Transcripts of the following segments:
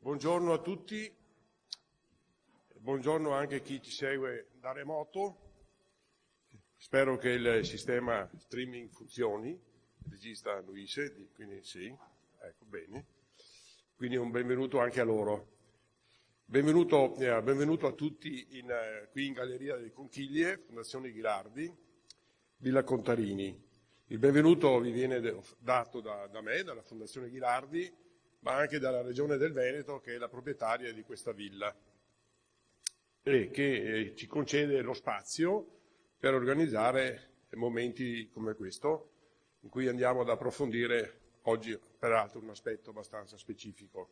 Buongiorno a tutti, buongiorno anche a chi ci segue da remoto. Spero che il sistema streaming funzioni, il regista annuisce, quindi sì, ecco bene. Quindi un benvenuto anche a loro. Benvenuto a tutti qui in Galleria delle Conchiglie, Fondazione Ghilardi, Villa Contarini. Il benvenuto vi viene dato da me, dalla Fondazione Ghilardi, ma anche dalla Regione del Veneto, che è la proprietaria di questa villa e che ci concede lo spazio per organizzare momenti come questo, in cui andiamo ad approfondire oggi, peraltro, un aspetto abbastanza specifico.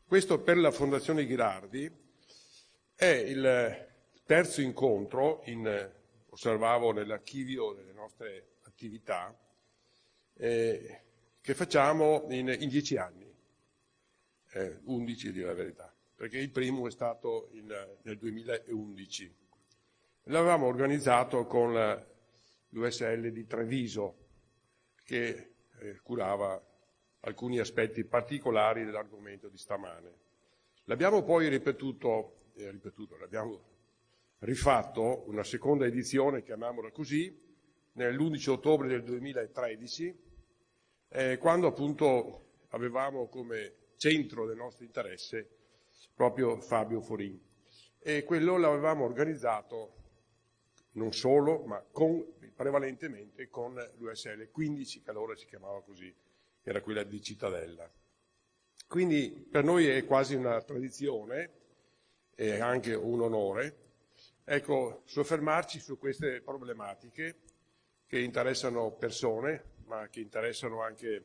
Questo per la Fondazione Ghilardi è il terzo incontro, osservavo nell'archivio delle nostre attività, che facciamo in 10 anni, 11 a dire la verità, perché il primo è stato nel 2011. L'avevamo organizzato con l'USL di Treviso, che curava alcuni aspetti particolari dell'argomento di stamane. L'abbiamo poi l'abbiamo rifatto, una seconda edizione, chiamiamola così, nell'11 ottobre del 2013, quando appunto avevamo come centro del nostro interesse proprio Fabio Forin. E quello l'avevamo organizzato non solo, ma prevalentemente con l'USL 15, che allora si chiamava così, era quella di Cittadella. Quindi per noi è quasi una tradizione e anche un onore, ecco, soffermarci su queste problematiche che interessano persone, ma che interessano anche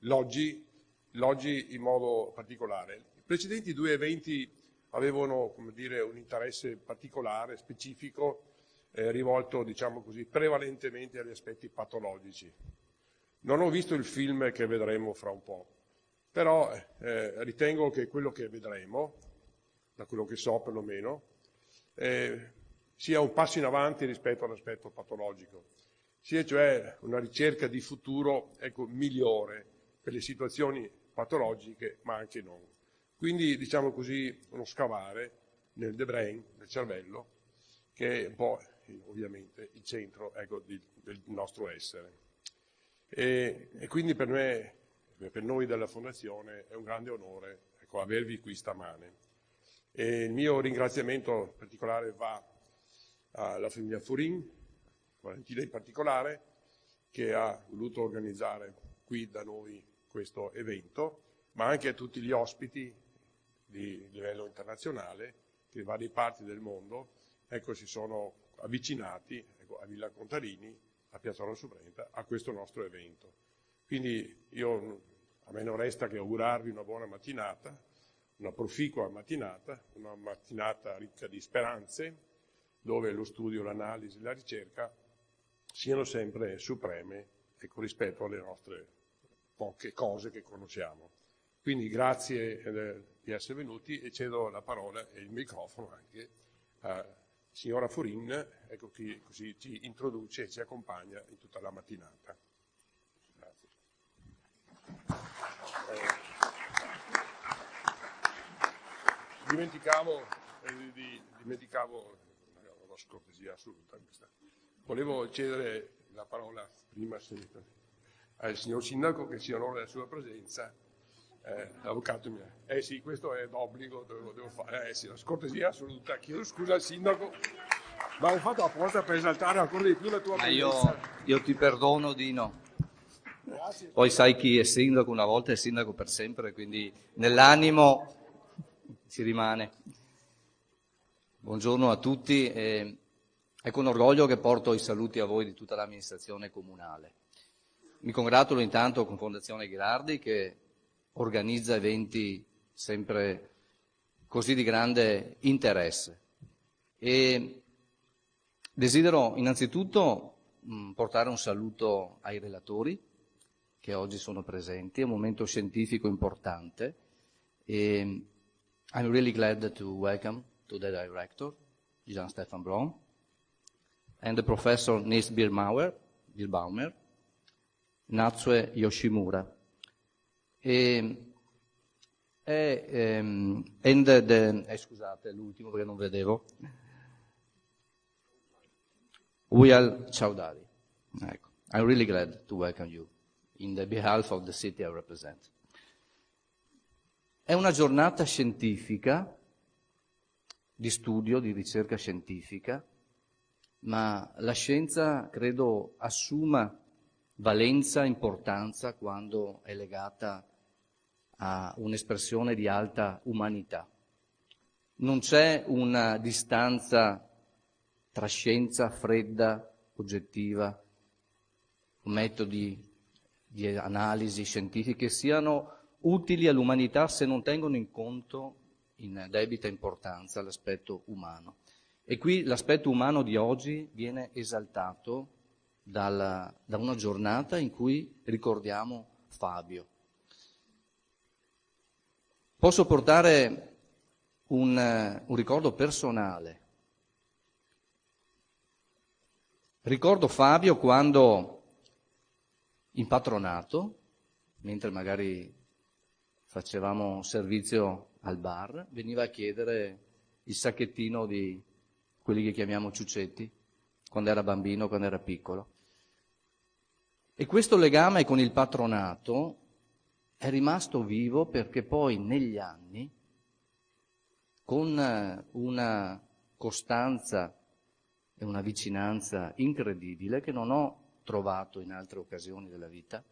l'oggi in modo particolare. I precedenti due eventi avevano, come dire, un interesse particolare, specifico, rivolto, diciamo così, prevalentemente agli aspetti patologici. Non ho visto il film che vedremo fra un po', però ritengo che quello che vedremo, da quello che so perlomeno, sia un passo in avanti rispetto all'aspetto patologico, sia cioè una ricerca di futuro, ecco, migliore per le situazioni patologiche, ma anche non. Quindi, diciamo così, uno scavare nel the brain, nel cervello, che è un po' ovviamente il centro, ecco, del nostro essere. E quindi per noi della Fondazione è un grande onore, ecco, avervi qui stamane. E il mio ringraziamento particolare va alla famiglia Forin, Valentina in particolare, che ha voluto organizzare qui da noi questo evento, ma anche a tutti gli ospiti di livello internazionale che in varie parti del mondo, ecco, si sono avvicinati, ecco, a Villa Contarini, a Piazza Rosso Brenta, a questo nostro evento. Quindi a me non resta che augurarvi una buona mattinata, una proficua mattinata, una mattinata ricca di speranze, dove lo studio, l'analisi, la ricerca siano sempre supreme, ecco, rispetto alle nostre poche cose che conosciamo. Quindi grazie di essere venuti e cedo la parola e il microfono anche a signora Forin, ecco, che così ci introduce e ci accompagna in tutta la mattinata. Grazie. Dimenticavo una scortesia assoluta. Volevo cedere la parola prima al signor Sindaco, che sia onore della sua presenza. L'avvocato mio. Sì, questo è d'obbligo, devo fare. Sì, la scortesia assoluta. Chiedo scusa al Sindaco, ma ho fatto apposta per esaltare ancora di più la tua presenza. Io ti perdono, Dino. Grazie. Poi sai chi è sindaco una volta è sindaco per sempre, quindi nell'animo si rimane. Buongiorno a tutti. È con orgoglio che porto i saluti a voi di tutta l'amministrazione comunale. Mi congratulo intanto con Fondazione Ghilardi, che organizza eventi sempre così di grande interesse. E desidero innanzitutto portare un saluto ai relatori che oggi sono presenti. È un momento scientifico importante. E I'm really glad to welcome to the director, Jan Stefan Braun, and the professor Nils Birbaumer, Natsue Yoshimura. Scusate, l'ultimo perché non vedevo. Uyal Chowdhury. Ecco. I'm really glad to welcome you in the behalf of the city I represent. È una giornata scientifica, di studio, di ricerca scientifica, ma la scienza credo assuma valenza, importanza quando è legata a un'espressione di alta umanità. Non c'è una distanza tra scienza fredda, oggettiva, metodi di analisi scientifiche siano utili all'umanità se non tengono in conto in debita importanza l'aspetto umano. E qui l'aspetto umano di oggi viene esaltato da una giornata in cui ricordiamo Fabio. Posso portare un ricordo personale. Ricordo Fabio quando in patronato, mentre magari facevamo servizio al bar, veniva a chiedere il sacchettino di quelli che chiamiamo ciucetti, quando era bambino, quando era piccolo. E questo legame con il patronato è rimasto vivo perché poi negli anni, con una costanza e una vicinanza incredibile che non ho trovato in altre occasioni della vita,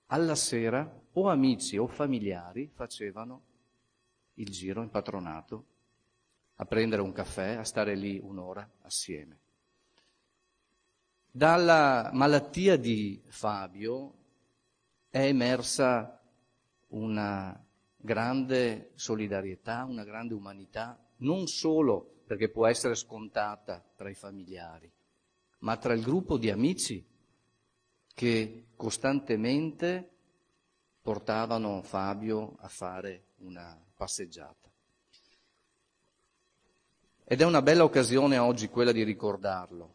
alla sera o amici o familiari facevano il giro in patronato a prendere un caffè, a stare lì un'ora assieme. Dalla malattia di Fabio è emersa una grande solidarietà, una grande umanità, non solo perché può essere scontata tra i familiari, ma tra il gruppo di amici che costantemente portavano Fabio a fare una passeggiata. Ed è una bella occasione oggi quella di ricordarlo.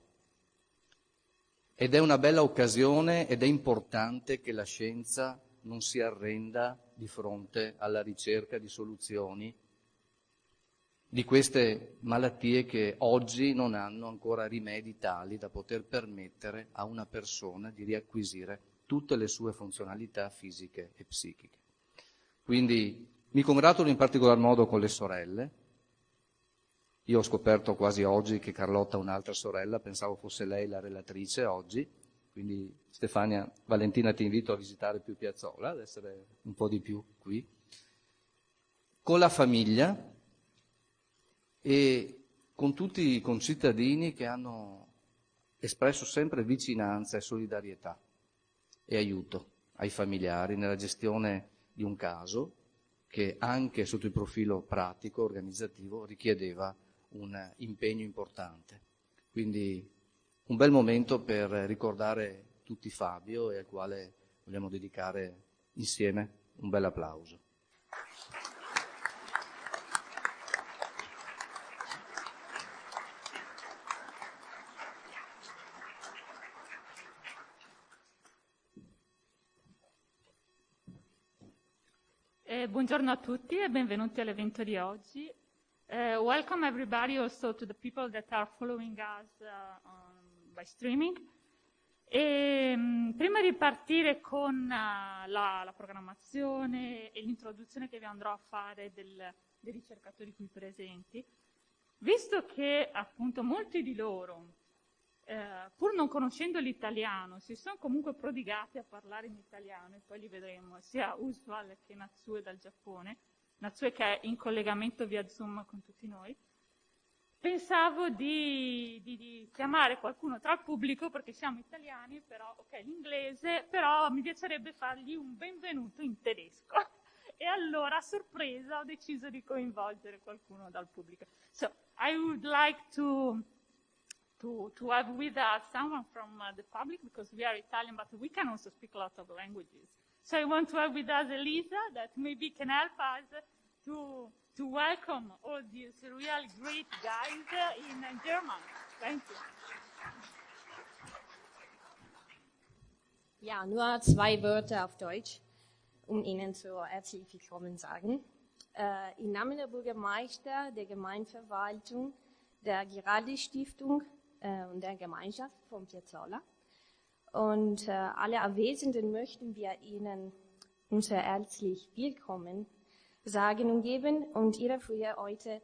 Ed è una bella occasione ed è importante che la scienza non si arrenda di fronte alla ricerca di soluzioni di queste malattie che oggi non hanno ancora rimedi tali da poter permettere a una persona di riacquisire tutte le sue funzionalità fisiche e psichiche. Quindi mi congratulo in particolar modo con le sorelle. Io ho scoperto quasi oggi che Carlotta ha un'altra sorella, pensavo fosse lei la relatrice oggi, quindi Stefania, Valentina ti invito a visitare più Piazzola, ad essere un po' di più qui. Con la famiglia e con tutti i concittadini che hanno espresso sempre vicinanza e solidarietà e aiuto ai familiari nella gestione di un caso che anche sotto il profilo pratico, organizzativo, richiedeva un impegno importante. Quindi un bel momento per ricordare tutti Fabio e al quale vogliamo dedicare insieme un bel applauso. Buongiorno a tutti e benvenuti all'evento di oggi. Welcome everybody also to the people that are following us by streaming. Prima di partire con la programmazione e l'introduzione che vi andrò a fare dei ricercatori qui presenti, visto che appunto molti di loro, pur non conoscendo l'italiano, si sono comunque prodigati a parlare in italiano, e poi li vedremo, sia Usual che Natsue dal Giappone, Natsue che è in collegamento via Zoom con tutti noi, pensavo di chiamare qualcuno tra il pubblico, perché siamo italiani, però, ok, l'inglese, però mi piacerebbe fargli un benvenuto in tedesco. E allora, a sorpresa, ho deciso di coinvolgere qualcuno dal pubblico. So, I would like to have with us someone from the public, because we are Italian, but we can also speak a lot of languages. So I want to have with us Elisa, that maybe can help us to welcome all these really great guys in German. Thank you. Ja, nur 2 Wörter auf Deutsch. Ihnen so herzlich willkommen sagen. Im Namen der Bürgermeister, der Gemeindeverwaltung, der Girardi-Stiftung und der Gemeinschaft von Piazzolla und alle Anwesenden möchten wir Ihnen unser herzlich Willkommen sagen und geben und Ihrer für Ihr heute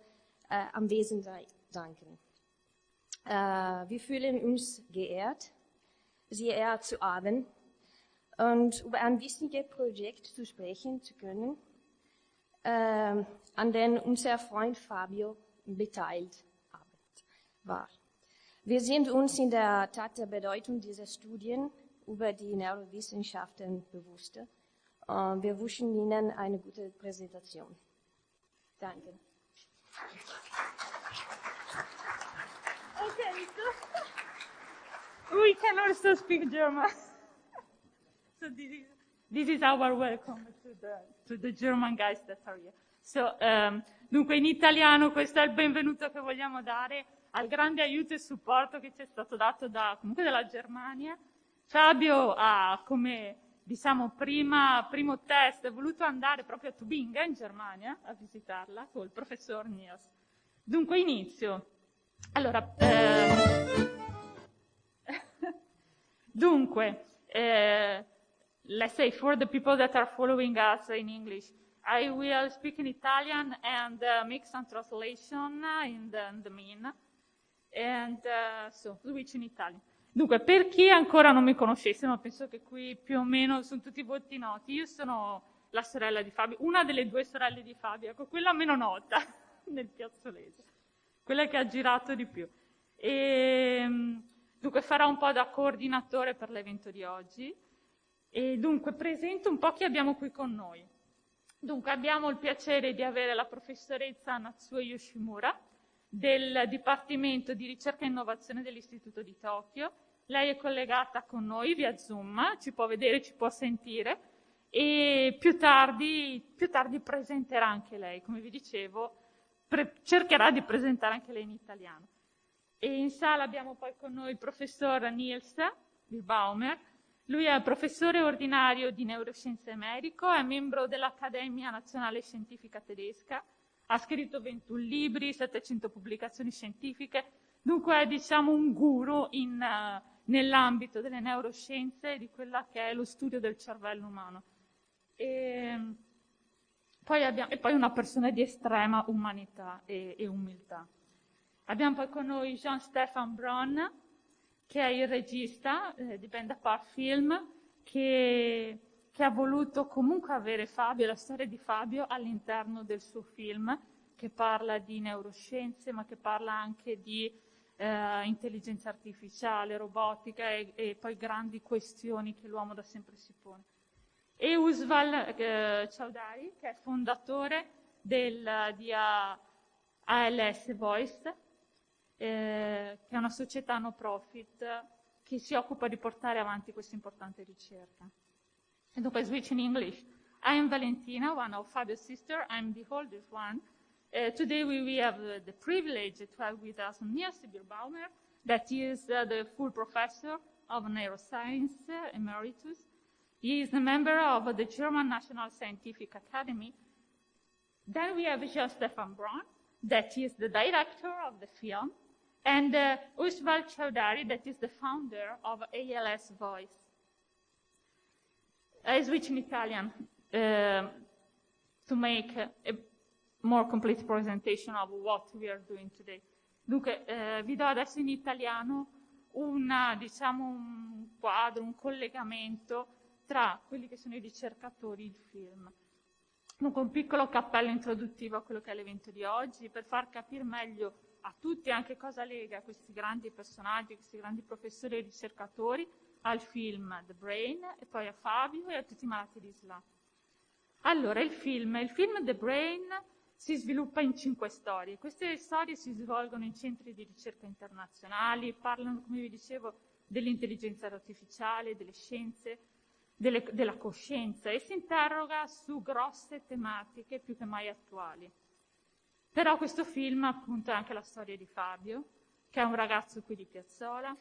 Anwesenheit danken. Wir fühlen uns geehrt, Sie eher zu haben und über ein wichtiges Projekt zu sprechen zu können, an dem unser Freund Fabio beteiligt war. Wir sind uns in der Tat der Bedeutung dieser Studien über die Neurowissenschaften bewusst. Wir wünschen Ihnen eine gute Präsentation. Danke. Okay, so we can also speak German. So this is our welcome to the German guys that are here. So, dunque in italiano questo è il benvenuto che vogliamo dare al grande aiuto e supporto che ci è stato dato comunque dalla Germania. Fabio ha come diciamo primo test voluto andare proprio a Tubinga in Germania a visitarla col professor Niels. Dunque inizio. Allora, dunque, let's say for the people that are following us in English, I will speak in Italian and make some translation in the mean, and so switch in Italian. Dunque, per chi ancora non mi conoscesse, ma penso che qui più o meno sono tutti volti noti, io sono la sorella di Fabio, una delle due sorelle di Fabio, ecco, quella meno nota nel piazzolese, quella che ha girato di più. E, dunque farò un po' da coordinatore per l'evento di oggi e dunque presento un po' chi abbiamo qui con noi. Dunque abbiamo il piacere di avere la professoressa Natsuo Yoshimura del Dipartimento di Ricerca e Innovazione dell'Istituto di Tokyo. Lei è collegata con noi via Zoom, ci può vedere, ci può sentire e più tardi presenterà anche lei, come vi dicevo, cercherà di presentare anche lei in italiano. E in sala abbiamo poi con noi il professor Niels Baumer. Lui è professore ordinario di neuroscienze medico, è membro dell'Accademia Nazionale Scientifica Tedesca, ha scritto 21 libri, 700 pubblicazioni scientifiche, dunque è diciamo un guru nell'ambito delle neuroscienze e di quella che è lo studio del cervello umano. E poi una persona di estrema umanità e umiltà. Abbiamo poi con noi Jean-Stefan Braun, che è il regista di Band Apart Film, che ha voluto comunque avere Fabio, la storia di Fabio all'interno del suo film, che parla di neuroscienze, ma che parla anche di intelligenza artificiale, robotica e poi grandi questioni che l'uomo da sempre si pone. E Usval Chowdhury, che è fondatore di ALS Voice, che è una società no profit che si occupa di portare avanti questa importante ricerca. E dunque switch in English. I am Valentina, one of Fabio's sister. I'm the oldest one. Today we have the privilege to have with us Niels Baumer, that is the full professor of neuroscience emeritus. He is a member of the German National Scientific Academy. Then we have Jean-Stefan Braun, that is the director of the film, and Usval Chowdhury, that is the founder of ALS Voice. I switch in Italian to make a more complete presentation of what we are doing today. Dunque, vi do adesso in italiano un quadro, un collegamento tra quelli che sono i ricercatori e il film. Dunque, un piccolo cappello introduttivo a quello che è l'evento di oggi, per far capire meglio a tutti anche cosa lega questi grandi personaggi, questi grandi professori e ricercatori al film The Brain, e poi a Fabio e a tutti i malati di SLA. Allora, il film The Brain si sviluppa in 5 storie. Queste storie si svolgono in centri di ricerca internazionali, parlano, come vi dicevo, dell'intelligenza artificiale, delle scienze, della coscienza, e si interroga su grosse tematiche più che mai attuali. Però questo film, appunto, è anche la storia di Fabio, che è un ragazzo qui di Piazzola,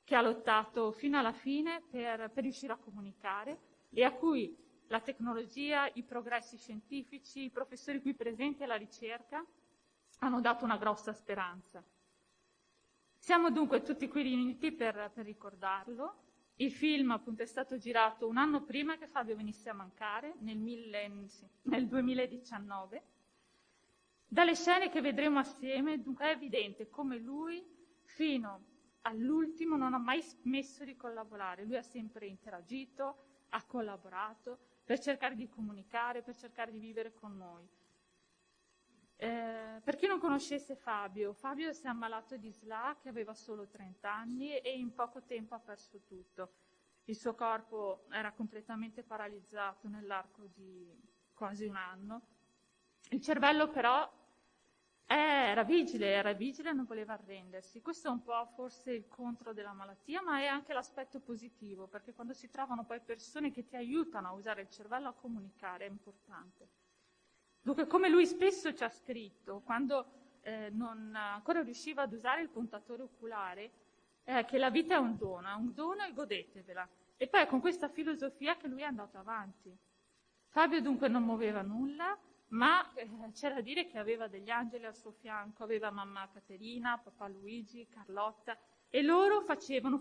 che ha lottato fino alla fine per riuscire a comunicare e a cui la tecnologia, i progressi scientifici, i professori qui presenti e la ricerca hanno dato una grossa speranza. Siamo dunque tutti qui riuniti per ricordarlo. Il film appunto è stato girato un anno prima che Fabio venisse a mancare, nel 2019. Dalle scene che vedremo assieme dunque è evidente come lui fino all'ultimo non ha mai smesso di collaborare. Lui ha sempre interagito, ha collaborato per cercare di comunicare, per cercare di vivere con noi. Per chi non conoscesse Fabio si è ammalato di SLA che aveva solo 30 anni e in poco tempo ha perso tutto. Il suo corpo era completamente paralizzato nell'arco di quasi un anno. Il cervello però era vigile e non voleva arrendersi. Questo è un po' forse il contro della malattia, ma è anche l'aspetto positivo, perché quando si trovano poi persone che ti aiutano a usare il cervello a comunicare è importante. Dunque, come lui spesso ci ha scritto, quando non ancora riusciva ad usare il puntatore oculare, che la vita è un dono e godetevela. E poi è con questa filosofia che lui è andato avanti. Fabio dunque non muoveva nulla, ma c'è da dire che aveva degli angeli al suo fianco, aveva mamma Caterina, papà Luigi, Carlotta, e loro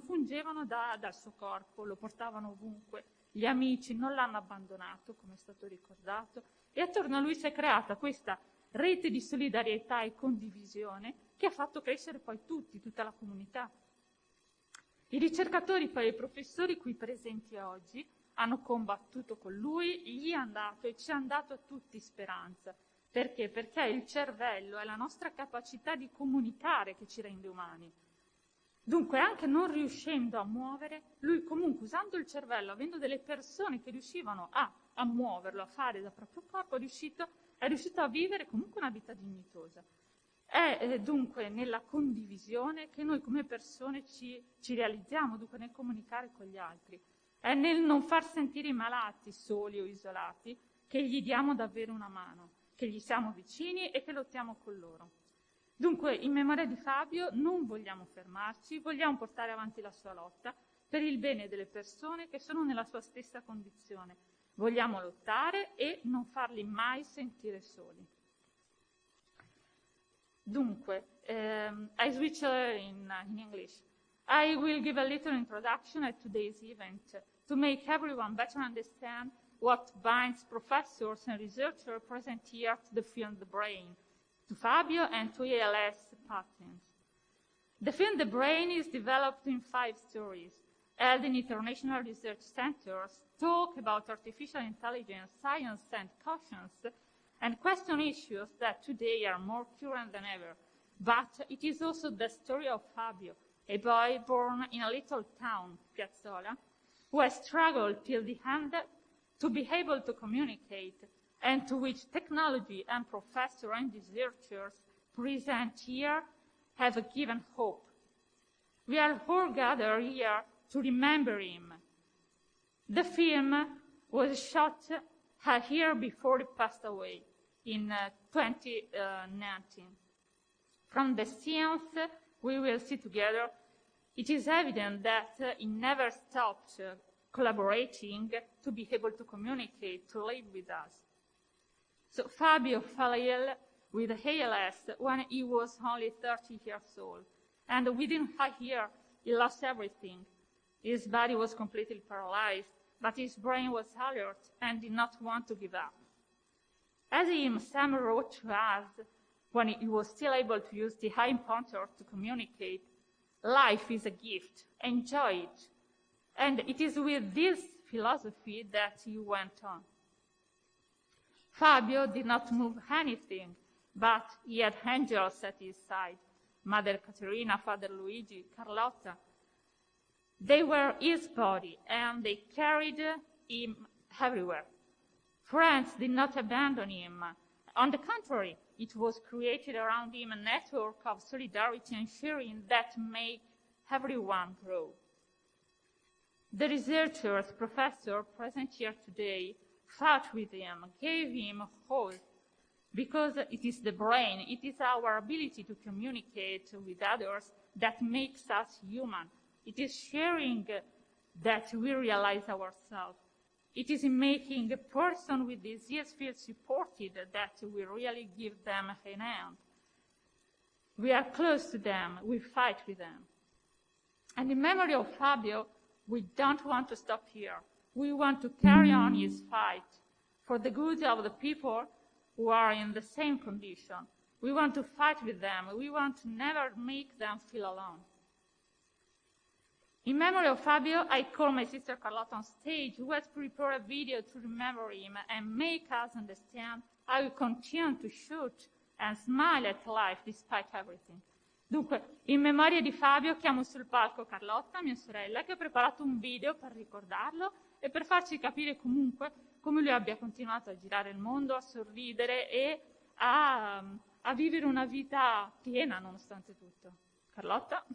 fungevano dal suo corpo, lo portavano ovunque. Gli amici non l'hanno abbandonato, come è stato ricordato, e attorno a lui si è creata questa rete di solidarietà e condivisione che ha fatto crescere poi tutta la comunità. I ricercatori, poi i professori qui presenti oggi, hanno combattuto con lui, gli hanno dato e ci hanno dato a tutti speranza. Perché? Perché il cervello è la nostra capacità di comunicare che ci rende umani. Dunque, anche non riuscendo a muovere, lui comunque usando il cervello, avendo delle persone che riuscivano a muoverlo, a fare dal proprio corpo, è riuscito a vivere comunque una vita dignitosa. È dunque nella condivisione che noi come persone ci realizziamo, dunque nel comunicare con gli altri. È nel non far sentire i malati soli o isolati che gli diamo davvero una mano, che gli siamo vicini e che lottiamo con loro. Dunque, in memoria di Fabio non vogliamo fermarci, vogliamo portare avanti la sua lotta per il bene delle persone che sono nella sua stessa condizione. Vogliamo lottare e non farli mai sentire soli. Dunque, I switch in English. I will give a little introduction at today's event to make everyone better understand what binds professors and researchers present here to the film The Brain, to Fabio and to ALS patients. The film The Brain is developed in 5 stories, held in international research centers, talk about artificial intelligence, science and conscience, and question issues that today are more current than ever. But it is also the story of Fabio, a boy born in a little town, Piazzola, who has struggled till the end to be able to communicate, and to which technology and professors and researchers present here have given hope. We are all gathered here to remember him. The film was shot a year before he passed away, in 2019. From the scenes we will see together, it is evident that he never stopped collaborating to be able to communicate, to live with us. So Fabio fell ill with ALS when he was only 30 years old, and within a year he lost everything. His body was completely paralyzed, but his brain was alert and did not want to give up. As Sam wrote to us when he was still able to use the high pointer to communicate, life is a gift, enjoy it. And it is with this philosophy that he went on. Fabio did not move anything, but he had angels at his side. Mother Caterina, Father Luigi, Carlotta. They were his body, and they carried him everywhere. Friends did not abandon him. On the contrary, it was created around him a network of solidarity and sharing that made everyone grow. The researchers, professor present here today, fought with him, gave him hope, because it is the brain, it is our ability to communicate with others that makes us human. It is sharing that we realize ourselves. It is in making a person with disease feel supported that we really give them a hand. We are close to them, we fight with them. And in memory of Fabio, we don't want to stop here. We want to carry on his fight for the good of the people who are in the same condition. We want to fight with them. We want to never make them feel alone. In memory of Fabio, I call my sister Carlotta on stage, who has prepared a video to remember him and make us understand how we continue to shoot and smile at life despite everything. Dunque, in memoria di Fabio, chiamo sul palco Carlotta, mia sorella, che ha preparato un video per ricordarlo e per farci capire comunque come lui abbia continuato a girare il mondo, a sorridere e a vivere una vita piena nonostante tutto. Carlotta?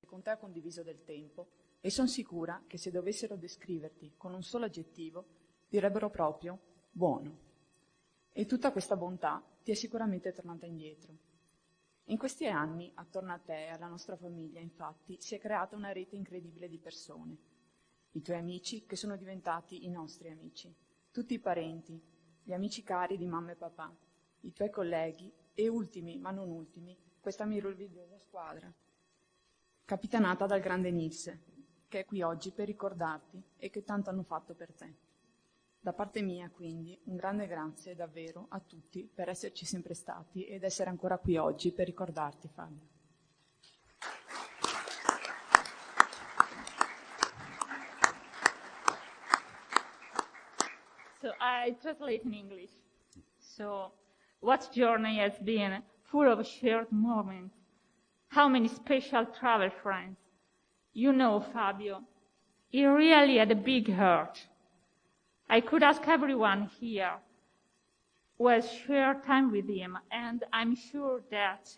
con te ha condiviso del tempo e sono sicura che se dovessero descriverti con un solo aggettivo direbbero proprio buono. E tutta questa bontà ti è sicuramente tornata indietro. In questi anni, attorno a te e alla nostra famiglia, infatti, si è creata una rete incredibile di persone. I tuoi amici che sono diventati i nostri amici, tutti i parenti, gli amici cari di mamma e papà, i tuoi colleghi e ultimi, ma non ultimi, questa meravigliosa squadra, capitanata dal grande Nils, che è qui oggi per ricordarti e che tanto hanno fatto per te. Da parte mia, quindi, un grande grazie davvero a tutti per esserci sempre stati ed essere ancora qui oggi per ricordarti, Fabio. So I translate in English. So what journey has been full of shared moments. How many special travel friends. You know, Fabio, he really had a big heart. I could ask everyone here who has shared time with him, and I'm sure that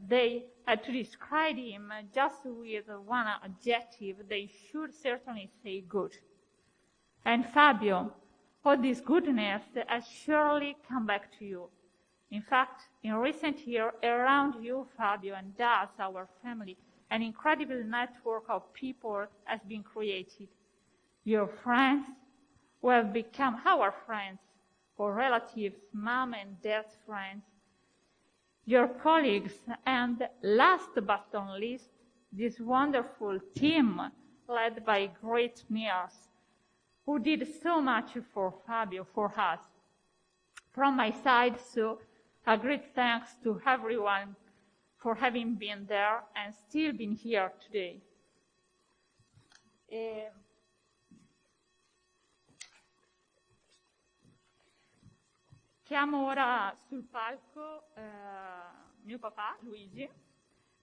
they had to describe him just with one adjective, they should certainly say good. And Fabio, all this goodness has surely come back to you. In fact, in recent years, around you, Fabio, and us, our family, an incredible network of people has been created. Your friends, who have become our friends, or relatives, mom and dad's friends, your colleagues, and last but not least, this wonderful team led by great Niels, who did so much for Fabio, for us. From my side, so a great thanks to everyone for having been there and still been here today. Chiamo ora sul palco mio papà, Luigi,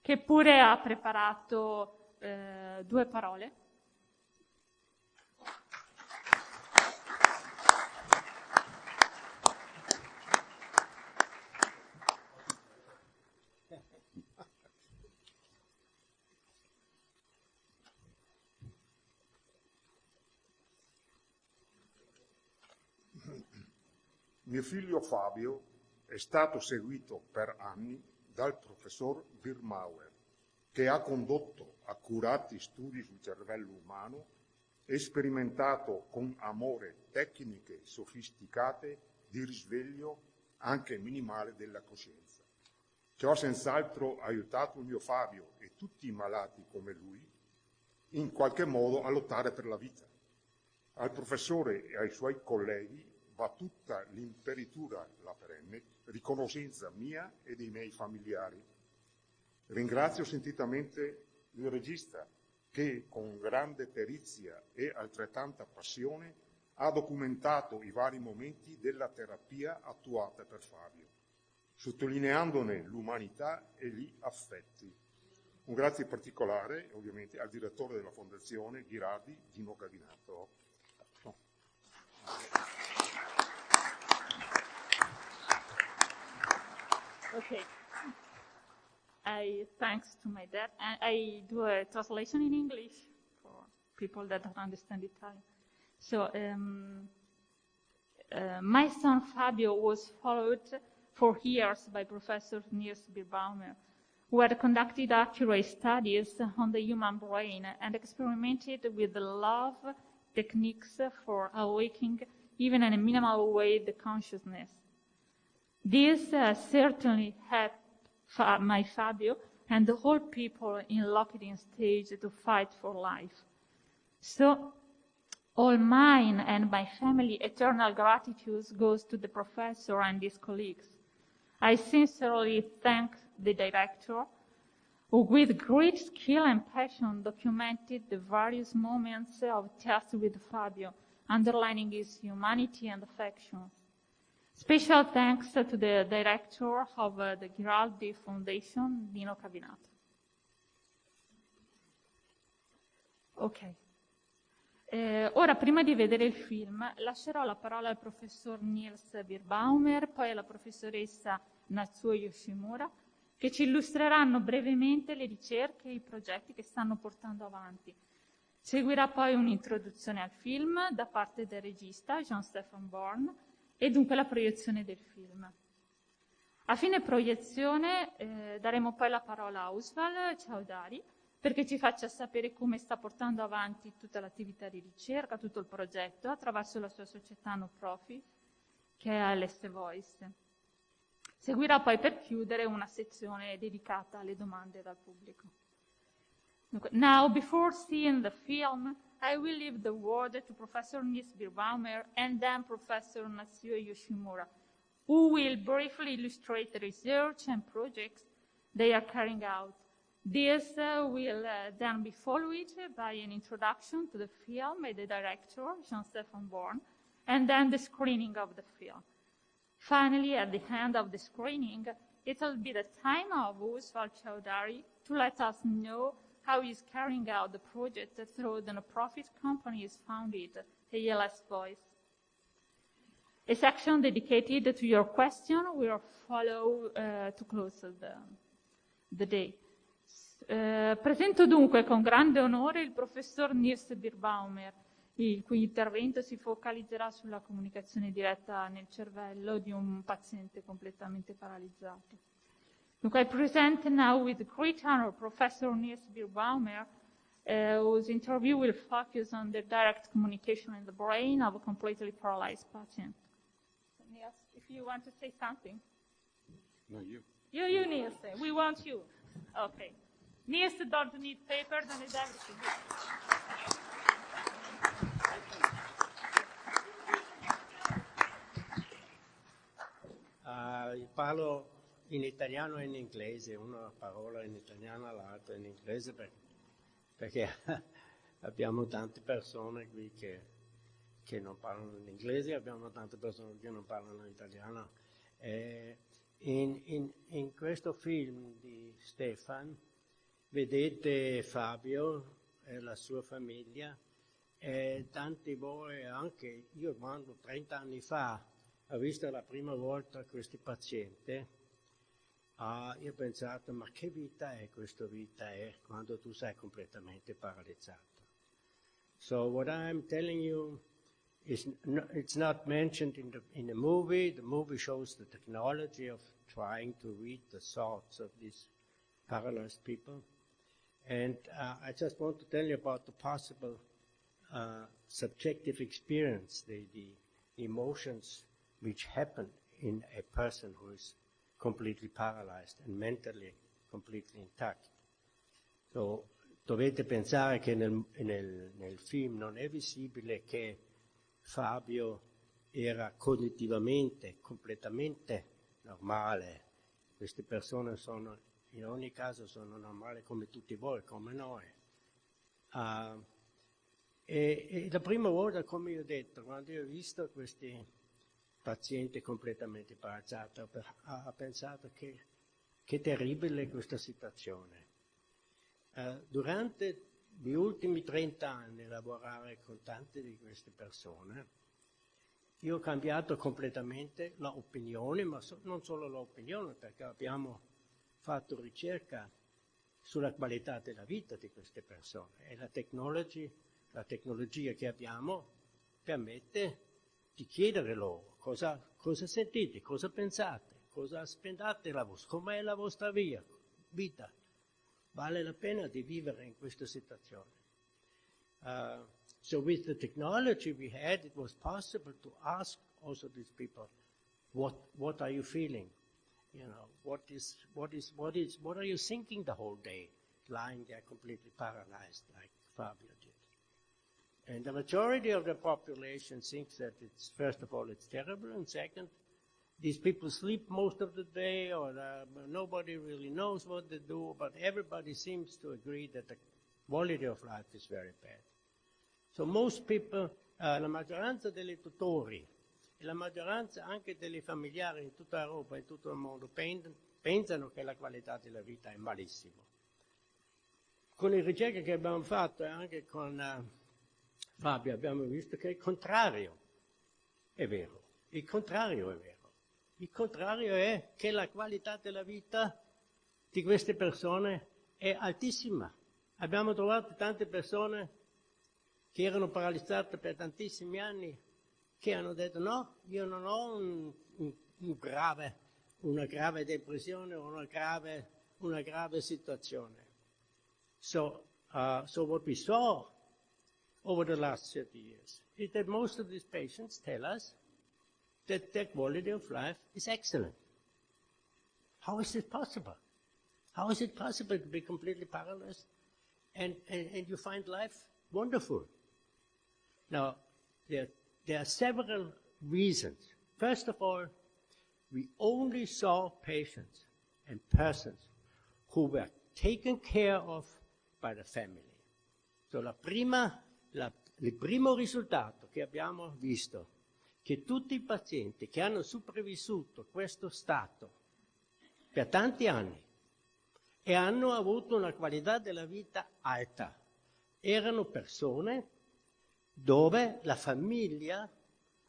che pure ha preparato 2 parole. Mio figlio Fabio è stato seguito per anni dal professor Birmauer, che ha condotto accurati studi sul cervello umano e sperimentato con amore tecniche sofisticate di risveglio anche minimale della coscienza. Ciò ha senz'altro aiutato mio Fabio e tutti i malati come lui in qualche modo a lottare per la vita. Al professore e ai suoi colleghi va tutta l'imperitura, la perenne, riconoscenza mia e dei miei familiari. Ringrazio sentitamente il regista che con grande perizia e altrettanta passione ha documentato i vari momenti della terapia attuata per Fabio, sottolineandone l'umanità e gli affetti. Un grazie particolare, ovviamente, al direttore della Fondazione Ghirardi, Gino Gavinato. Okay. Thanks to my dad, and I do a translation in English for people that don't understand Italian. So, my son Fabio was followed for years by Professor Niels Birbaumer, who had conducted accurate studies on the human brain and experimented with the love techniques for awakening, even in a minimal way, the consciousness. This certainly helped my Fabio and the whole people in Lockheed stage to fight for life. So, all mine and my family eternal gratitude goes to the professor and his colleagues. I sincerely thank the director, who with great skill and passion documented the various moments of tests with Fabio, underlining his humanity and affections. Special thanks to the director of the Ghirardi Foundation, Dino Cavinato. Ok. Ora, prima di vedere il film, lascerò la parola al professor Niels Birbaumer, poi alla professoressa Natsuo Yoshimura, che ci illustreranno brevemente le ricerche e i progetti che stanno portando avanti. Seguirà poi un'introduzione al film da parte del regista John Stephen Bourne, e dunque la proiezione del film. A fine proiezione daremo poi la parola a Oswald Ciaudari perché ci faccia sapere come sta portando avanti tutta l'attività di ricerca, tutto il progetto, attraverso la sua società no profit, che è LS Voice. Seguirà poi per chiudere una sezione dedicata alle domande dal pubblico. Now, before seeing the film, I will leave the word to Professor Nils Birbaumer and then Professor Natsuo Yoshimura, who will briefly illustrate the research and projects they are carrying out. This will then be followed by an introduction to the film by the director, Jean-Stéphane Born, and then the screening of the film. Finally, at the end of the screening, it will be the time of Oswald Chowdhury to let us know how he is carrying out the project through the non-profit company he's founded, ALS Voice. A section dedicated to your question will follow to close the day. Presento dunque con grande onore il professor Nils Birbaumer, il cui intervento si focalizzerà sulla comunicazione diretta nel cervello di un paziente completamente paralizzato. Dunque, I present now with great honor Professor Nils Birbaumer, whose interview will focus on the direct communication in the brain of a completely paralyzed patient. So, Nils, if you want to say something. No, you. You, Nils. We want you. Okay. Nils don't need papers and it's everything. Parlo in italiano e in inglese, una parola in italiano, l'altra in inglese, perché abbiamo tante persone qui che non parlano in inglese, abbiamo tante persone che non parlano italiano. In questo film di Stefan vedete Fabio e la sua famiglia e tanti voi anche, io quando 30 anni fa ho visto la prima volta questo paziente, io ho pensato, ma che vita è questa vita quando tu sei completamente paralizzato? So what I'm telling you is it's not mentioned in the movie. The movie shows the technology of trying to read the thoughts of these paralyzed people. And I just want to tell you about the possible subjective experience, the emotions which happen in a person who is completely paralyzed and mentally completely intact. So, dovete pensare che nel film non è visibile che Fabio era cognitivamente completamente normale. Queste persone sono, in ogni caso, sono normali come tutti voi, come noi. E la prima volta, come io ho detto, quando io ho visto questi pazienti completamente paralizzati, ho pensato che terribile questa situazione. Durante gli ultimi 30 anni lavorare con tante di queste persone, io ho cambiato completamente l'opinione, ma non solo l'opinione, perché abbiamo fatto ricerca sulla qualità della vita di queste persone e la tecnologia che abbiamo permette di chiedere loro cosa sentite, cosa pensate, cosa aspettate com'è la vostra vita. Vale la pena di vivere in questa situazione. So with the technology we had, it was possible to ask also these people, what are you feeling? You know, what are you thinking the whole day, lying there completely paralyzed like Fabio did? And the majority of the population thinks that it's, first of all, it's terrible, and second, these people sleep most of the day, or nobody really knows what they do, but everybody seems to agree that the quality of life is very bad. So most people, la maggioranza dei tutori e la maggioranza anche dei familiari in tutta Europa e in tutto il mondo pensano che la qualità della vita è malissimo. Con le ricerche che abbiamo fatto e anche con Fabio abbiamo visto che il contrario è vero. Il contrario è vero. Il contrario è che la qualità della vita di queste persone è altissima. Abbiamo trovato tante persone che erano paralizzate per tantissimi anni, che hanno detto no, io non ho una grave depressione o una grave situazione. So what we saw over the last 30 years is that most of these patients tell us that their quality of life is excellent. How is it possible? How is it possible to be completely paralyzed and you find life wonderful. Now, there are several reasons. First of all, we only saw patients and persons who were taken care of by the family. So il primo risultato che abbiamo visto, che tutti i pazienti che hanno sopravvissuto questo stato per tanti anni e hanno avuto una qualità della vita alta, erano persone dove la famiglia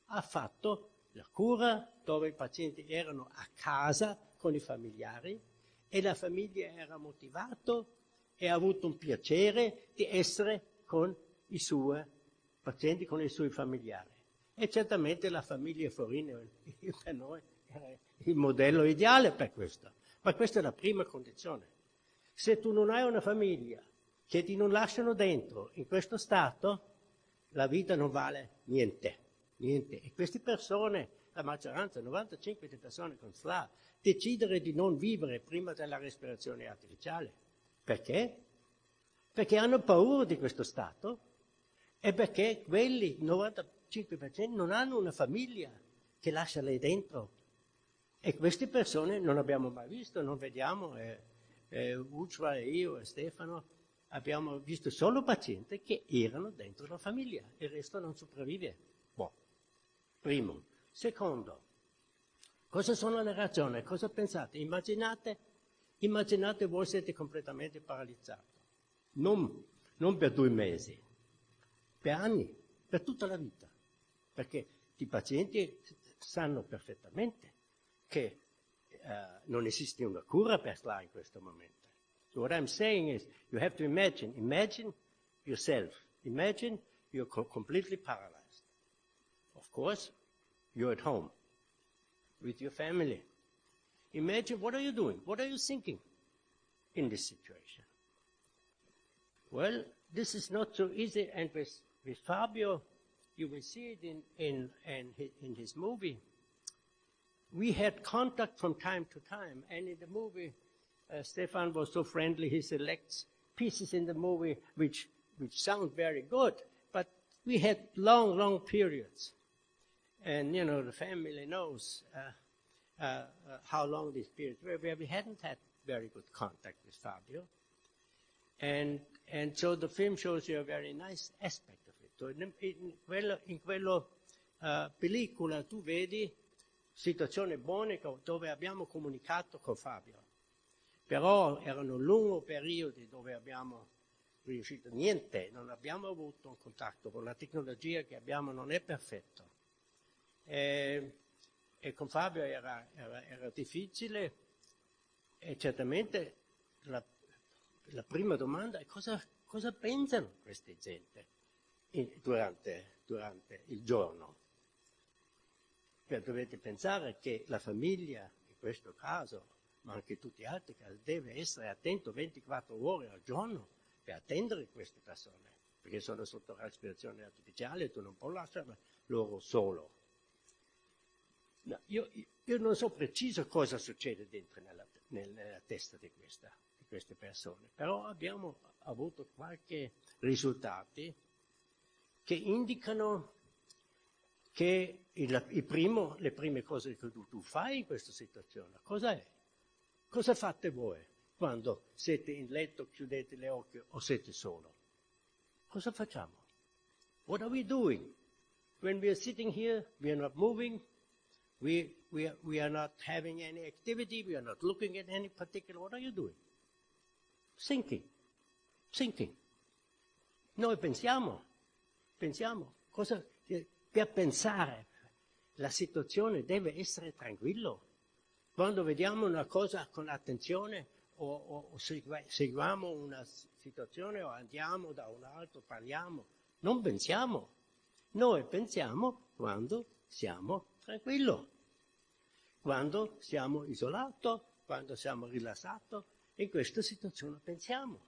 ha fatto la cura, dove i pazienti erano a casa con i familiari e la famiglia era motivato e ha avuto un piacere di essere con i suoi pazienti, con i suoi familiari. E certamente la famiglia Forino per noi è il modello ideale per questo. Ma questa è la prima condizione. Se tu non hai una famiglia che ti non lasciano dentro in questo stato, la vita non vale niente. E queste persone, la maggioranza, il 95% di persone con SLA, decidere di non vivere prima della respirazione artificiale. Perché? Perché hanno paura di questo stato e perché quelli, il 95%, non hanno una famiglia che lascia lì dentro. E queste persone non abbiamo mai visto, non vediamo, Uccia e io e Stefano abbiamo visto solo pazienti che erano dentro la famiglia, il resto non sopravvive. Primo. Secondo, cosa sono le ragioni? Cosa pensate? Immaginate voi siete completamente paralizzati, non per 2 mesi, per anni, per tutta la vita, perché i pazienti sanno perfettamente che non esiste una cura per SLA in questo momento. So what I'm saying is, you have to imagine yourself, imagine you're completely paralyzed. Of course, you're at home with your family. Imagine, what are you doing? What are you thinking in this situation? Well, this is not so easy, and with Fabio, you will see it in his movie. We had contact from time to time, and in the movie, Stefan was so friendly, he selects pieces in the movie which sound very good, but we had long periods. And, the family knows how long these periods were, where we hadn't had very good contact with Fabio. And so the film shows you a very nice aspect of it. So in quello pellicola tu vedi situazioni buone dove abbiamo comunicato con Fabio. Però erano lunghi periodi dove abbiamo riuscito niente, non abbiamo avuto un contatto con la tecnologia che abbiamo, non è perfetto. E con Fabio era difficile e certamente la prima domanda è cosa pensano queste gente durante il giorno. Dovete pensare che la famiglia, in questo caso, ma anche tutti gli altri casi, deve essere attento 24 ore al giorno per attendere queste persone, perché sono sotto respirazione artificiale e tu non puoi lasciare loro solo. No, io non so preciso cosa succede dentro nella testa di queste persone, però abbiamo avuto qualche risultati che indicano che le prime cose che tu fai in questa situazione, cosa è? Cosa fate voi quando siete in letto, chiudete le occhi o siete solo? Cosa facciamo? What are we doing? When we are sitting here, we are not moving, we are not having any activity, we are not looking at any particular, what are you doing? Thinking. Noi pensiamo, per pensare, la situazione deve essere tranquillo. Quando vediamo una cosa con attenzione o seguiamo una situazione o andiamo da un altro, parliamo, non pensiamo. Noi pensiamo quando siamo tranquilli, quando siamo isolati, quando siamo rilassati. In questa situazione pensiamo.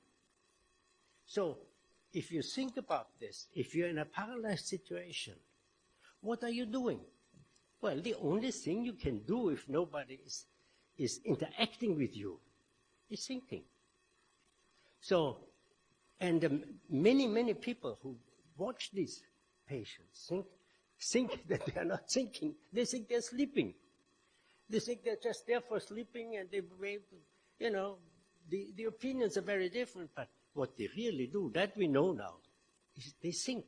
So, if you think about this, if you're in a paralyzed situation, what are you doing? Well, the only thing you can do if nobody is interacting with you is thinking. So, And many people who watch these patients think that they are not thinking. They think they're sleeping. They think they're just there for sleeping, and they wait, you know, the opinions are very different, but what they really do, that we know now, is they think.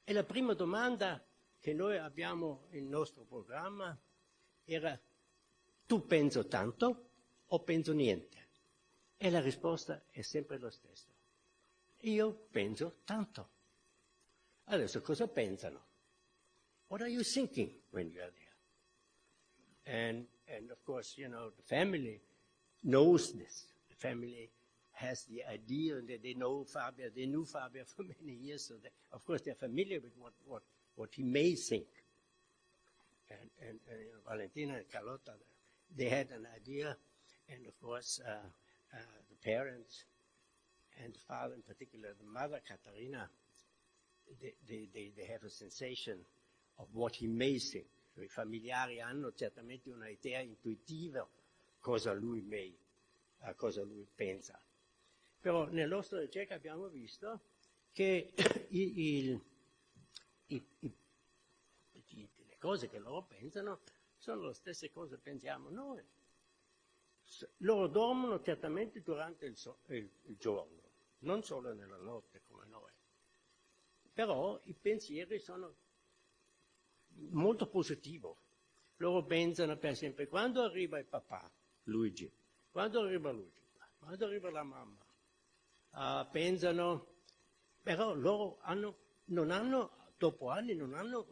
E la prima domanda che noi abbiamo nel nostro programma era: tu penso tanto o penso niente? E la risposta è sempre la stessa. Io penso tanto. Adesso cosa pensano? What are you thinking when you are there? And of course, you know, the family knows this. The family has the idea that they know Fabio. They knew Fabio for many years, so of course they're familiar with what he may think. And Valentina and Carlotta, they had an idea, and of course the parents and the father, in particular the mother, Caterina, they have a sensation of what he may think. I familiari hanno certamente un'idea intuitiva cosa lui pensa. Però nella nostra ricerca abbiamo visto che le cose che loro pensano sono le stesse cose che pensiamo noi. Loro dormono certamente durante il giorno, non solo nella notte come noi. Però i pensieri sono molto positivi. Loro pensano, per esempio, quando arriva il papà, Luigi, quando arriva la mamma, pensano, però loro dopo anni non hanno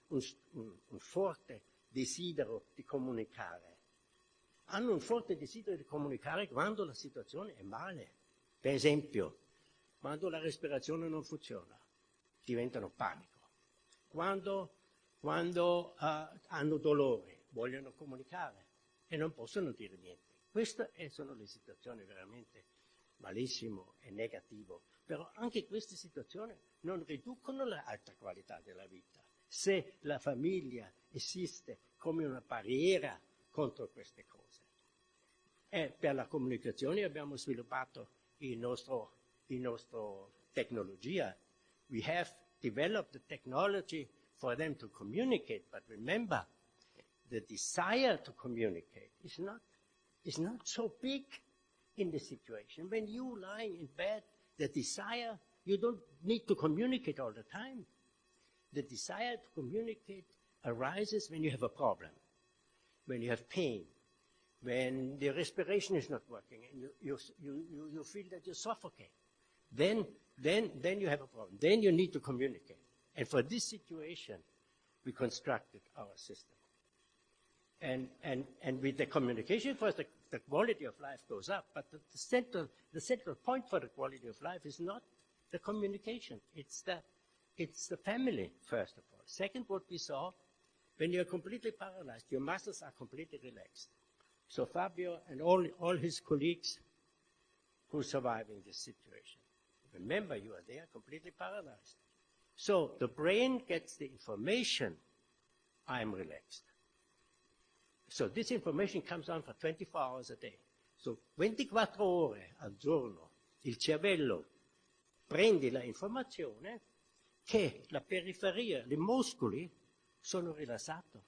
un forte desiderio di comunicare. Hanno un forte desiderio di comunicare quando la situazione è male. Per esempio, quando la respirazione non funziona, diventano panico. Quando hanno dolore, vogliono comunicare e non possono dire niente. Queste sono le situazioni veramente malissimo e negativo. Però anche queste situazioni non riducono l'alta qualità della vita. Se la famiglia esiste come una barriera contro queste cose. E per la comunicazione abbiamo sviluppato il nostro tecnologia. We have developed the technology for them to communicate, but remember, the desire to communicate is not so big in the situation. When you lying in bed, the desire, you don't need to communicate all the time. The desire to communicate arises when you have a problem, when you have pain, when the respiration is not working, and you feel that you suffocate. Then you have a problem. Then you need to communicate. And for this situation, we constructed our system. And with the communication, first the quality of life goes up, but the central point for the quality of life is not the communication. It's the family, first of all. Second, what we saw, when you're completely paralyzed, your muscles are completely relaxed. So Fabio and all his colleagues who survive in this situation, remember, you are there completely paralyzed. So the brain gets the information, I'm relaxed. So this information comes on for 24 hours a day. So 24 ore al giorno il cervello prende la informazione che la periferia, i muscoli sono rilassati,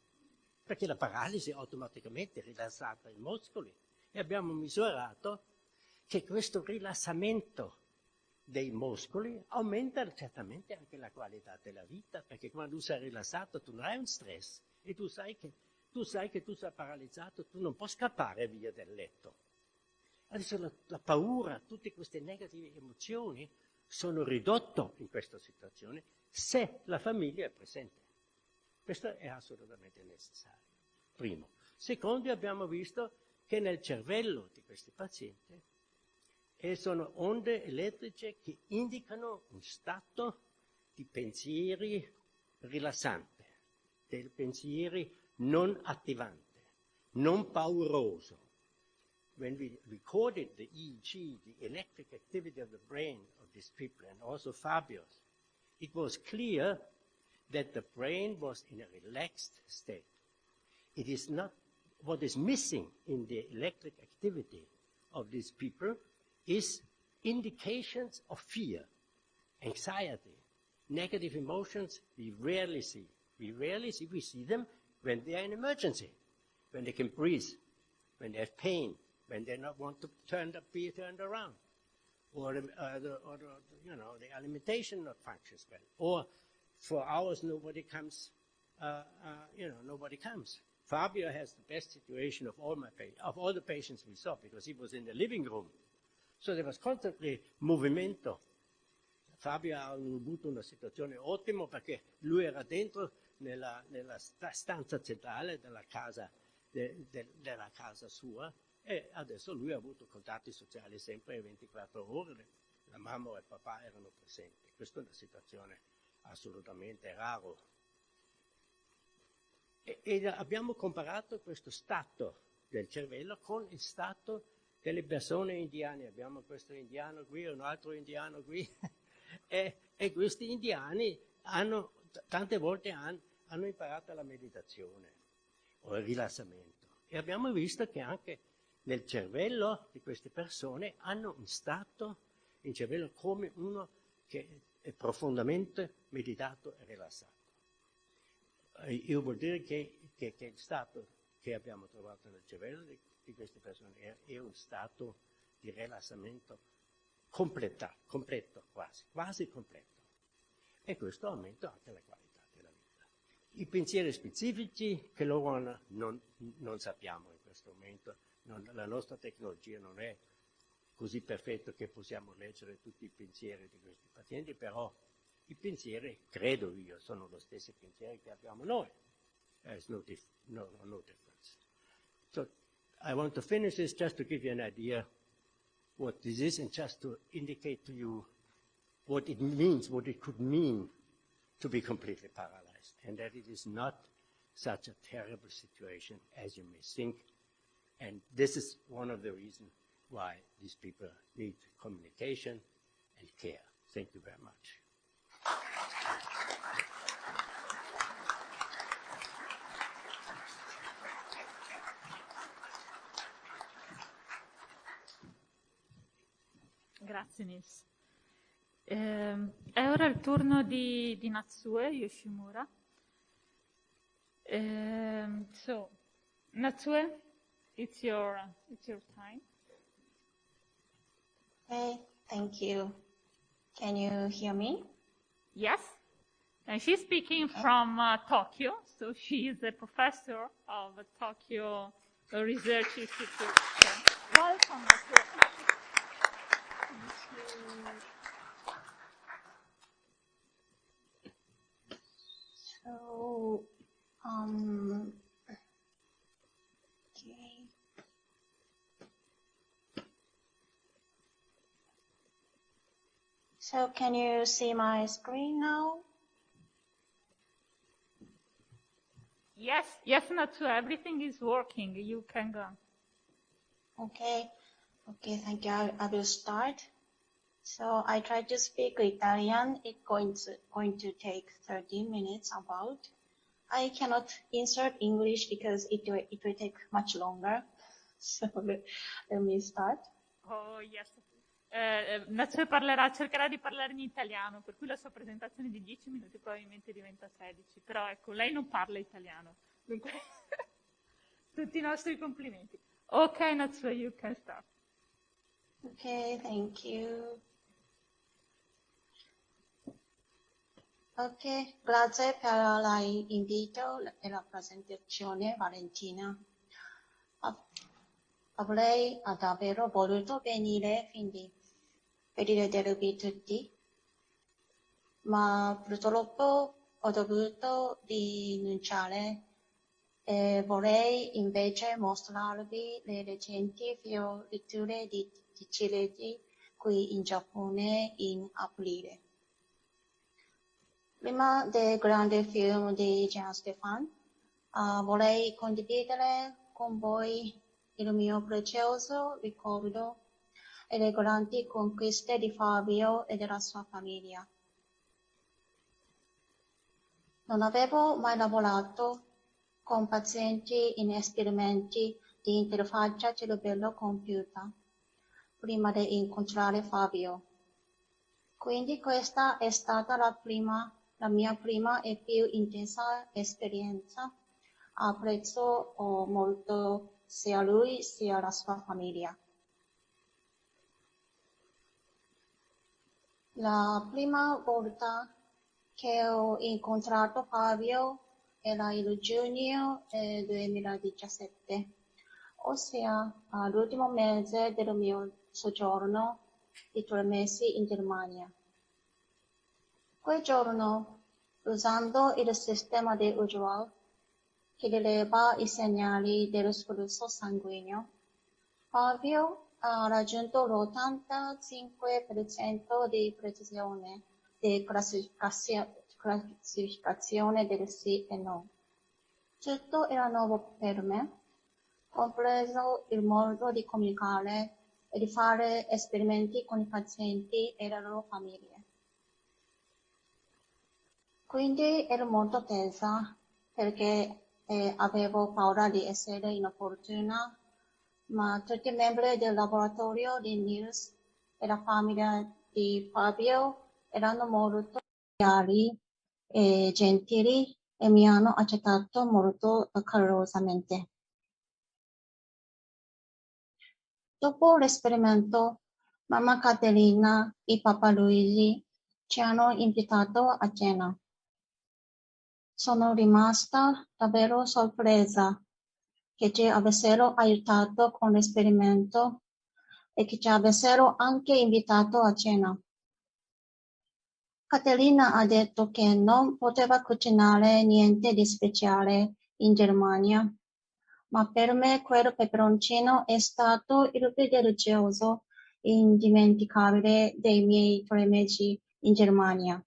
perché la paralisi è automaticamente rilassata ai muscoli. E abbiamo misurato che questo rilassamento dei muscoli aumenta certamente anche la qualità della vita, perché quando tu sei rilassato tu non hai un stress e tu sai che tu sei paralizzato, tu non puoi scappare via dal letto. Adesso la paura, tutte queste negative emozioni sono ridotte in questa situazione se la famiglia è presente. Questo è assolutamente necessario. Primo. Secondo, abbiamo visto che nel cervello di questi pazienti sono onde elettriche che indicano un stato di pensieri rilassante, dei pensieri non attivante, non pauroso. When we recorded the EEG, the electric activity of the brain of these people, and also Fabio's, it was clear that the brain was in a relaxed state. It is not what is missing in the electric activity of these people is indications of fear, anxiety, negative emotions, we rarely see. We see them when they are in emergency, when they can breathe, when they have pain, when they not want to be turned around, or the alimentation not functions well, or for hours nobody comes. Nobody comes. Fabio has the best situation of all the patients we saw, because he was in the living room, so there was constantly movimento. Fabio ha avuto una situazione ottima perché lui era dentro nella stanza centrale della casa sua, e adesso lui ha avuto contatti sociali sempre 24 ore, la mamma e il papà erano presenti. Questa è una situazione assolutamente rara. E abbiamo comparato questo stato del cervello con il stato delle persone indiane. Abbiamo questo indiano qui, un altro indiano qui, e questi indiani tante volte hanno imparato la meditazione o il rilassamento. E abbiamo visto che anche nel cervello di queste persone hanno un stato in cervello come uno che è profondamente meditato e rilassato. Io vuol dire che il stato che abbiamo trovato nel cervello di queste persone è un stato di rilassamento completo, quasi completo. E questo aumenta anche la qualità della vita. I pensieri specifici che loro hanno non sappiamo in questo momento. La nostra tecnologia non è così perfetta che possiamo leggere tutti i pensieri di questi pazienti, però i pensieri, credo io, sono lo stesso pensieri che abbiamo noi. There's no difference. So I want to finish this just to give you an idea what this is, and just to indicate to you what it means, what it could mean to be completely paralyzed, and that it is not such a terrible situation as you may think. And this is one of the reasons why these people need communication and care. Thank you very much. Grazie Nils. È ora il turno di Natsue Yoshimura. So, Natsue, it's your time. Okay, thank you. Can you hear me? Yes. And she's speaking from Tokyo, so she is a professor of Tokyo Research Institute. So, welcome, Natsue. So, okay. So, can you see my screen now? Yes, Natsu, everything is working. You can go. Okay, thank you. I will start. So I try to speak Italian. It's going to take 30 minutes about. I cannot insert English because it will take much longer. So let me start. Oh, yes. Natsu cercherà di parlare in italiano, per cui la sua presentazione di 10 minuti probabilmente diventa 16. Però ecco, lei non parla italiano. Dunque, tutti i nostri complimenti. Ok, Natsu, you can start. Okay, thank you. Ok, grazie per l'invito e la presentazione, Valentina. Avrei davvero voluto venire fin lì per rivedervi tutti, ma purtroppo ho dovuto rinunciare e vorrei invece mostrarvi le recenti fioriture di ciliegi qui in Giappone in aprile. Prima del grande film di Jean Stéphane, vorrei condividere con voi il mio prezioso ricordo e le grandi conquiste di Fabio e della sua famiglia. Non avevo mai lavorato con pazienti in esperimenti di interfaccia cervello-computer. prima di incontrare Fabio. Quindi questa è stata la mia prima e più intensa esperienza. Apprezzo molto sia lui sia la sua famiglia. La prima volta che ho incontrato Fabio era il giugno 2017, ossia l'ultimo mese del mio soggiorno di 3 mesi in Germania. Quel giorno, usando il sistema di Usual, che rileva i segnali del flusso sanguigno, Fabio ha raggiunto l'85% di precisione di classificazione del sì e no. Tutto era nuovo per me, compreso il modo di comunicare e di fare esperimenti con i pazienti e le loro famiglie. Quindi ero molto tesa perché avevo paura di essere inopportuna, ma tutti i membri del laboratorio di Niels e la famiglia di Fabio erano molto chiari e gentili e mi hanno accettato molto calorosamente. Dopo l'esperimento, mamma Caterina e papà Luigi ci hanno invitato a cena. Sono rimasta davvero sorpresa che ci avessero aiutato con l'esperimento e che ci avessero anche invitato a cena. Caterina ha detto che non poteva cucinare niente di speciale in Germania, ma per me quel peperoncino è stato il più delizioso e indimenticabile dei miei 3 mesi in Germania.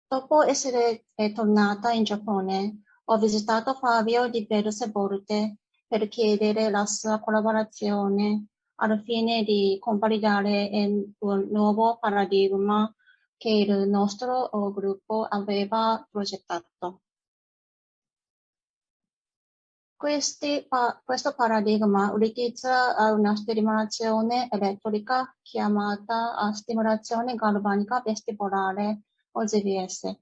Dopo essere tornata in Giappone, ho visitato Fabio diverse volte per chiedere la sua collaborazione al fine di convalidare un nuovo paradigma che il nostro gruppo aveva progettato. Questo paradigma utilizza una stimolazione elettrica chiamata stimolazione galvanica vestibolare o GVS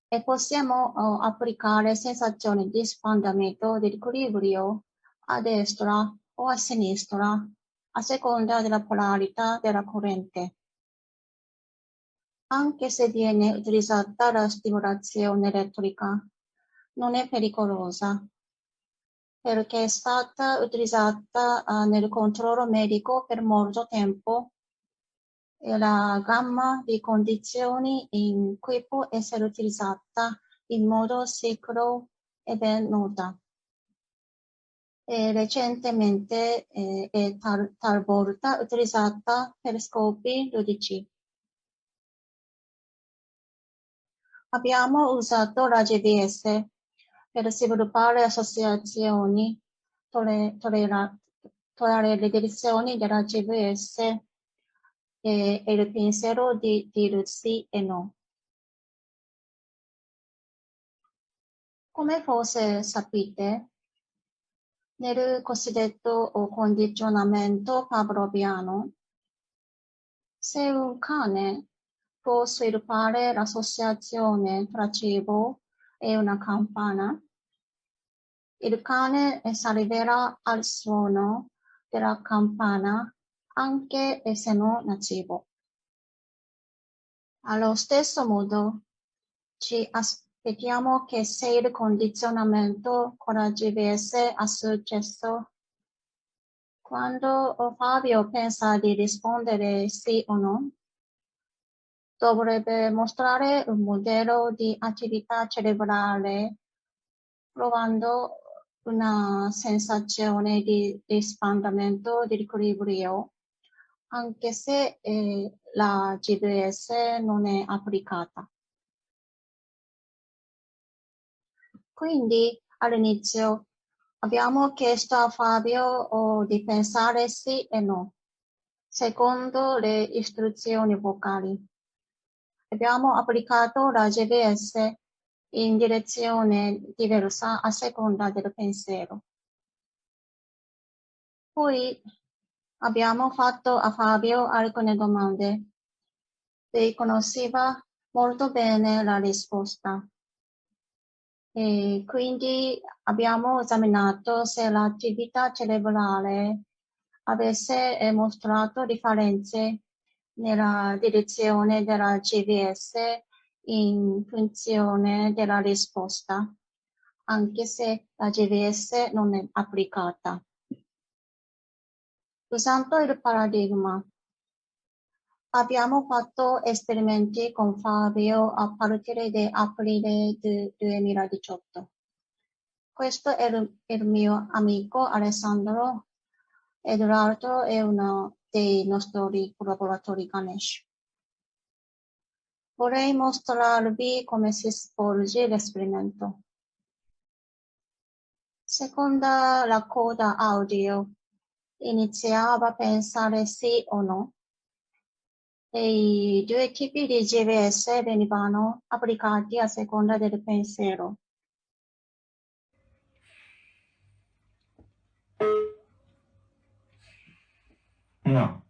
e possiamo applicare sensazioni di spandamento di equilibrio a destra o a sinistra a seconda della polarità della corrente. Anche se viene utilizzata la stimolazione elettrica, non è pericolosa perché è stata utilizzata nel controllo medico per molto tempo e la gamma di condizioni in cui può essere utilizzata in modo sicuro è ben nota. E recentemente è talvolta utilizzata per scopi ludici. Abbiamo usato la GVS per sviluppare associazioni, togliere le direzioni della GVS e il pensiero di dire sì e no. Come forse sapete, nel cosiddetto condizionamento pavloviano, se un cane può sviluppare l'associazione tra cibo e una campana, il cane saliverà al suono della campana anche se non è cibo. Allo stesso modo, ci aspettiamo che se il condizionamento con la GVS ha successo, quando Fabio pensa di rispondere sì o no, dovrebbe mostrare un modello di attività cerebrale provando una sensazione di espandamento di equilibrio, anche se la GVS non è applicata. Quindi all'inizio abbiamo chiesto a Fabio di pensare sì e no, secondo le istruzioni vocali. Abbiamo applicato la GVS in direzione diversa a seconda del pensiero. Poi abbiamo fatto a Fabio alcune domande. Lei conosceva molto bene la risposta. E quindi abbiamo esaminato se l'attività cerebrale avesse mostrato differenze nella direzione della GVS in funzione della risposta, anche se la GVS non è applicata. Usando il paradigma, abbiamo fatto esperimenti con Fabio a partire da aprile del 2018. Questo è il mio amico Alessandro ed l'altro è uno dei nostri collaboratori Ganesh. Vorrei mostrarvi come si svolge l'esperimento. Secondo la coda audio, iniziava a pensare sì o no. E i due tipi di GVS venivano applicati a seconda del pensiero. No.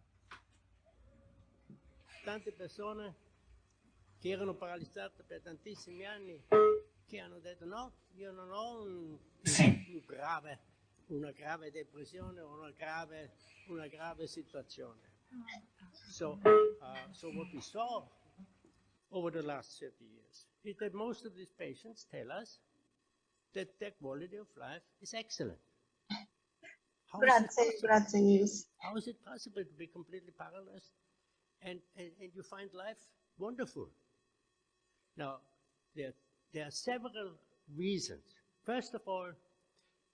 Tante persone che erano paralizzate per tantissimi anni, che hanno detto no, io non ho una grave depressione o una grave situazione. So what we saw over the last 30 years is that most of these patients tell us that their quality of life is excellent. Grazie Nils. How is it possible to be completely paralyzed and you find life wonderful? Now, there are several reasons. First of all,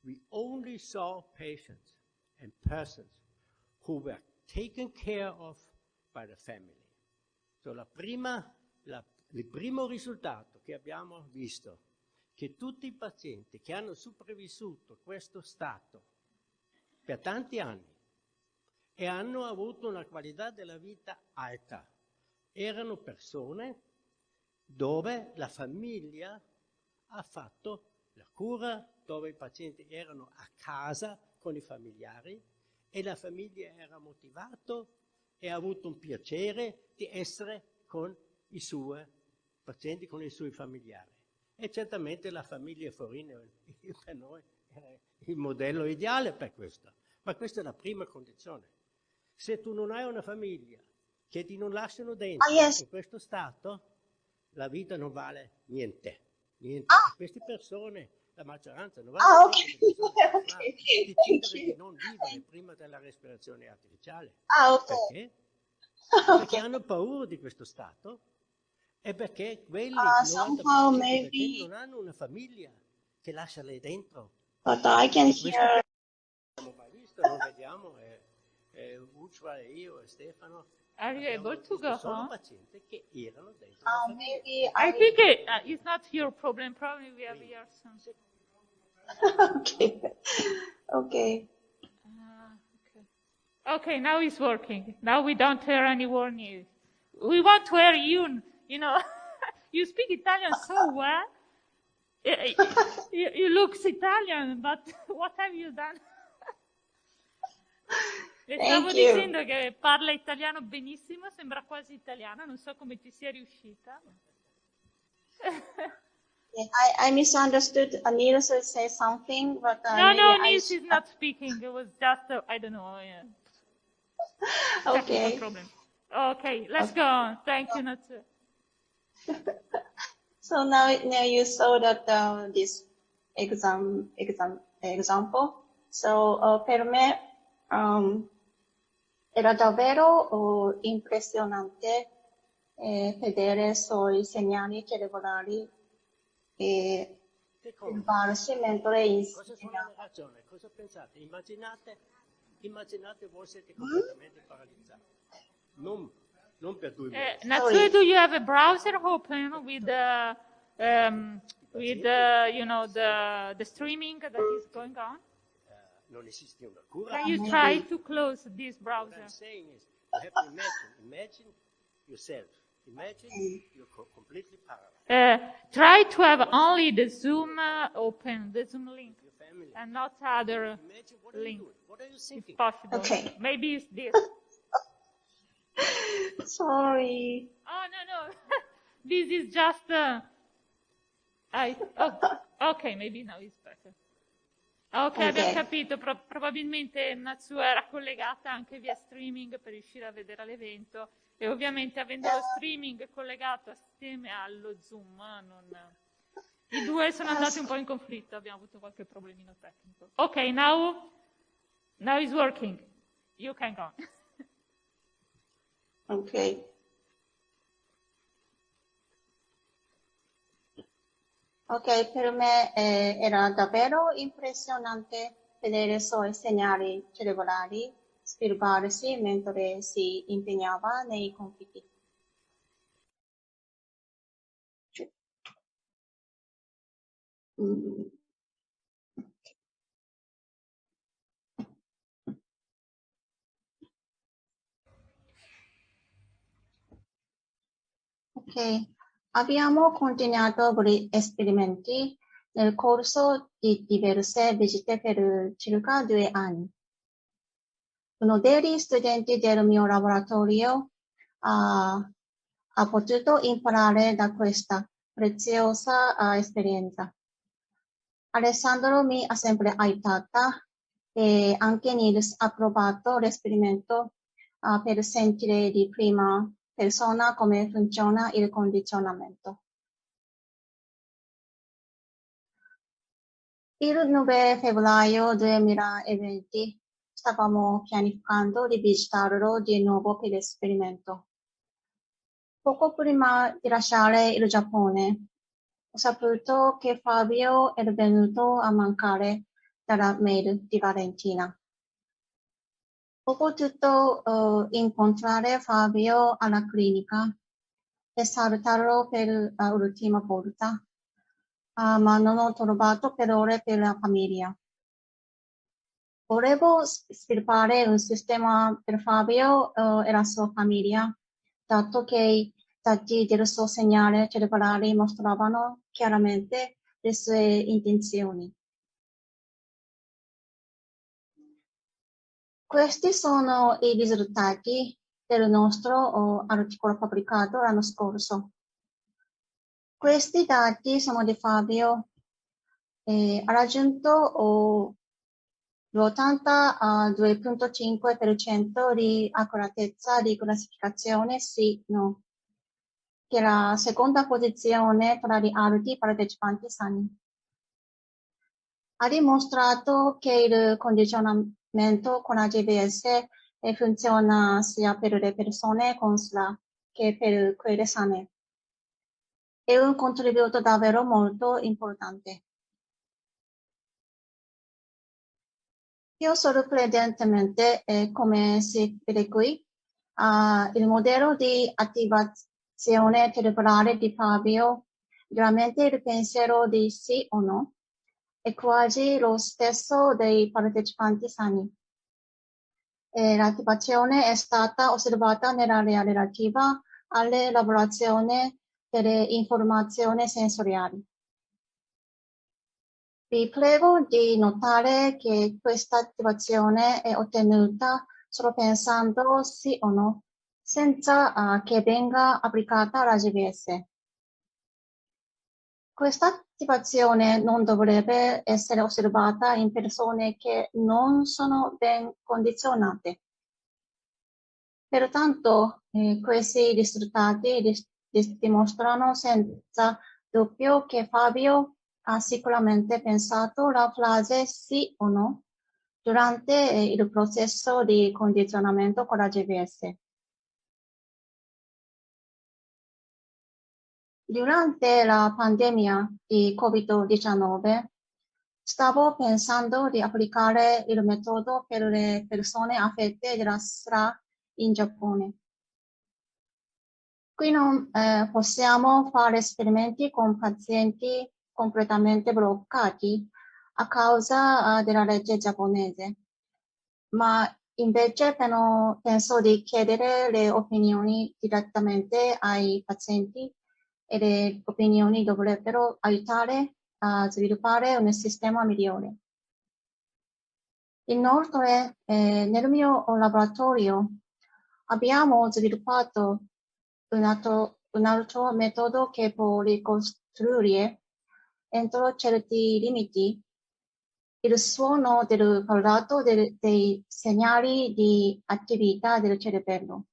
we only saw patients and persons who were taken care of by the family. So il primo risultato che abbiamo visto, che tutti i pazienti che hanno sopravvissuto questo stato per tanti anni e hanno avuto una qualità della vita alta, erano persone dove la famiglia ha fatto la cura, dove i pazienti erano a casa con i familiari e la famiglia era motivato e ha avuto un piacere di essere con i suoi pazienti, con i suoi familiari. E certamente la famiglia Forino per noi era il modello ideale per questo. Ma questa è la prima condizione. Se tu non hai una famiglia che ti non lasciano dentro in questo stato, la vita non vale niente. Queste persone, la maggioranza, 90% decidere di non vivere prima della respirazione artificiale. Perché? Perché hanno paura di questo stato e perché quelli non hanno una famiglia che lascia lì dentro. But I can hear. Non abbiamo mai visto, non vediamo, Uccia e io e Stefano. Are you able to go home? Pazienti che erano dentro Maybe I think it's not your problem. Probably we have here some. Okay. Okay, now it's working. Now we don't hear any more news. We want to hear you. You know, you speak Italian so well. You look Italian, but what have you done? Le stavo dicendo che parla italiano benissimo, sembra quasi italiana, non so come ci sia riuscita. I misunderstood. Nils say something, but no, Nils is not speaking. It was just I don't know. Okay. Problem. Okay, let's go on. Thank you, Natsu. So now you saw that this example. So per me era davvero impressionante vedere sui segnali cerebrali e il varsi mentre insegnava. Cosa pensate? Immaginate voi siete completamente paralizzati. Non per 2 mesi. Natsu, do you have a browser open with you know the streaming that is going on? Non esiste una cura. Can you try to close this browser? What I'm saying is, you have to imagine yourself. Imagine you're completely paralyzed. Try to have only the Zoom open, the Zoom link. Your and not other link, What are you if thinking? possible. Okay. Maybe it's this. Sorry. Oh, no. This is just... ok, maybe now it's better. Ok, abbiamo capito. Probabilmente Natsu era collegata anche via streaming per riuscire a vedere l'evento e ovviamente avendo lo streaming collegato assieme allo Zoom, i due sono andati un po' in conflitto, abbiamo avuto qualche problemino tecnico. Ok, now it's working. You can go. Ok. Ok, per me era davvero impressionante vedere i suoi segnali cerebrali svilupparsi mentre si impegnava nei compiti. Ok, abbiamo continuato gli esperimenti nel corso di diverse visite per circa 2 anni. Uno degli studenti del mio laboratorio ha potuto imparare da questa preziosa esperienza. Alessandro mi ha sempre aiutata e anche Nils ha provato l'esperimento per sentire di prima persona come funziona il condizionamento. Il 9 febbraio 2020 stavamo pianificando di visitarlo di nuovo per l'esperimento. Poco prima di lasciare il Giappone, ho saputo che Fabio era venuto a mancare dalla mail di Valentina. Ho potuto incontrare Fabio alla clinica e salutarlo per l'ultima volta, ma non ho trovato parole per la famiglia. Volevo sviluppare un sistema per Fabio e la sua famiglia, dato che i dati del suo segnale cerebrale mostravano chiaramente le sue intenzioni. Questi sono i risultati del nostro articolo pubblicato l'anno scorso. Questi dati sono di Fabio. Ha raggiunto l'82.5% di accuratezza di classificazione sì-no, che è la seconda posizione tra gli altri partecipanti sani. Ha dimostrato che il condizionamento con la GBS funziona sia per le persone con SLA che per quelle sane. È un contributo davvero molto importante. Io sorprendentemente, come si vede qui, il modello di attivazione cerebrale di Fabio, veramente il pensiero di sì o no, è quasi lo stesso dei partecipanti sani. L'attivazione è stata osservata nell'area relativa all'elaborazione delle informazioni sensoriali. Vi prego di notare che questa attivazione è ottenuta solo pensando sì o no, senza che venga applicata la GBS. Questa attivazione non dovrebbe essere osservata in persone che non sono ben condizionate. Pertanto, questi risultati dimostrano senza dubbio che Fabio ha sicuramente pensato la frase sì o no durante il processo di condizionamento con la GBS. Durante la pandemia di Covid-19 stavo pensando di applicare il metodo per le persone affette dalla SLA in Giappone. Qui non possiamo fare esperimenti con pazienti completamente bloccati a causa della legge giapponese, ma invece penso di chiedere le opinioni direttamente ai pazienti e le opinioni dovrebbero aiutare a sviluppare un sistema migliore. Inoltre, nel mio laboratorio abbiamo sviluppato un altro metodo che può ricostruire, entro certi limiti, il suono del parlato dei segnali di attività del cervello.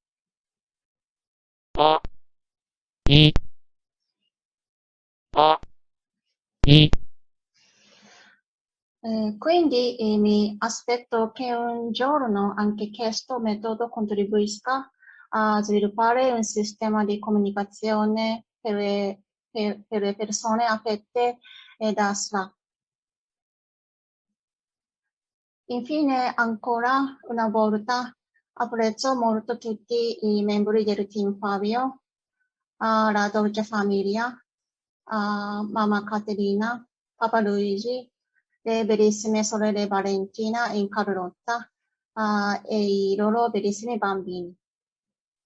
Quindi mi aspetto che un giorno anche questo metodo contribuisca a sviluppare un sistema di comunicazione per le persone affette da SLA. Infine, ancora una volta, apprezzo molto tutti i membri del team Fabio, la Dolce Famiglia, mamma Caterina, papà Luigi, le bellissime sorelle Valentina e Carlotta e i loro bellissimi bambini.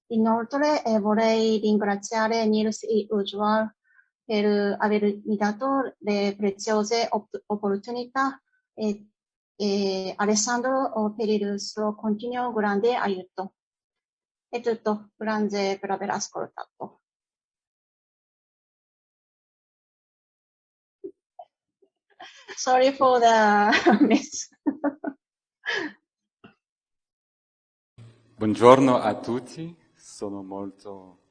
Inoltre vorrei ringraziare Nils e Ujwal per avermi dato le preziose opportunità e Alessandro per il suo continuo grande aiuto. È tutto, grazie per aver ascoltato. Sorry for the miss. Buongiorno a tutti, sono molto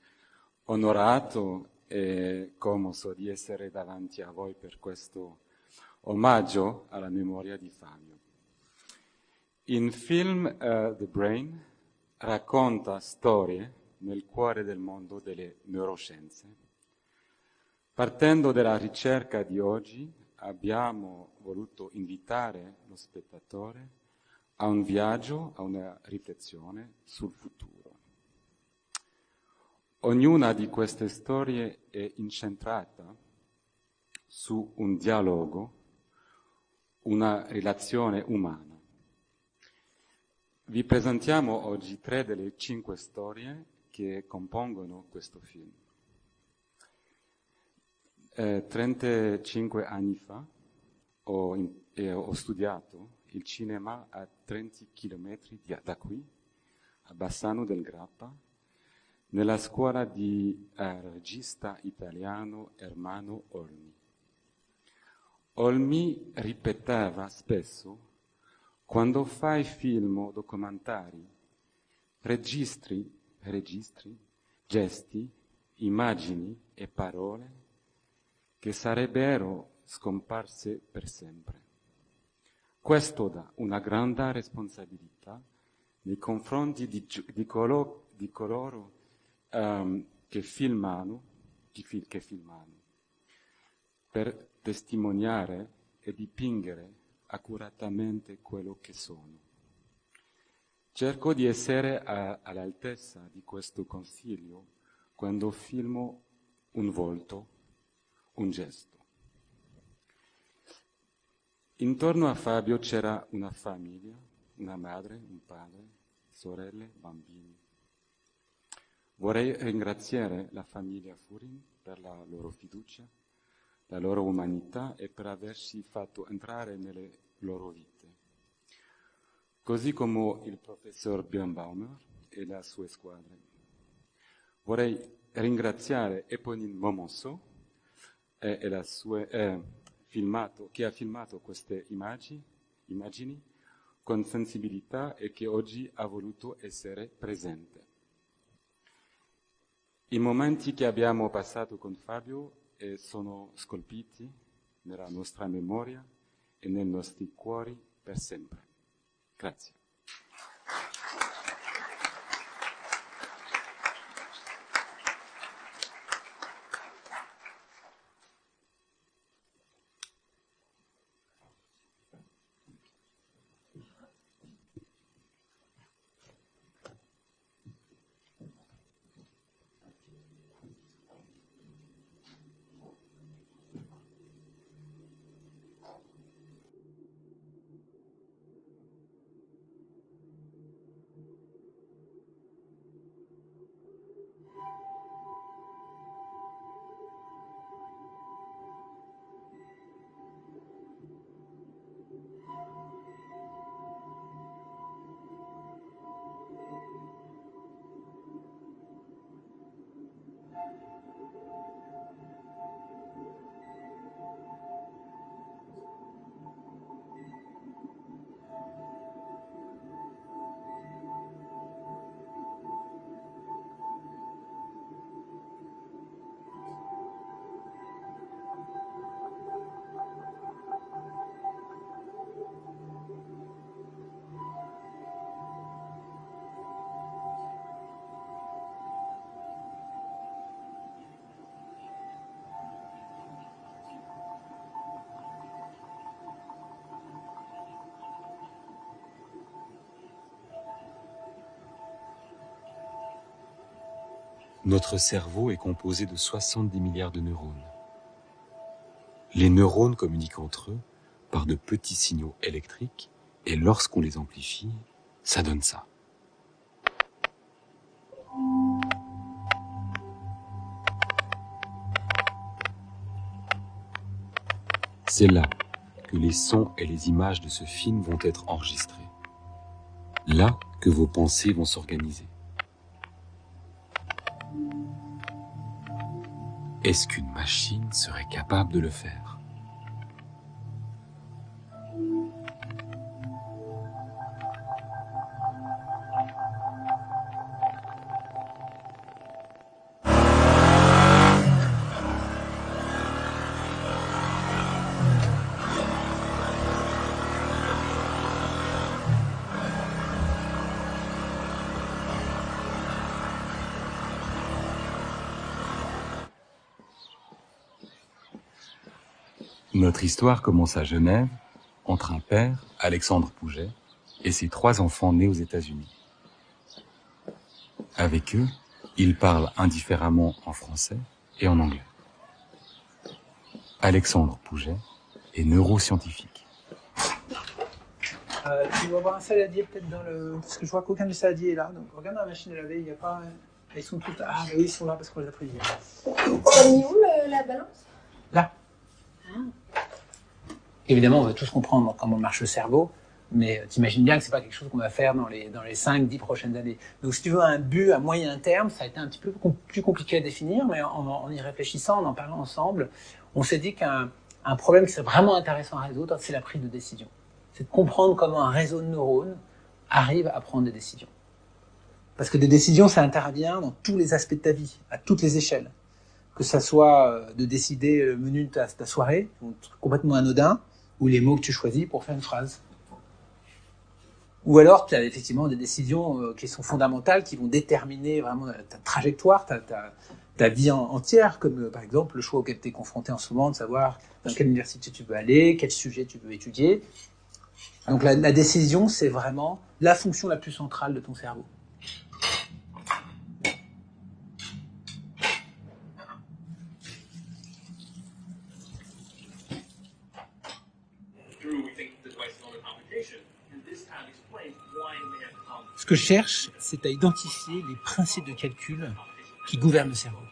onorato e commosso di essere davanti a voi per questo omaggio alla memoria di Fabio. Il film The Brain racconta storie nel cuore del mondo delle neuroscienze. Partendo dalla ricerca di oggi, abbiamo voluto invitare lo spettatore a un viaggio, a una riflessione sul futuro. Ognuna di queste storie è incentrata su un dialogo, una relazione umana. Vi presentiamo oggi 3 delle 5 storie che compongono questo film. 35 anni fa ho studiato il cinema a 30 chilometri da qui, a Bassano del Grappa, nella scuola di regista italiano Ermanno Olmi. Olmi ripeteva spesso: quando fai film o documentari, registri gesti, immagini e parole che sarebbero scomparse per sempre. Questo dà una grande responsabilità nei confronti di coloro che filmano, per testimoniare e dipingere accuratamente quello che sono. Cerco di essere all'altezza di questo consiglio quando filmo un volto, un gesto. Intorno a Fabio c'era una famiglia, una madre, un padre, sorelle, bambini. Vorrei ringraziare la famiglia Furin per la loro fiducia, la loro umanità e per averci fatto entrare nelle loro vite. Così come il professor Birnbaumer e le sue squadre. Vorrei ringraziare Eponine Momonceau e la sua, che ha filmato queste immagini con sensibilità e che oggi ha voluto essere presente. I momenti che abbiamo passato con Fabio sono scolpiti nella nostra memoria e nei nostri cuori per sempre. Grazie. Notre cerveau est composé de 70 milliards de neurones. Les neurones communiquent entre eux par de petits signaux électriques et lorsqu'on les amplifie, ça donne ça. C'est là que les sons et les images de ce film vont être enregistrés. Là que vos pensées vont s'organiser. Est-ce qu'une machine serait capable de le faire? Notre histoire commence à Genève, entre un père, Alexandre Pouget, et ses 3 enfants nés aux États-Unis. Avec eux, ils parlent indifféremment en français et en anglais. Alexandre Pouget est neuroscientifique. Tu vas voir un saladier peut-être dans le... Parce que je vois qu'aucun des saladiers est là. Donc regarde dans la machine à laver, il n'y a pas... Ils sont tous... Ah oui, ils sont là parce qu'on les a pris hier. T'as mis où la balance? Là. Évidemment, on veut tous comprendre comment marche le cerveau, mais t'imagines bien que c'est pas quelque chose qu'on va faire dans les 5-10 prochaines années. Donc si tu veux un but à moyen terme, ça a été un petit peu plus compliqué à définir, mais en y réfléchissant, en parlant ensemble, on s'est dit qu'un problème qui serait vraiment intéressant à résoudre, c'est la prise de décision. C'est de comprendre comment un réseau de neurones arrive à prendre des décisions. Parce que des décisions, ça intervient dans tous les aspects de ta vie, à toutes les échelles. Que ça soit de décider le menu de ta soirée, un truc complètement anodin, ou les mots que tu choisis pour faire une phrase. Ou alors, tu as effectivement des décisions qui sont fondamentales, qui vont déterminer vraiment ta trajectoire, ta vie entière, comme par exemple le choix auquel tu es confronté en ce moment, de savoir dans quelle université tu veux aller, quel sujet tu veux étudier. Donc la décision, c'est vraiment la fonction la plus centrale de ton cerveau. Ce que je cherche, c'est à identifier les principes de calcul qui gouvernent le cerveau.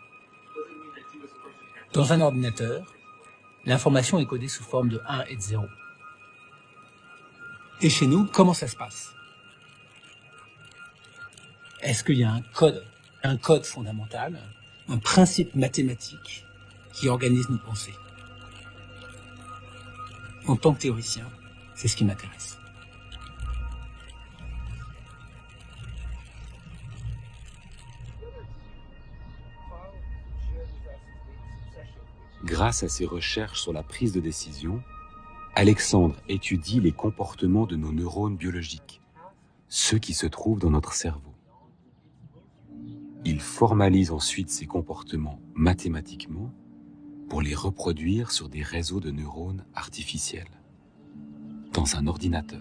Dans un ordinateur, l'information est codée sous forme de 1 et de 0. Et chez nous, comment ça se passe? Est-ce qu'il y a un code fondamental, un principe mathématique qui organise nos pensées? En tant que théoricien, c'est ce qui m'intéresse. Grâce à ses recherches sur la prise de décision, Alexandre étudie les comportements de nos neurones biologiques, ceux qui se trouvent dans notre cerveau. Il formalise ensuite ces comportements mathématiquement pour les reproduire sur des réseaux de neurones artificiels, dans un ordinateur.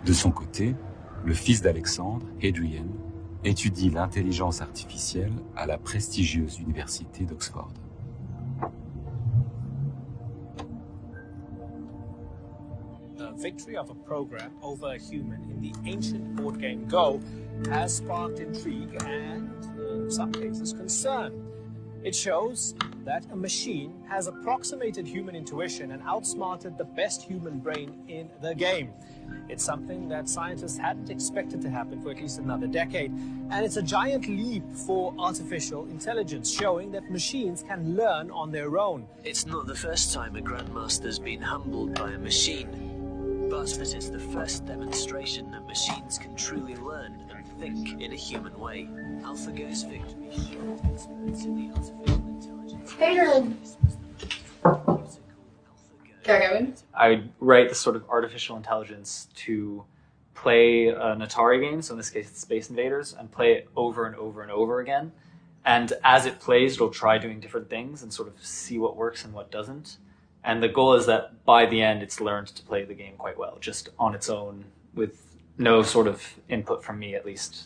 De son côté, le fils d'Alexandre, Adrian, étudie l'intelligence artificielle à la prestigieuse université d'Oxford. The victory of a program over a human in the ancient board game Go has sparked intrigue and, in some cases, concern. It shows that a machine has approximated human intuition and outsmarted the best human brain in the game. It's something that scientists hadn't expected to happen for at least another decade. And it's a giant leap for artificial intelligence, showing that machines can learn on their own. It's not the first time a grandmaster's been humbled by a machine, but it's the first demonstration that machines can truly learn and think in a human way. AlphaGo's victory showed experts in the artificial intelligence. Adrian! I would write this sort of artificial intelligence to play an Atari game, so in this case it's Space Invaders, and play it over and over and over again And as it plays, it'll try doing different things and sort of see what works and what doesn't. And the goal is that by the end, it's learned to play the game quite well, just on its own, with no sort of input from me, at least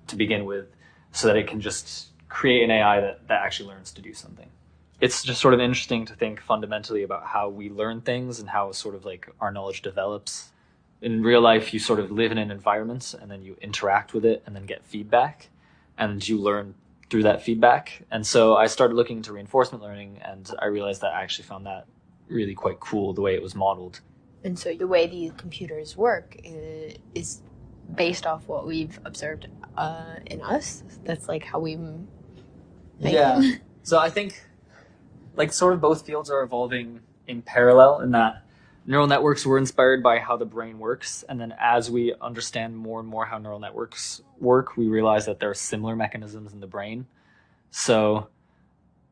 to begin with, so that it can just create an AI that actually learns to do something. It's just sort of interesting to think fundamentally about how we learn things and how sort of like our knowledge develops. In real life, you sort of live in an environment and then you interact with it and then get feedback and you learn through that feedback. And so I started looking into reinforcement learning, and I realized that I actually found that really quite cool, the way it was modeled. And so the way these computers work is based off what we've observed in us. That's like how we make them. So I think like sort of both fields are evolving in parallel, in that neural networks were inspired by how the brain works. And then as we understand more and more how neural networks work, we realize that there are similar mechanisms in the brain. So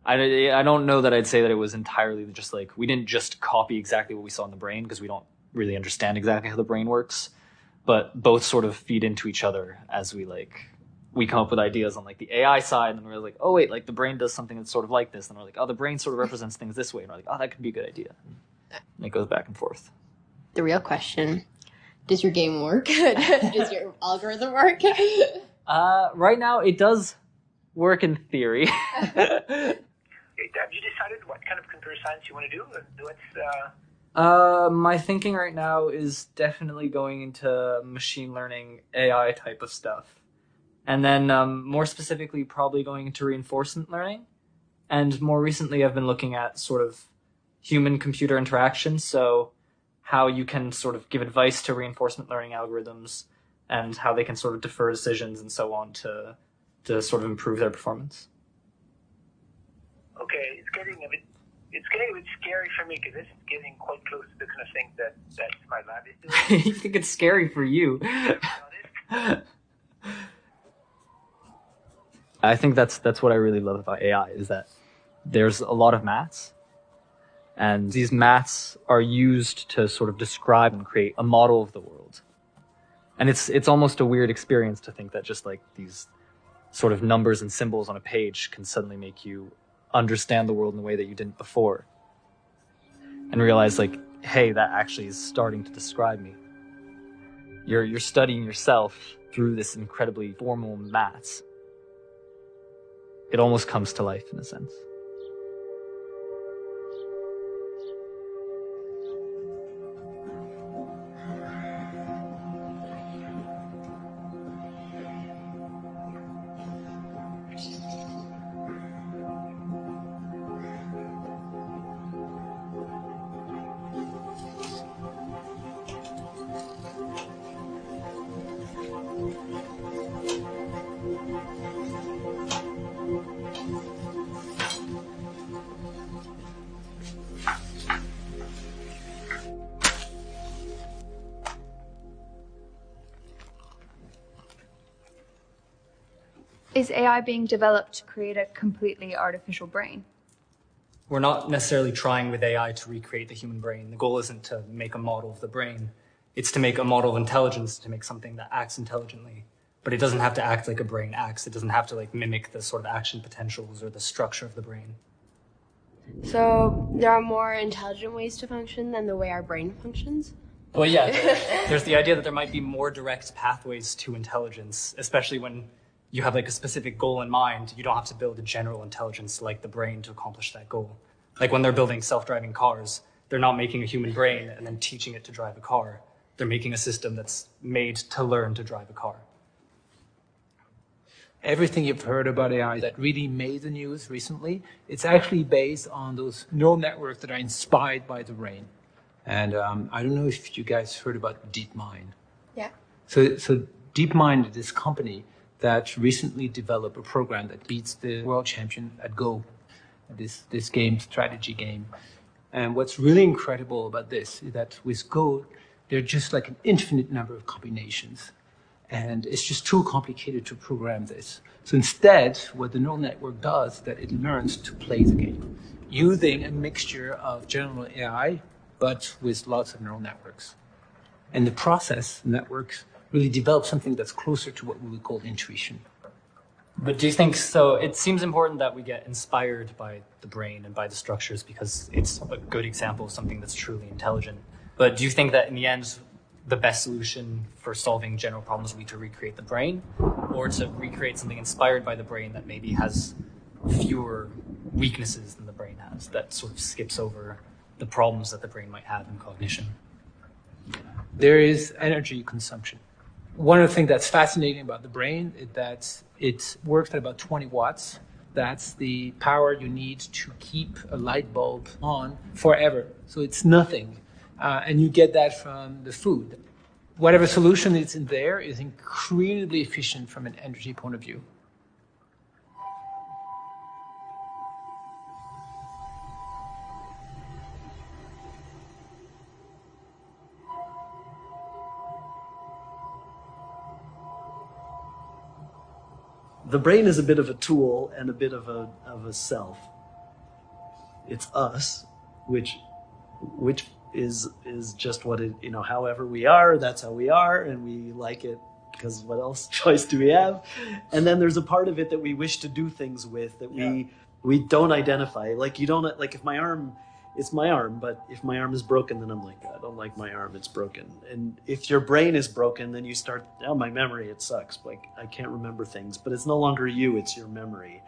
I don't know that I'd say that it was entirely just like, we didn't just copy exactly what we saw in the brain, because we don't really understand exactly how the brain works, but both sort of feed into each other as we come up with ideas on like the AI side, and then we're like, oh wait, like the brain does something that's sort of like this, and we're like, oh, the brain sort of represents things this way, and we're like, oh, that could be a good idea. And it goes back and forth. The real question, does your game work? Does your algorithm work? Right now it does work in theory. Have you decided what kind of computer science you want to do? My thinking right now is definitely going into machine learning, AI type of stuff. And then more specifically, probably going into reinforcement learning. And more recently, I've been looking at sort of human-computer interaction. So how you can sort of give advice to reinforcement learning algorithms and how they can sort of defer decisions and so on to sort of improve their performance. Okay, it's getting a bit scary for me, because this is getting quite close to the kind of thing that my lab is doing. You think it's scary for you? I think that's what I really love about AI, is that there's a lot of maths, and these maths are used to sort of describe and create a model of the world. And it's almost a weird experience to think that just like these sort of numbers and symbols on a page can suddenly make you understand the world in a way that you didn't before, and realize like, hey, that actually is starting to describe me. You're studying yourself through this incredibly formal maths. It almost comes to life in a sense. Is AI being developed to create a completely artificial brain? We're not necessarily trying with AI to recreate the human brain. The goal isn't to make a model of the brain. It's to make a model of intelligence, to make something that acts intelligently. But it doesn't have to act like a brain acts. It doesn't have to like mimic the sort of action potentials or the structure of the brain. So there are more intelligent ways to function than the way our brain functions? Well, yeah, there's the idea that there might be more direct pathways to intelligence, especially when you have like a specific goal in mind. You don't have to build a general intelligence like the brain to accomplish that goal. Like when they're building self-driving cars, they're not making a human brain and then teaching it to drive a car. They're making a system that's made to learn to drive a car. Everything you've heard about AI that really made the news recently, it's actually based on those neural networks that are inspired by the brain. And I don't know if you guys heard about DeepMind. Yeah. So DeepMind is this company that recently developed a program that beats the world champion at Go, this game, strategy game. And what's really incredible about this is that with Go, there are just like an infinite number of combinations. And it's just too complicated to program this. So instead, what the neural network does is that it learns to play the game, using a mixture of general AI, but with lots of neural networks. And the process, networks, really develop something that's closer to what we would call intuition. But do you think, so it seems important that we get inspired by the brain and by the structures because it's a good example of something that's truly intelligent. But do you think that in the end, the best solution for solving general problems would be to recreate the brain, or to recreate something inspired by the brain that maybe has fewer weaknesses than the brain has, that sort of skips over the problems that the brain might have in cognition? There is energy consumption. One of the things that's fascinating about the brain is that it works at about 20 watts. That's the power you need to keep a light bulb on forever. So it's nothing. And you get that from the food. Whatever solution is in there is incredibly efficient from an energy point of view. The brain is a bit of a tool and a bit of a self. It's us, which is just what it, however we are, that's how we are, and we like it because what else choice do we have? And then there's a part of it that we wish to do things with that we don't identify. Like if my arm, it's my arm, but if my arm is broken, then I'm like, I don't like my arm, it's broken. And if your brain is broken, then you start, my memory, it sucks. Like I can't remember things, but it's no longer you, it's your memory.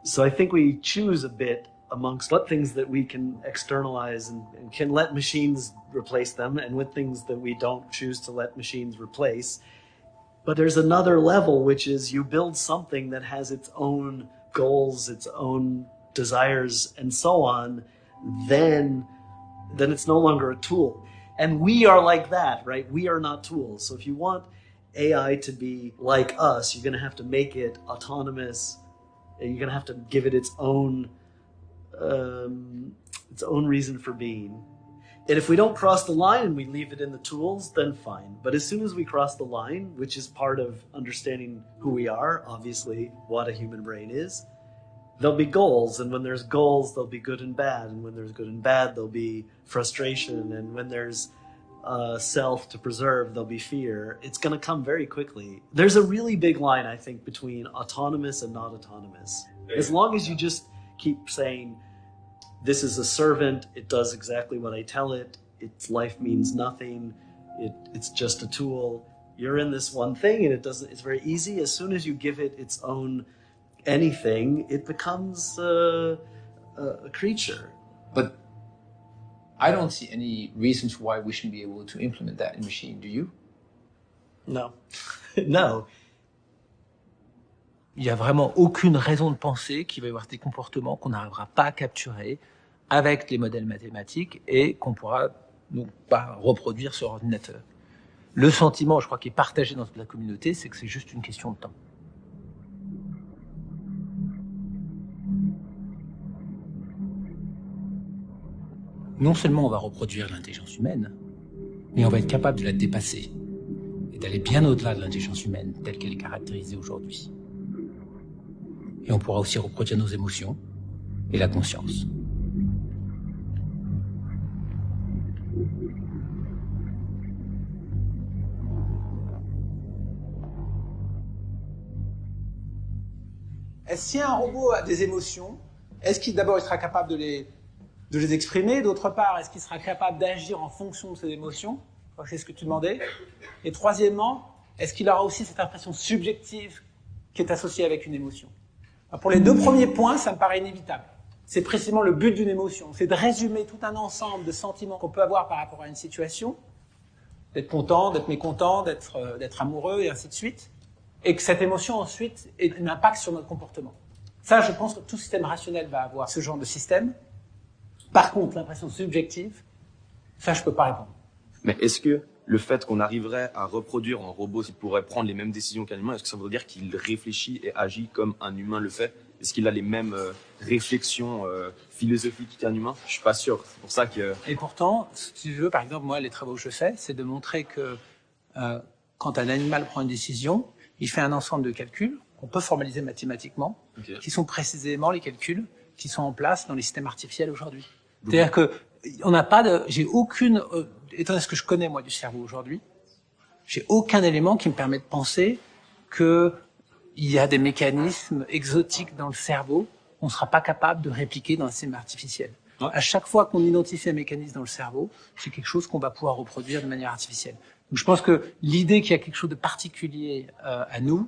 So I think we choose a bit amongst what things that we can externalize and can let machines replace them, and with things that we don't choose to let machines replace. But there's another level, which is you build something that has its own goals, its own desires, and so on, then it's no longer a tool. And we are like that, right? We are not tools. So if you want AI to be like us, you're going to have to make it autonomous. You're going to have to give it its own reason for being. And if we don't cross the line and we leave it in the tools, then fine. But as soon as we cross the line, which is part of understanding who we are, obviously what a human brain is, there'll be goals. And when there's goals, there'll be good and bad. And when there's good and bad, there'll be frustration. And when there's self to preserve, there'll be fear. It's going to come very quickly. There's a really big line, I think, between autonomous and not autonomous. As long as you just keep saying, this is a servant, it does exactly what I tell it, its life means nothing, it's just a tool, you're in this one thing and it's very easy. As soon as you give it its own anything, it becomes a creature. But I don't see any reasons why we shouldn't be able to implement that in machine, do you? No. No. Il n'y a vraiment aucune raison de penser qu'il va y avoir des comportements qu'on n'arrivera pas à capturer avec les modèles mathématiques et qu'on pourra donc pas reproduire sur ordinateur. Le sentiment, je crois, qui est partagé dans toute la communauté, c'est que c'est juste une question de temps. Non seulement on va reproduire l'intelligence humaine, mais on va être capable de la dépasser et d'aller bien au-delà de l'intelligence humaine telle qu'elle est caractérisée aujourd'hui. Et on pourra aussi reproduire nos émotions et la conscience. Si un robot a des émotions, est-ce qu'il d'abord il sera capable de les exprimer? D'autre part, est-ce qu'il sera capable d'agir en fonction de ses émotions? Je crois que c'est ce que tu demandais. Et troisièmement, est-ce qu'il aura aussi cette impression subjective qui est associée avec une émotion? Pour les deux premiers points, ça me paraît inévitable. C'est précisément le but d'une émotion, c'est de résumer tout un ensemble de sentiments qu'on peut avoir par rapport à une situation, d'être content, d'être mécontent, d'être amoureux et ainsi de suite, et que cette émotion ensuite ait un impact sur notre comportement. Ça, je pense que tout système rationnel va avoir ce genre de système. Par contre, l'impression subjective, ça, je peux pas répondre. Mais est-ce que le fait qu'on arriverait à reproduire un robot qui pourrait prendre les mêmes décisions qu'un humain, est-ce que ça veut dire qu'il réfléchit et agit comme un humain le fait? Est-ce qu'il a les mêmes réflexions philosophiques qu'un humain? Je suis pas sûr. C'est pour ça que... Et pourtant, si tu veux, par exemple, moi, les travaux que je fais, c'est de montrer que quand un animal prend une décision, il fait un ensemble de calculs qu'on peut formaliser mathématiquement, qui sont précisément les calculs qui sont en place dans les systèmes artificiels aujourd'hui. C'est-à-dire que on n'a pas de, j'ai aucune, étant donné ce que je connais moi du cerveau aujourd'hui, j'ai aucun élément qui me permet de penser que il y a des mécanismes exotiques dans le cerveau qu'on ne sera pas capable de répliquer dans un système artificiel. Ouais. À chaque fois qu'on identifie un mécanisme dans le cerveau, c'est quelque chose qu'on va pouvoir reproduire de manière artificielle. Donc je pense que l'idée qu'il y a quelque chose de particulier à nous,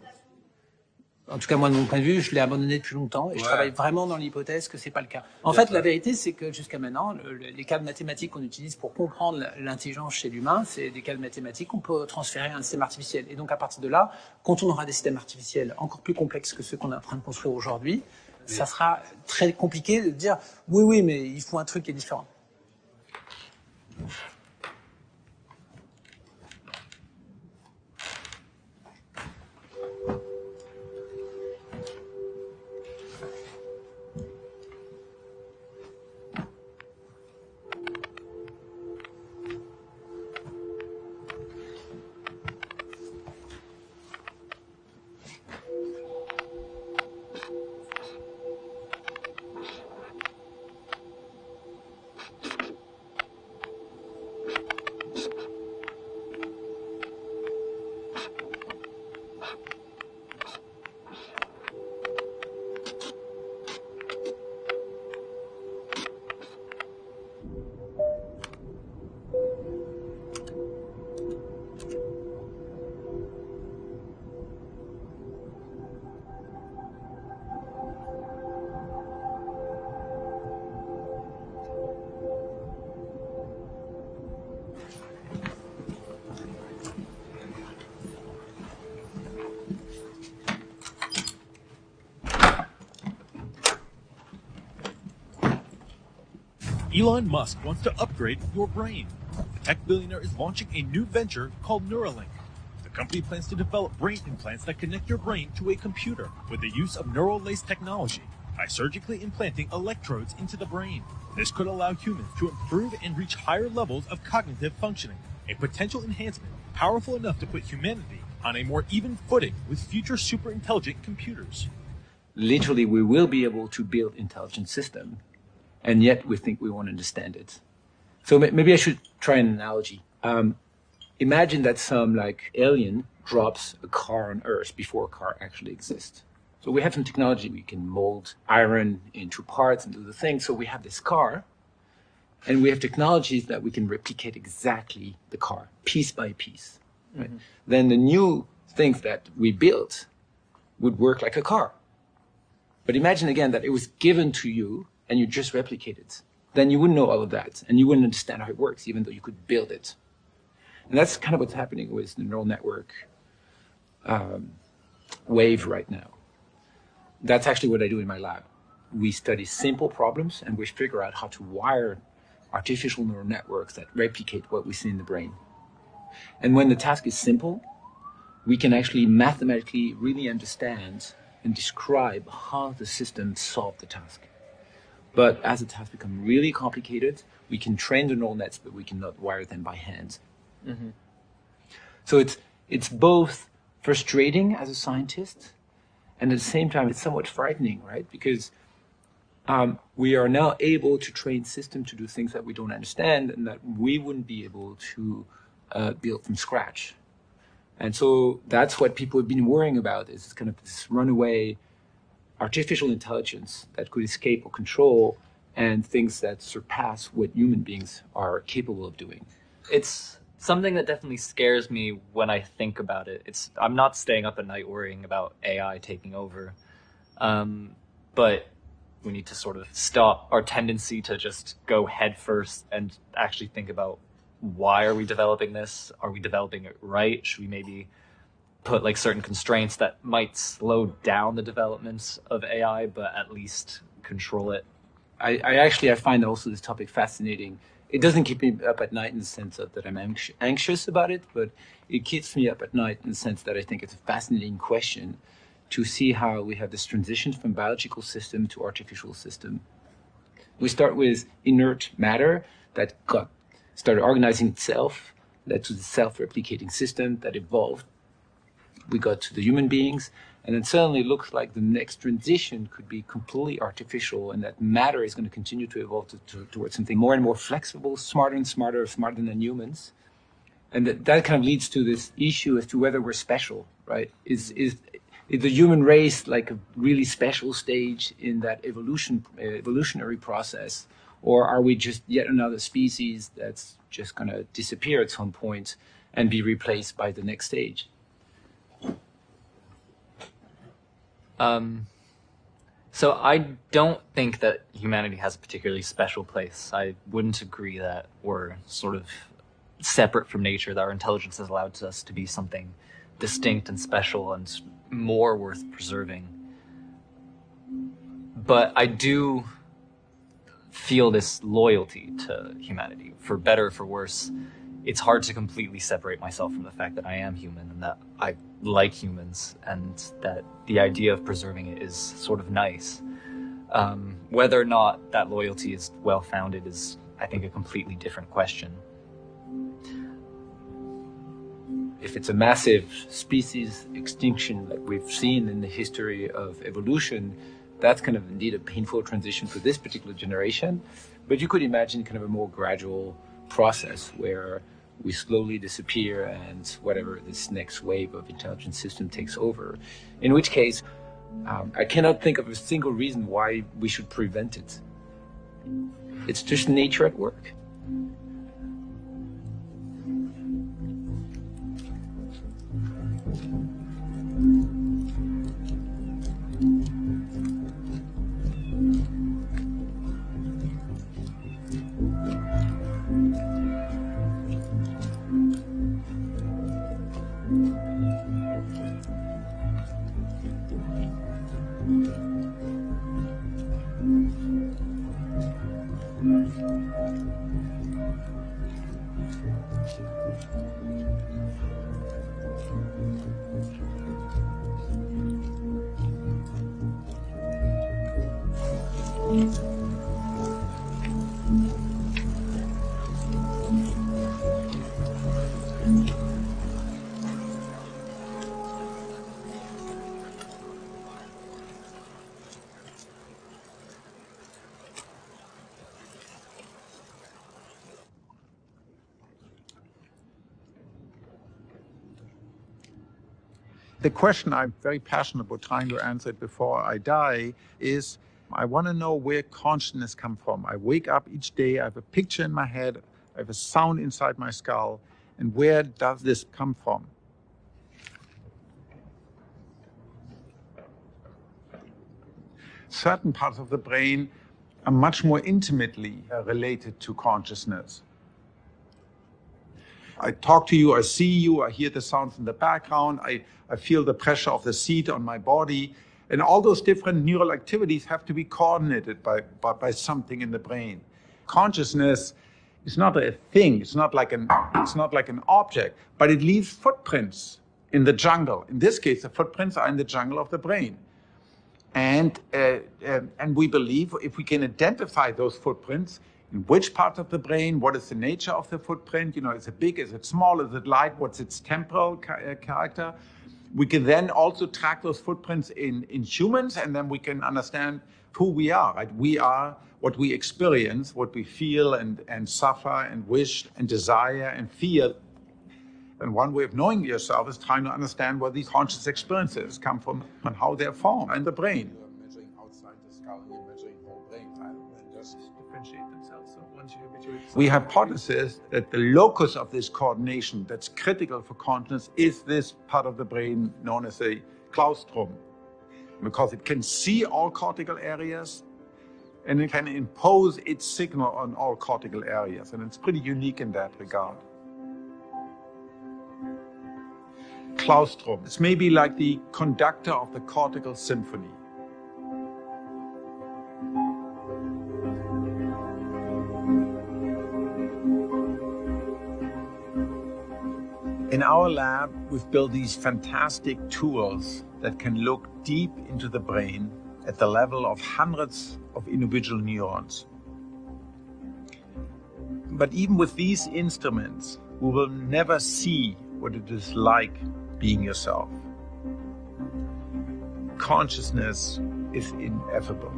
en tout cas moi de mon point de vue, je l'ai abandonné depuis longtemps et je travaille vraiment dans l'hypothèse que c'est pas le cas. En fait, la vérité, c'est que jusqu'à maintenant, les cas de mathématiques qu'on utilise pour comprendre l'intelligence chez l'humain, c'est des cas de mathématiques qu'on peut transférer à un système artificiel. Et donc à partir de là, quand on aura des systèmes artificiels encore plus complexes que ceux qu'on est en train de construire aujourd'hui, ça sera très compliqué de dire oui, mais il faut un truc qui est différent. Elon Musk wants to upgrade your brain. The tech billionaire is launching a new venture called Neuralink. The company plans to develop brain implants that connect your brain to a computer with the use of neural lace technology by surgically implanting electrodes into the brain. This could allow humans to improve and reach higher levels of cognitive functioning, a potential enhancement powerful enough to put humanity on a more even footing with future super intelligent computers. Literally, we will be able to build intelligent systems. And yet we think we won't understand it. So maybe I should try an analogy. Imagine that some alien drops a car on Earth before a car actually exists. So we have some technology. We can mold iron into parts and do the thing. So we have this car, and we have technologies that we can replicate exactly the car, piece by piece. Right? Mm-hmm. Then the new things that we built would work like a car. But imagine again that it was given to you and you just replicate it. Then you wouldn't know all of that, and you wouldn't understand how it works, even though you could build it. And that's kind of what's happening with the neural network wave right now. That's actually what I do in my lab. We study simple problems, and we figure out how to wire artificial neural networks that replicate what we see in the brain. And when the task is simple, we can actually mathematically really understand and describe how the system solved the task. But as the tasks become really complicated, we can train the neural nets, but we cannot wire them by hand. Mm-hmm. So it's both frustrating as a scientist, and at the same time, it's somewhat frightening, right? Because we are now able to train systems to do things that we don't understand and that we wouldn't be able to build from scratch. And so that's what people have been worrying about, is kind of this runaway artificial intelligence that could escape or control, and things that surpass what human beings are capable of doing. It's something that definitely scares me when I think about it. I'm not staying up at night worrying about AI taking over, but we need to sort of stop our tendency to just go head first and actually think about, why are we developing this? Are we developing it right? Should we maybe put certain constraints that might slow down the developments of AI, but at least control it? I find also this topic fascinating. It doesn't keep me up at night in the sense that I'm anxious about it, but it keeps me up at night in the sense that I think it's a fascinating question to see how we have this transition from biological system to artificial system. We start with inert matter that started organizing itself, led to the self-replicating system that evolved. We got to the human beings, and then suddenly it looks like the next transition could be completely artificial, and that matter is going to continue to evolve towards something more and more flexible, smarter and smarter than humans. And that kind of leads to this issue as to whether we're special, right? Is the human race like a really special stage in that evolutionary process, or are we just yet another species that's just going to disappear at some point and be replaced by the next stage? So I don't think that humanity has a particularly special place. I wouldn't agree that we're sort of separate from nature, that our intelligence has allowed us to be something distinct and special and more worth preserving. But I do feel this loyalty to humanity. For better or for worse, it's hard to completely separate myself from the fact that I am human and that I like humans, and that the idea of preserving it is sort of nice. Whether or not that loyalty is well-founded is, I think, a completely different question. If it's a massive species extinction like we've seen in the history of evolution, that's kind of indeed a painful transition for this particular generation. But you could imagine kind of a more gradual process where we slowly disappear and whatever this next wave of intelligent system takes over. In which case, I cannot think of a single reason why we should prevent it. It's just nature at work. The question I'm very passionate about trying to answer it before I die is, I want to know where consciousness comes from. I wake up each day, I have a picture in my head, I have a sound inside my skull, and where does this come from? Certain parts of the brain are much more intimately related to consciousness. I talk to you, I see you, I hear the sounds in the background, I feel the pressure of the seat on my body, and all those different neural activities have to be coordinated by something in the brain. Consciousness is not a thing, it's not like an object, but it leaves footprints in the jungle. In this case, the footprints are in the jungle of the brain. And we believe if we can identify those footprints, in which part of the brain, what is the nature of the footprint, is it big, is it small, is it light, what's its temporal character, we can then also track those footprints in humans, and then we can understand who we are. Right? We are what we experience, what we feel and suffer and wish and desire and fear. And one way of knowing yourself is trying to understand where these conscious experiences come from and how they're formed in the brain. You're measuring outside the skull, you're measuring whole brain, and just differentiate themselves. So once you habituate. We hypothesize that the locus of this coordination that's critical for consciousness is this part of the brain known as a claustrum, because it can see all cortical areas and it can impose its signal on all cortical areas, and it's pretty unique in that regard. Claustrum. It's maybe like the conductor of the cortical symphony. In our lab, we've built these fantastic tools that can look deep into the brain at the level of hundreds of individual neurons. But even with these instruments, we will never see what it is like being yourself. Consciousness is ineffable.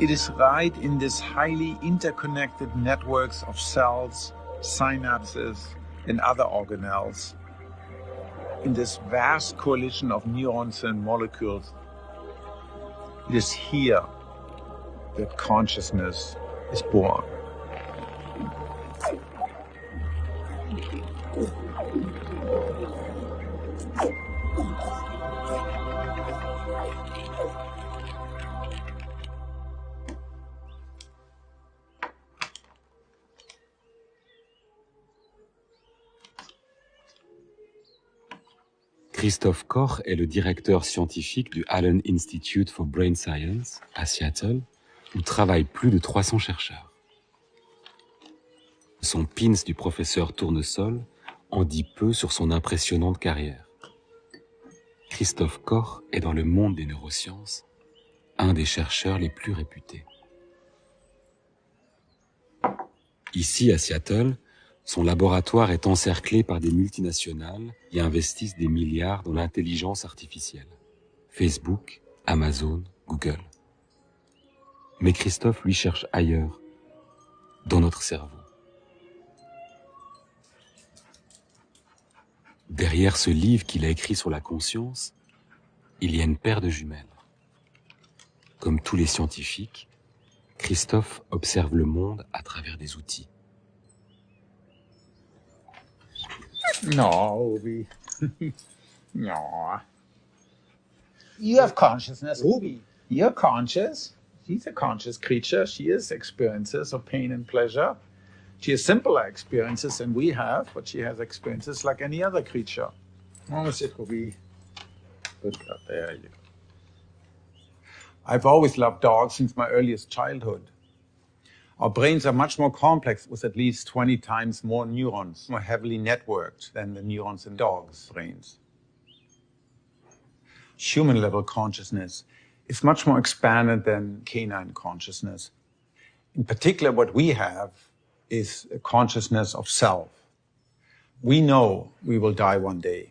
It is right in this highly interconnected networks of cells, synapses, in other organelles, in this vast coalition of neurons and molecules. It is here that consciousness is born. Christophe Koch est le directeur scientifique du Allen Institute for Brain Science à Seattle, où travaillent plus de 300 chercheurs. Son pins du professeur Tournesol en dit peu sur son impressionnante carrière. Christophe Koch est dans le monde des neurosciences un des chercheurs les plus réputés. Ici, à Seattle, son laboratoire est encerclé par des multinationales qui investissent des milliards dans l'intelligence artificielle. Facebook, Amazon, Google. Mais Christophe, lui, cherche ailleurs, dans notre cerveau. Derrière ce livre qu'il a écrit sur la conscience, il y a une paire de jumelles. Comme tous les scientifiques, Christophe observe le monde à travers des outils. No, Ruby. No. You have consciousness, Ruby. You're conscious. She's a conscious creature. She has experiences of pain and pleasure. She has simpler experiences than we have, but she has experiences like any other creature. Oh, sit, Ruby. Good God, there you go. I've always loved dogs since my earliest childhood. Our brains are much more complex with at least 20 times more neurons, more heavily networked than the neurons in dogs' brains. Human-level consciousness is much more expanded than canine consciousness. In particular, what we have is a consciousness of self. We know we will die one day,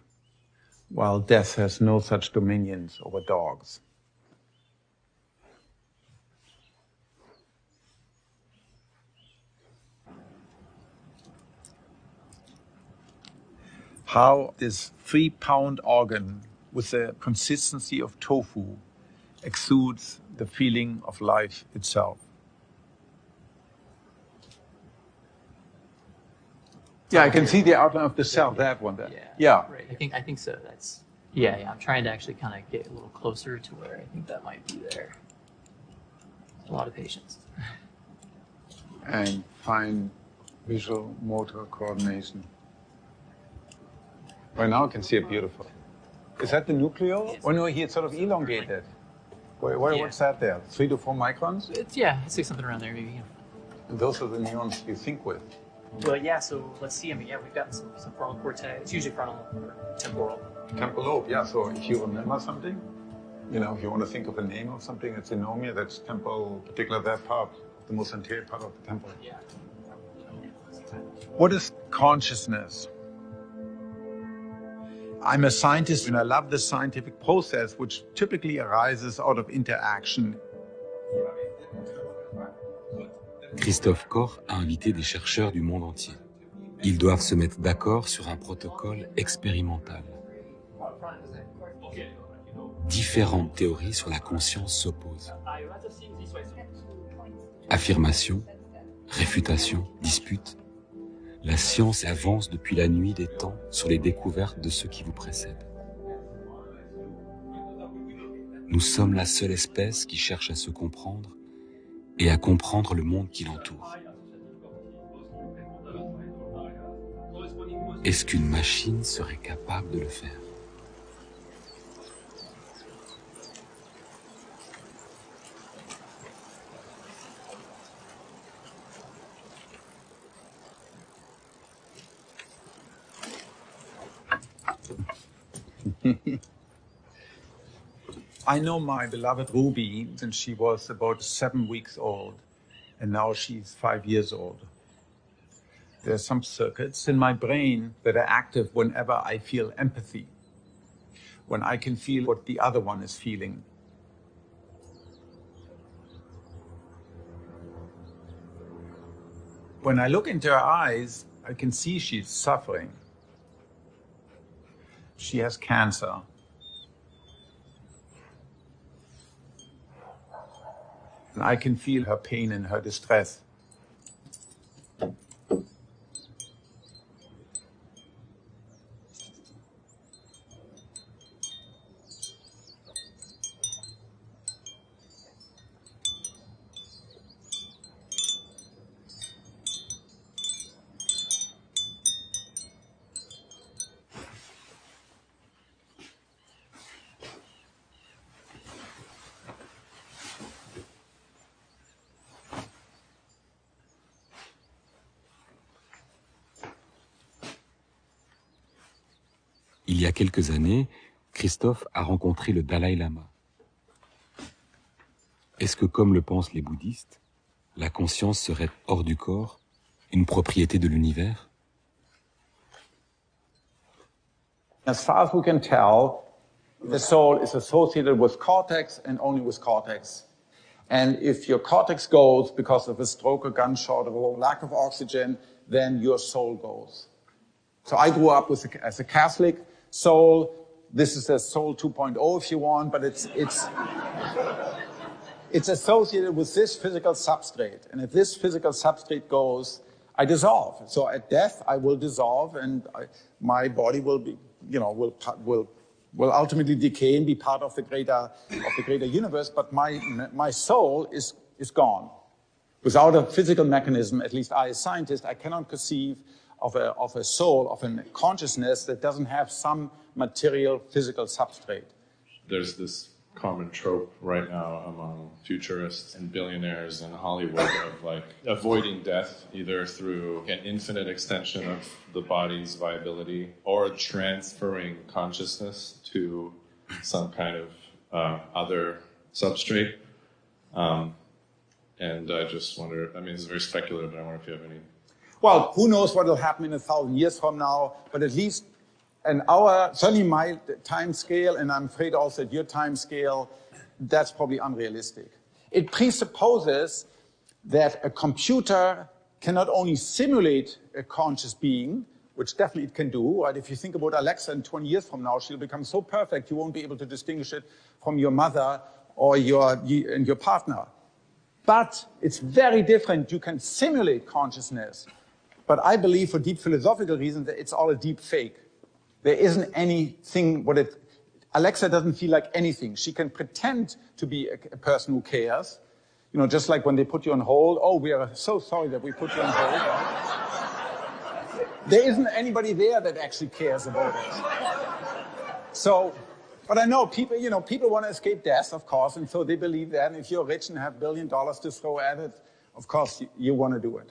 while death has no such dominions over dogs. How this 3-pound organ with the consistency of tofu exudes the feeling of life itself. Yeah, I can see the outline of the cell, that one there. Yeah. Right. I think so. That's yeah. I'm trying to actually kind of get a little closer to where I think that might be there. A lot of patience. And fine visual motor coordination. Right now I can see it beautiful. Is that the nucleo? Oh no, here it's sort of elongated. What's that there? 3 to 4 microns? It's I'd say something around there maybe. And those are the neurons you think with. Well, yeah. So let's see. I mean, we've gotten some frontal cortex. It's usually frontal or temporal. Temporal lobe, yeah. So if you remember something, if you want to think of a name of something, it's anomia. That's temporal, particularly that part, the most anterior part of the temple. Yeah. What is consciousness? I'm a scientist and I love the scientific process, which typically arises out of interaction. Christophe Koch a invité des chercheurs du monde entier. Ils doivent se mettre d'accord sur un protocole expérimental. Différentes théories sur la conscience s'opposent. Affirmation, réfutation, dispute. La science avance depuis la nuit des temps sur les découvertes de ceux qui vous précèdent. Nous sommes la seule espèce qui cherche à se comprendre et à comprendre le monde qui l'entoure. Est-ce qu'une machine serait capable de le faire ? I know my beloved Ruby since she was about 7 weeks old, and now she's 5 years old. There are some circuits in my brain that are active whenever I feel empathy, when I can feel what the other one is feeling. When I look into her eyes, I can see she's suffering. She has cancer. And I can feel her pain and her distress. Il y a quelques années, Christophe a rencontré le Dalai Lama. Est-ce que, comme le pensent les bouddhistes, la conscience serait hors du corps, une propriété de l'univers? As far as we can tell, the soul is associated with cortex and only with cortex. And if your cortex goes because of a stroke, a gunshot, or a lack of oxygen, then your soul goes. So I grew up as a Catholic soul. This is a soul 2.0 if you want, but it's associated with this physical substrate. And if this physical substrate goes, I dissolve. So at death, I will dissolve, and my body will be, will ultimately decay and be part of the greater universe. But my soul is gone. Without a physical mechanism, at least I, as a scientist, I cannot conceive of a soul, of a consciousness that doesn't have some material, physical substrate. There's this common trope right now among futurists and billionaires in Hollywood of like avoiding death either through an infinite extension of the body's viability or transferring consciousness to some kind of other substrate. And I just wonder, I mean, it's very speculative, but I wonder if you have any. Well, who knows what will happen in 1,000 years from now, but at least in certainly my time scale, and I'm afraid also at your time scale, that's probably unrealistic. It presupposes that a computer can not only simulate a conscious being, which definitely it can do, right? If you think about Alexa in 20 years from now, she'll become so perfect you won't be able to distinguish it from your mother or your partner. But it's very different. You can simulate consciousness. But I believe for deep philosophical reasons that it's all a deep fake. There isn't anything, Alexa doesn't feel like anything. She can pretend to be a person who cares. Just like when they put you on hold. Oh, we are so sorry that we put you on hold. Right? There isn't anybody there that actually cares about it. So, but I know people want to escape death, of course, and so they believe that. And if you're rich and have $1 billion to throw at it, of course you want to do it.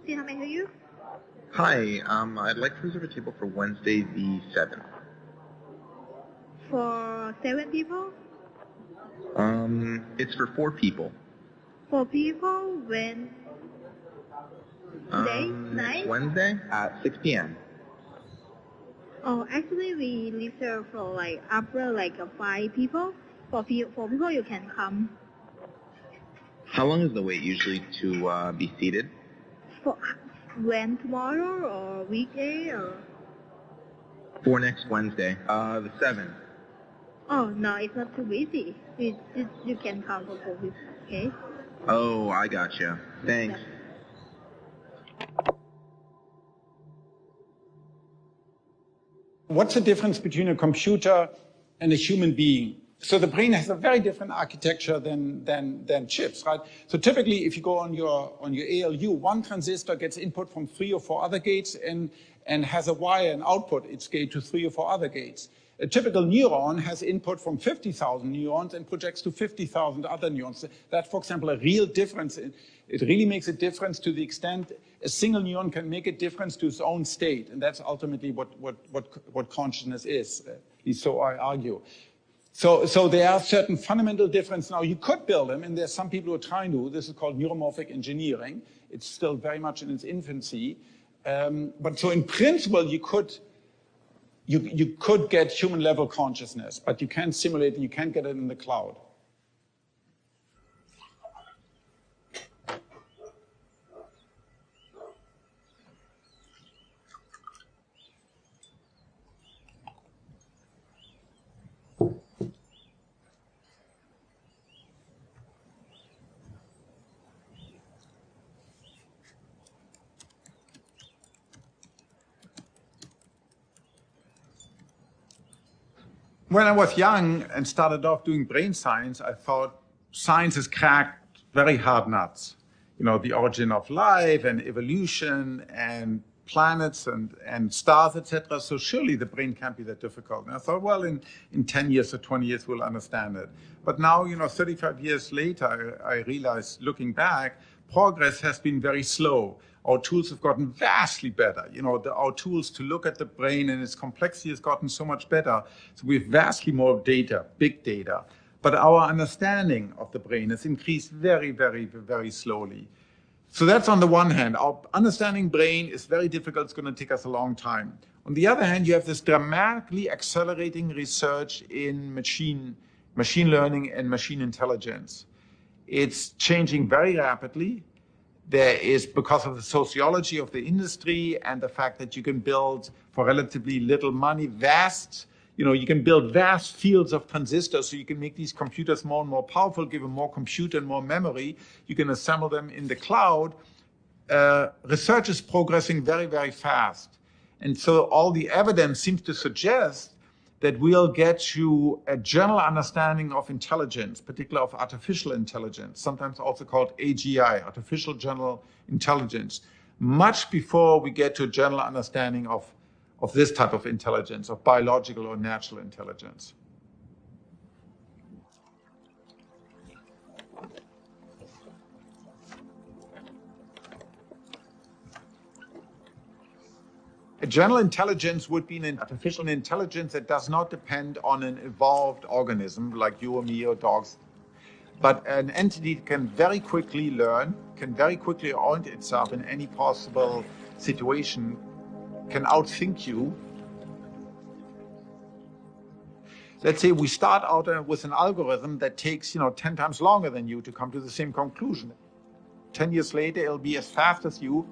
How may I hear you? Hi, I'd like to reserve a table for Wednesday the 7th. For 7 people? It's for 4 people. 4 people? When? Today? Night? Wednesday at 6 p.m. Oh, actually we reserve for after 5 people. For 4 people you can come. How long is the wait usually to be seated? For when, tomorrow or weekday or? For next Wednesday, the 7th. Oh, no, it's not too busy. You can come for 4 people, okay? Oh, I gotcha. Thanks. What's the difference between a computer and a human being? So the brain has a very different architecture than chips, right? So typically, if you go on your ALU, one transistor gets input from 3 or 4 other gates and has a wire and output its gate to 3 or 4 other gates. A typical neuron has input from 50,000 neurons and projects to 50,000 other neurons. That's, for example, a real difference. It really makes a difference to the extent a single neuron can make a difference to its own state, and that's ultimately what consciousness is. At least so I argue. So there are certain fundamental differences. Now, you could build them, and there's some people who are trying to. This is called neuromorphic engineering. It's still very much in its infancy. But so in principle, you could you could get human level consciousness, but you can't simulate it, you can't get it in the cloud. When I was young and started off doing brain science, I thought science has cracked very hard nuts. You know, the origin of life and evolution and planets and stars, etc. So surely the brain can't be that difficult. And I thought, well, in 10 years or 20 years, we'll understand it. But now, 35 years later, I realize, looking back, progress has been very slow. Our tools have gotten vastly better. Our tools to look at the brain and its complexity has gotten so much better. So we have vastly more data, big data. But our understanding of the brain has increased very, very, very slowly. So that's on the one hand. Our understanding brain is very difficult. It's going to take us a long time. On the other hand, you have this dramatically accelerating research in machine learning and machine intelligence. It's changing very rapidly. There is, because of the sociology of the industry and the fact that you can build for relatively little money you can build vast fields of transistors, so you can make these computers more and more powerful, give them more compute and more memory. You can assemble them in the cloud. Research is progressing very, very fast. And so all the evidence seems to suggest that we'll get to a general understanding of intelligence, particularly of artificial intelligence, sometimes also called AGI, artificial general intelligence, much before we get to a general understanding of this type of intelligence, of biological or natural intelligence. A general intelligence would be an artificial intelligence that does not depend on an evolved organism like you or me or dogs, but an entity can very quickly learn, can very quickly orient itself in any possible situation, can outthink you. Let's say we start out with an algorithm that takes 10 times longer than you to come to the same conclusion. 10 years later, it'll be as fast as you.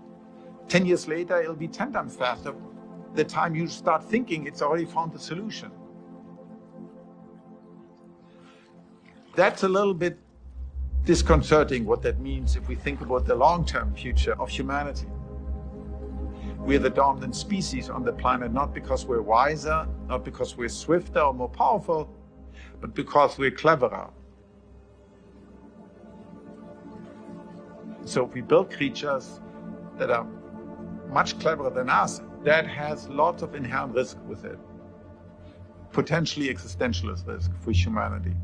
10 years later, it'll be 10 times faster. The time you start thinking, it's already found the solution. That's a little bit disconcerting what that means if we think about the long-term future of humanity. We're the dominant species on the planet, not because we're wiser, not because we're swifter or more powerful, but because we're cleverer. So if we build creatures that are much cleverer than us, that has lots of inherent risk with it. Potentially existentialist risk for humanity.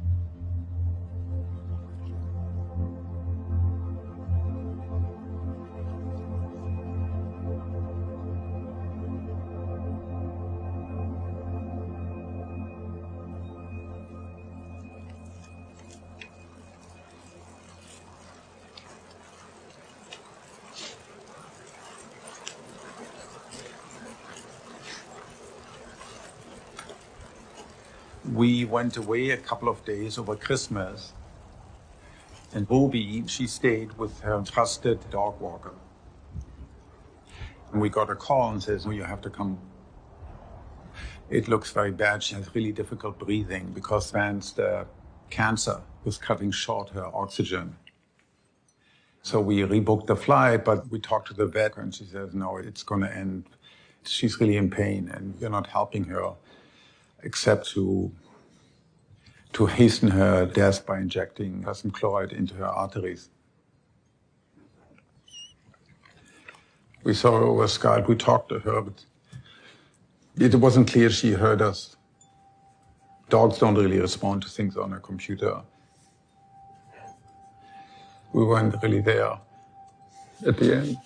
We went away a couple of days over Christmas, and Ruby, she stayed with her trusted dog walker. And we got a call and says, you have to come. It looks very bad. She has really difficult breathing because advanced cancer was cutting short her oxygen. So we rebooked the flight, but we talked to the vet and she says, no, it's going to end. She's really in pain and we're not helping her except to hasten her death by injecting calcium chloride into her arteries. We saw her over Skype, we talked to her, but it wasn't clear she heard us. Dogs don't really respond to things on a computer. We weren't really there at the end.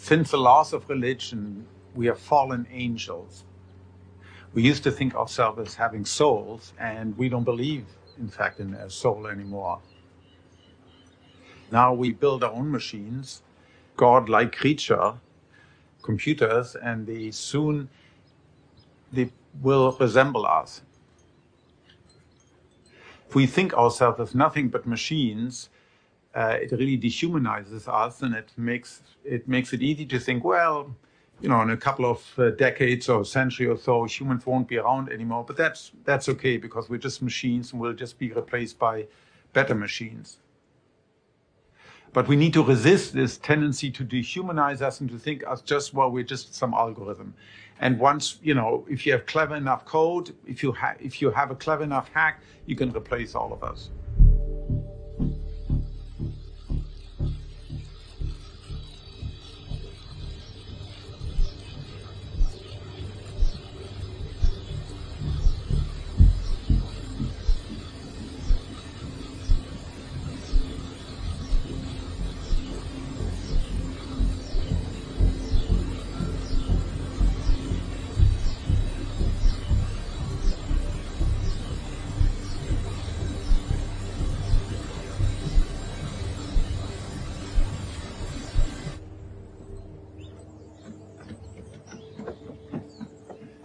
Since the loss of religion, we are fallen angels. We used to think ourselves as having souls, and we don't believe, in fact, in a soul anymore. Now we build our own machines, God-like creature, computers, and they will resemble us. If we think ourselves as nothing but machines, it really dehumanizes us, and it makes it easy to think, well, in a couple of decades or a century or so, humans won't be around anymore. But that's okay, because we're just machines and we'll just be replaced by better machines. But we need to resist this tendency to dehumanize us and to think us just, well, we're just some algorithm. And once, if you have clever enough code, if you have a clever enough hack, you can replace all of us.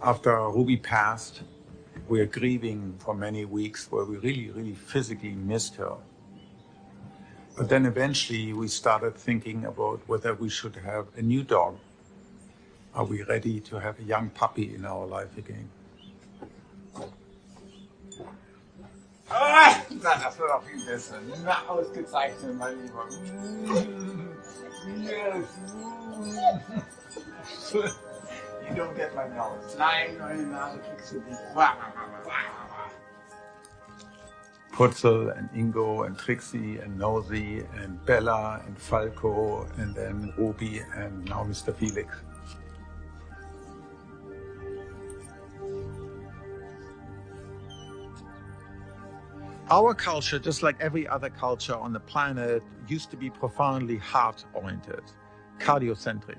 After Ruby passed, we were grieving for many weeks where we really, really physically missed her. But then eventually we started thinking about whether we should have a new dog. Are we ready to have a young puppy in our life again? Das wird auch viel besser. Na, ausgezeichnet, mein Lieber. Yes. You don't get my nose. Nein, meine Nase kriegst du nicht. Putzel and Ingo and Trixie and Nosy and Bella and Falco and then Ruby and now Mr. Felix. Our culture, just like every other culture on the planet, used to be profoundly heart-oriented, cardiocentric.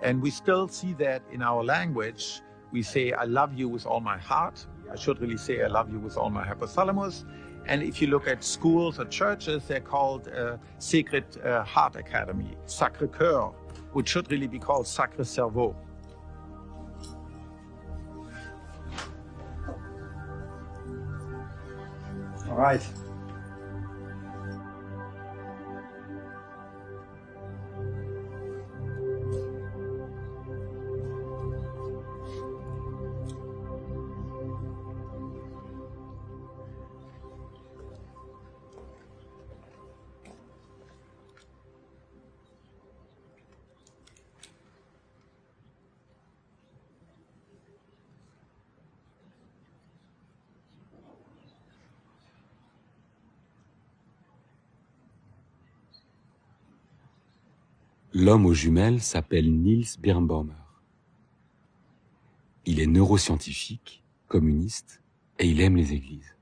And we still see that in our language. We say, I love you with all my heart. I should really say, I love you with all my hypothalamus. And if you look at schools or churches, they're called Sacred Heart Academy, Sacré-Cœur, which should really be called Sacré Cerveau. All right. L'homme aux jumelles s'appelle Niels Birnbaumer. Il est neuroscientifique, communiste, et il aime les églises.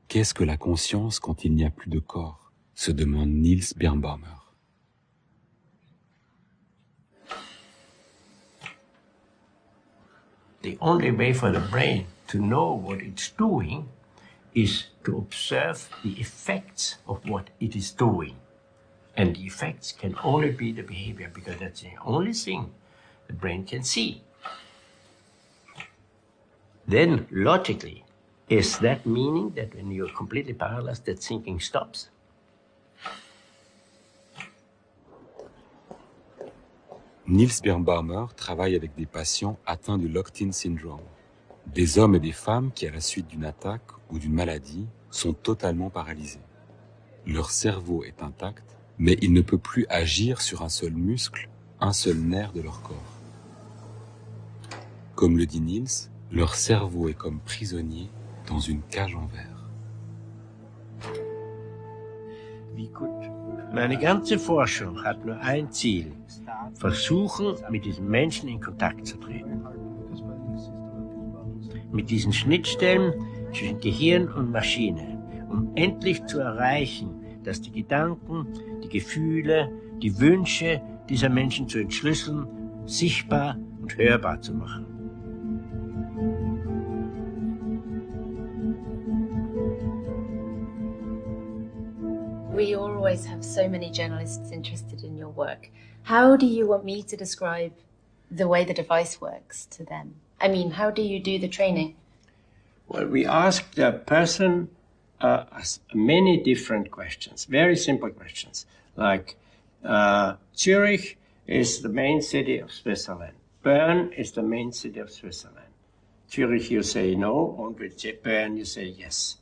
Qu'est-ce que la conscience quand il n'y a plus de corps? Se demande Niels Birnbaumer. The only way for the brain to know what it's doing is to observe the effects of what it is doing. And the effects can only be the behavior, because that's the only thing the brain can see. Then, logically, is that meaning that when you're completely paralyzed, that thinking stops? Niels Birnbaumer travaille avec des patients atteints du locked-in syndrome. Des hommes et des femmes qui, à la suite d'une attaque ou d'une maladie, sont totalement paralysés. Leur cerveau est intact, mais il ne peut plus agir sur un seul muscle, un seul nerf de leur corps. Comme le dit Niels, leur cerveau est comme prisonnier dans une cage en verre. Meine ganze Forschung hat nur ein Ziel: versuchen, mit diesen Menschen in Kontakt zu treten. Mit diesen Schnittstellen zwischen Gehirn und Maschine, um endlich zu erreichen, dass die Gedanken, die Gefühle, die Wünsche dieser Menschen zu entschlüsseln, sichtbar und hörbar zu machen. We always have so many journalists interested in your work. How do you want me to describe the way the device works to them? I mean, how do you do the training? Well, we ask the person many different questions, very simple questions, like Zurich is the main city of Switzerland. Bern is the main city of Switzerland. Zurich, you say no, and with Bern, you say yes.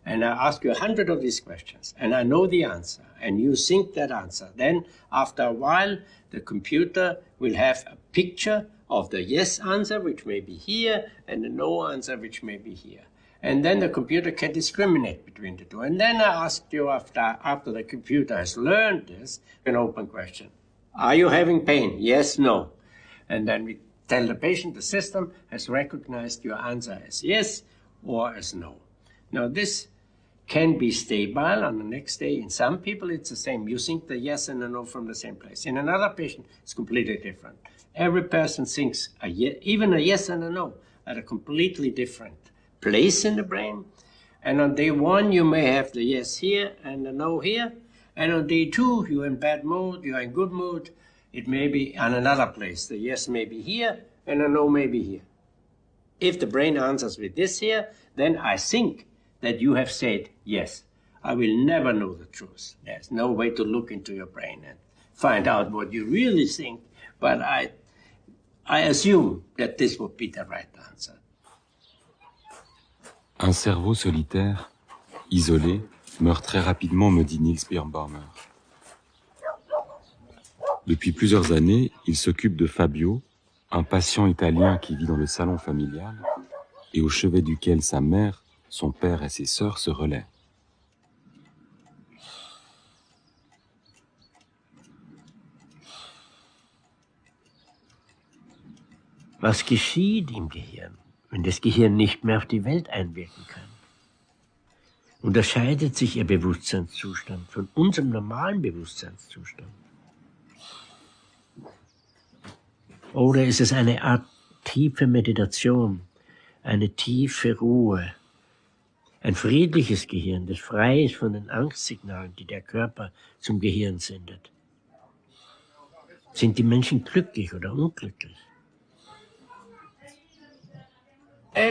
And I ask you 100 of these questions, and I know the answer, and you think that answer. Then, after a while, the computer will have a picture of the yes answer, which may be here, and the no answer, which may be here. And then the computer can discriminate between the two. And then I ask you, after the computer has learned this, an open question. Are you having pain? Yes, no. And then we tell the patient the system has recognized your answer as yes or as no. Now, this can be stable on the next day. In some people, it's the same. You think the yes and the no from the same place. In another patient, it's completely different. Every person thinks even a yes and a no at a completely different place in the brain. And on day one, you may have the yes here and the no here. And on day two, you're in bad mood, you're in good mood. It may be on another place. The yes may be here and the no may be here. If the brain answers with this here, then I think that you have said yes. I will never know the truth. There's no way to look into your brain and find out what you really think, but I assume that this would be the right answer. Un cerveau solitaire, isolé, meurt très rapidement, me dit Niels Birnbaumer. Depuis plusieurs années, il s'occupe de Fabio, un patient italien qui vit dans le salon familial et au chevet duquel sa mère, son père et ses sœurs se relaient. Was geschieht im Gehirn, wenn das Gehirn nicht mehr auf die Welt einwirken kann? Unterscheidet sich Ihr Bewusstseinszustand von unserem normalen Bewusstseinszustand? Oder ist es eine Art tiefe Meditation, eine tiefe Ruhe, ein friedliches Gehirn, das frei ist von den Angstsignalen, die der Körper zum Gehirn sendet? Sind die Menschen glücklich oder unglücklich?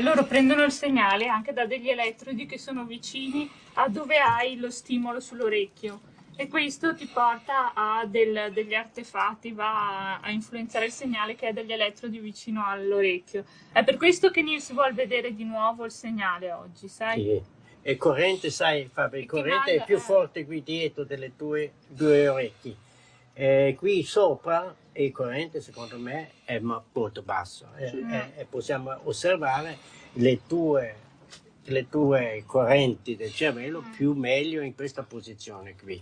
Loro prendono il segnale anche da degli elettrodi che sono vicini a dove hai lo stimolo sull'orecchio e questo ti porta a degli artefatti, va a influenzare il segnale che è degli elettrodi vicino all'orecchio. È per questo che Niels vuol vedere di nuovo il segnale oggi, sai? Sì. E corrente, sai Fabio, il corrente è più forte qui dietro delle tue due orecchie. Qui sopra il corrente secondo me è molto basso e possiamo osservare le tue correnti del cervello più meglio in questa posizione qui.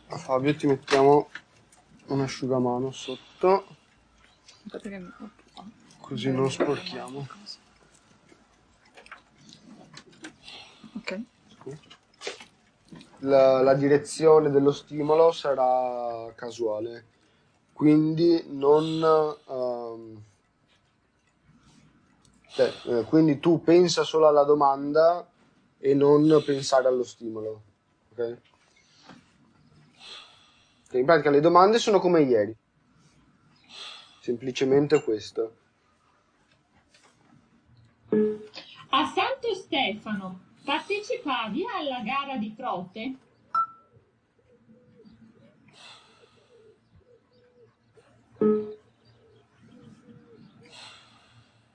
Fabio, ti mettiamo un asciugamano sotto così non sporchiamo. Ok. La direzione dello stimolo sarà casuale, quindi quindi tu pensa solo alla domanda e non pensare allo stimolo, ok? In pratica le domande sono come ieri, semplicemente questo. A Santo Stefano partecipavi alla gara di trote?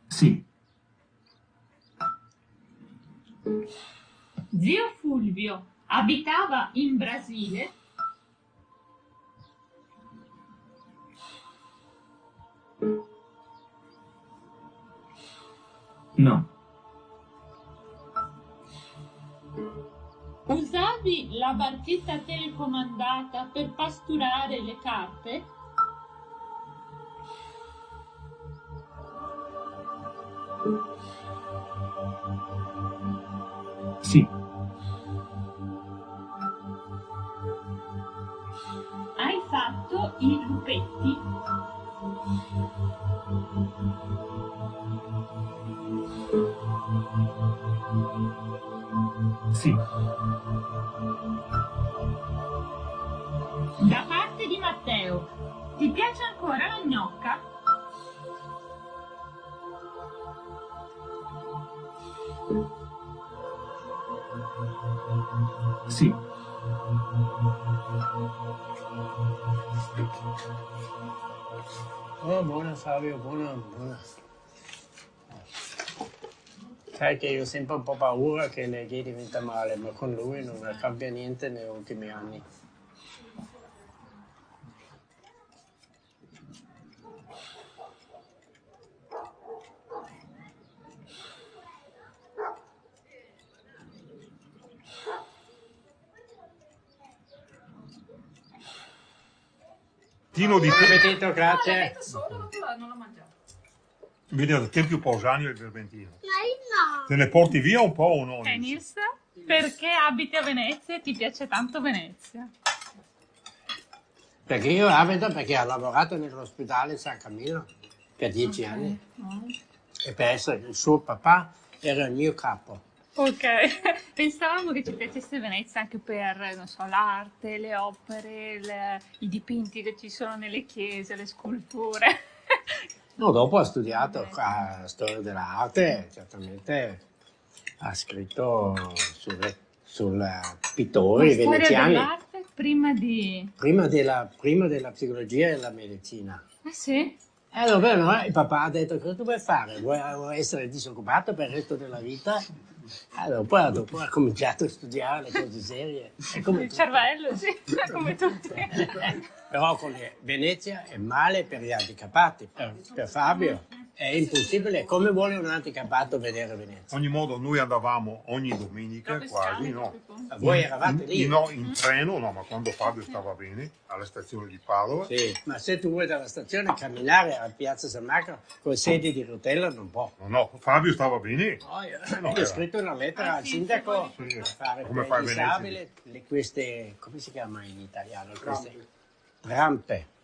Sì. Zio Fulvio abitava in Brasile? No. Usavi la barchetta telecomandata per pasturare le carte? Sì. Sì. Da parte di Matteo, ti piace ancora la gnocca? Sì. Oh, buona Fabio, buona. Sai che io ho sempre un po' paura che le gay diventa male, ma con lui non cambia niente negli ultimi anni. Tino di Buon appetito, grazie. Non l'ho mangiato. Vedi ad esempio Pausania e il Verbentino. Te ne porti via un po' o no? Nils, perché abiti a Venezia e ti piace tanto Venezia? Perché io abito perché ho lavorato nell'ospedale San Camillo per 10 anni e per essere il suo papà era il mio capo. Ok, pensavamo che ci piacesse Venezia anche per, non so, l'arte, le opere, i dipinti che ci sono nelle chiese, le sculture. No, dopo ha studiato storia dell'arte, certamente ha scritto sul pittori La storia veneziani. dell'arte prima di... Prima della psicologia e della medicina. Ah sì? Vabbè, no, il papà ha detto: cosa tu vuoi fare? Vuoi essere disoccupato per il resto della vita? Allora, dopo ha cominciato a studiare le cose serie. Il cervello, sì, come tutti. Però con Venezia è male per gli handicappati. Per Fabio è impossibile. Come vuole un handicappato vedere Venezia? Ogni modo, noi andavamo ogni domenica quasi, no? Voi eravate lì? No, in treno, no, ma quando Fabio stava bene, alla stazione di Padova. Sì, ma se tu vuoi dalla stazione camminare a Piazza San Marco con i sedili di rotella non può. No, Fabio stava bene. Io ho scritto una lettera al sindaco Sì. per fare Come per fa a i Venezia? disabili, queste, come si chiama in italiano? Queste rampe.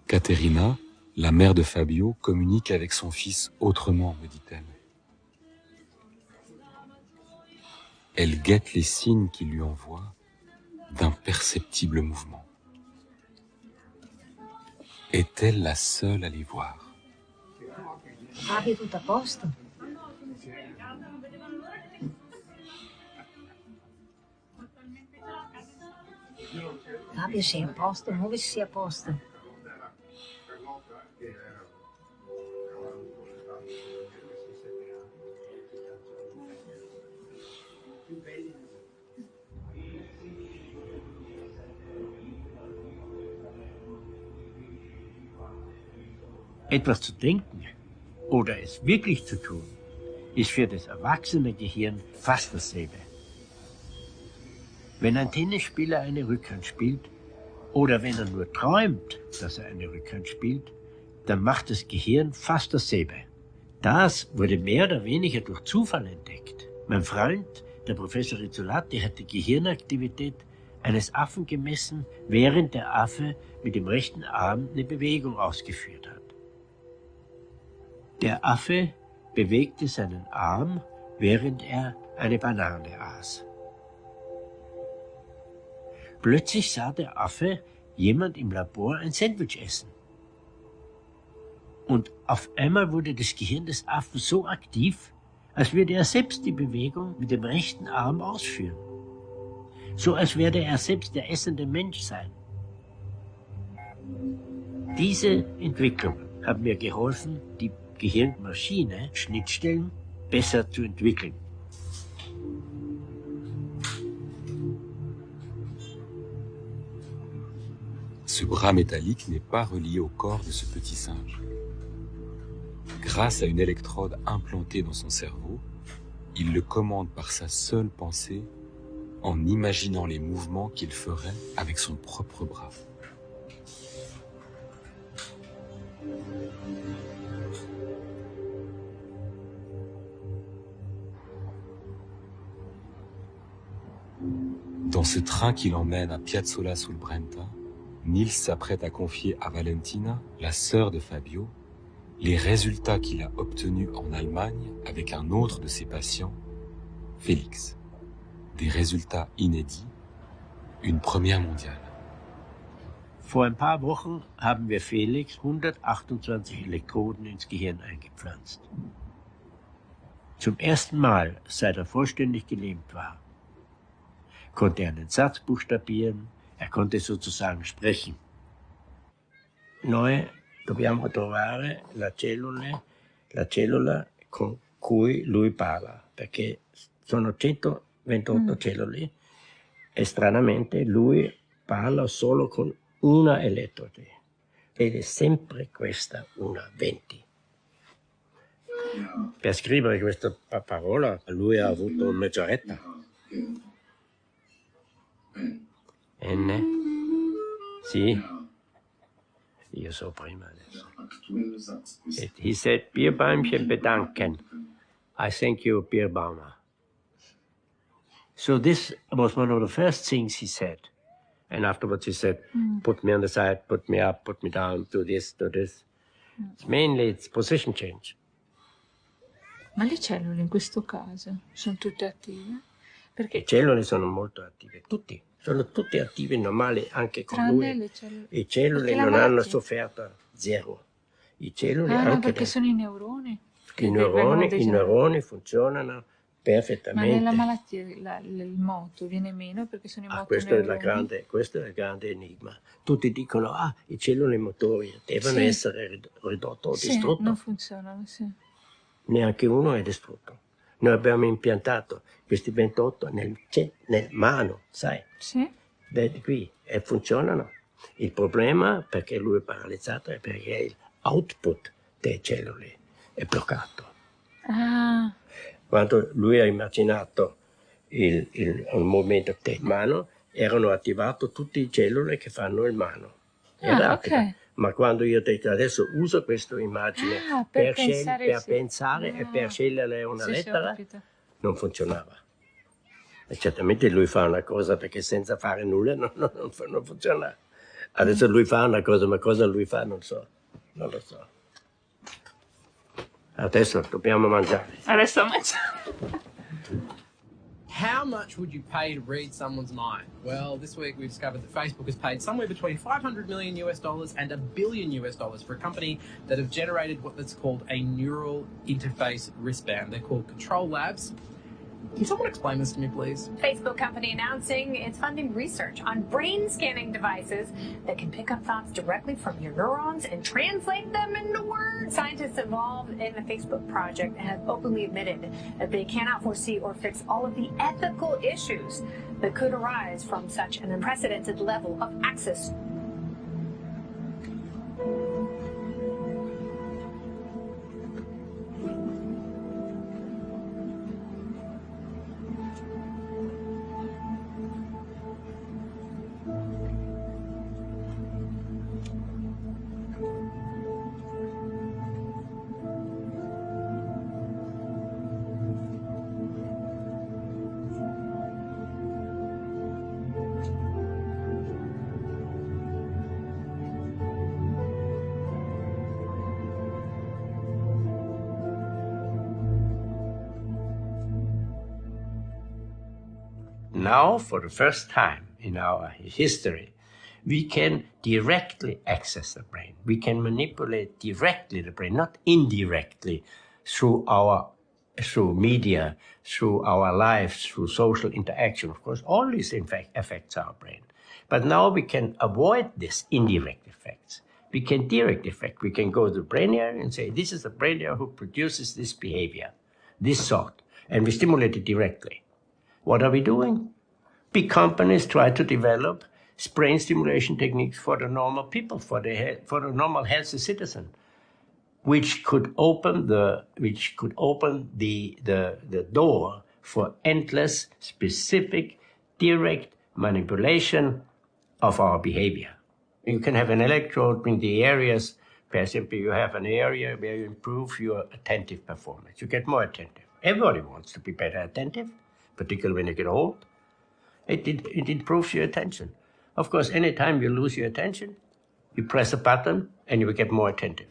Caterina, la mère de Fabio, communique avec son fils autrement, me dit-elle. Elle guette les signes qu'il lui envoie d'imperceptibles mouvements. Est-elle la seule à les voir? Fabio, tutto a posto? Fabio, sei a posto? Muovisi, sei a posto. Etwas zu denken oder es wirklich zu tun, ist für das erwachsene Gehirn fast dasselbe. Wenn ein Tennisspieler eine Rückhand spielt oder wenn er nur träumt, dass er eine Rückhand spielt, dann macht das Gehirn fast dasselbe. Das wurde mehr oder weniger durch Zufall entdeckt. Mein Freund, der Professor Rizzolatti, hat die Gehirnaktivität eines Affen gemessen, während der Affe mit dem rechten Arm eine Bewegung ausgeführt hat. Der Affe bewegte seinen Arm, während er eine Banane aß. Plötzlich sah der Affe jemand im Labor ein Sandwich essen. Und auf einmal wurde das Gehirn des Affen so aktiv, als würde er selbst die Bewegung mit dem rechten Arm ausführen. So als werde er selbst der essende Mensch sein. Diese Entwicklung hat mir geholfen, die Gehirnmaschine, Schnittstellen, besser zu entwickeln. Ce bras métallique n'est pas relié au corps de ce petit singe. Grâce à une électrode implantée dans son cerveau, il le commande par sa seule pensée en imaginant les mouvements qu'il ferait avec son propre bras. Dans ce train qui l'emmène à Piazzola sul Brenta, Nils s'apprête à confier à Valentina, la sœur de Fabio, les résultats qu'il a obtenus en Allemagne avec un autre de ses patients, Félix. Des résultats inédits, une première mondiale. Vor ein paar Wochen haben wir Felix 128 Elektroden ins Gehirn eingepflanzt. Zum ersten Mal, seit er vollständig gelähmt war, konnte er einen Satz buchstabieren, er konnte sozusagen sprechen. Noi dobbiamo trovare la cellula con cui lui parla, perché sono 128 cellule e stranamente lui parla solo con una elettrode ed è sempre questa una 20. Per scrivere questa parola lui ha avuto mezz'oretta. N? Sì? Io so prima adesso. He said, Bierbaumchen bedanken. I thank you, Bierbaumer. So this was one of the first things he said. And afterwards he said, put me on the side, put me up, put me down, do this, do this. Mainly it's position change. Ma le cellule in questo caso sono tutte attive? Perché Le cellule sono molto attive, tutti. Sono tutte attive normali anche con tranne lui. le cellule. I cellule Perché la non hanno malattia? sofferto zero. I cellule Ah, no, anche perché sono i neuroni. che i vengono neuroni degenerati. funzionano Ma perfettamente. nella malattia il moto viene meno perché sono i Questo è, motoneuroni. questo è il grande enigma. Tutti dicono, i cellule motori devono Sì. essere ridotte o Sì, distrutte. non funzionano, sì. Neanche uno è distrutto. Noi abbiamo impiantato questi 28 nel mano, sai? Sì. Qui, e funzionano. Il problema, perché lui è paralizzato, è perché l'output delle cellule è bloccato. Ah, Quando lui ha immaginato il movimento del mano, erano attivate tutte le cellule che fanno il mano. Era attiva. ok. Ma quando io adesso uso questa immagine per per pensare, sì. pensare e per scegliere una Sì, sì, ho lettera, capito. non funzionava. E certamente lui fa una cosa perché senza fare nulla non funziona. Adesso lui fa una cosa, ma cosa lui fa non lo so. Adesso dobbiamo mangiare. Adesso mangiamo. How much would you pay to read someone's mind? Well, this week we discovered that Facebook has paid somewhere between $500 million and $1 billion for a company that have generated what's called a neural interface wristband. They're called Control Labs. Can someone explain this to me, please? Facebook company announcing it's funding research on brain scanning devices that can pick up thoughts directly from your neurons and translate them into words. Scientists involved in the Facebook project have openly admitted that they cannot foresee or fix all of the ethical issues that could arise from such an unprecedented level of access. Now, for the first time in our history, we can directly access the brain. We can manipulate directly the brain, not indirectly through media, through our lives, through social interaction. Of course, all this in fact affects our brain. But now we can avoid this indirect effects. We can direct effect. We can go to the brain area and say, this is the brain area who produces this behavior, this thought, and we stimulate it directly. What are we doing? Big companies try to develop brain stimulation techniques for the normal people, for the normal healthy citizen, which could open the door for endless, specific, direct manipulation of our behavior. You can have an electrode in the areas. For example, you have an area where you improve your attentive performance. You get more attentive. Everybody wants to be better attentive, particularly when you get old. It improves your attention. Of course, anytime you lose your attention, you press a button and you will get more attentive.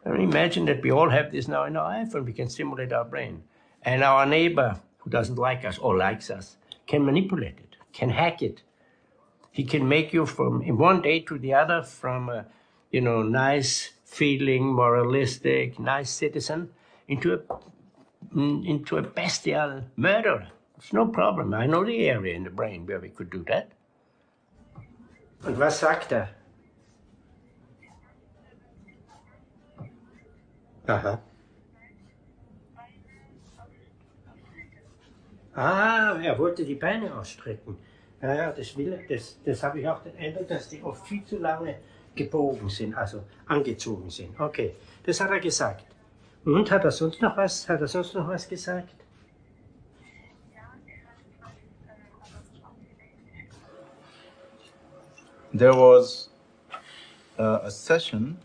And imagine that we all have this now in our iPhone. We can stimulate our brain. And our neighbor who doesn't like us or likes us can manipulate it, can hack it. He can make you from in one day to the other from a, nice feeling, moralistic, nice citizen into a bestial murderer. It's no problem. I know the area in the brain where we could do that. Und was sagt er? Aha. Er wollte die Beine ausstrecken. Ja, das habe ich auch den Eindruck, dass die oft viel zu lange gebogen sind, also angezogen sind. Okay, das hat er gesagt. Und hat er sonst noch was gesagt? There was a session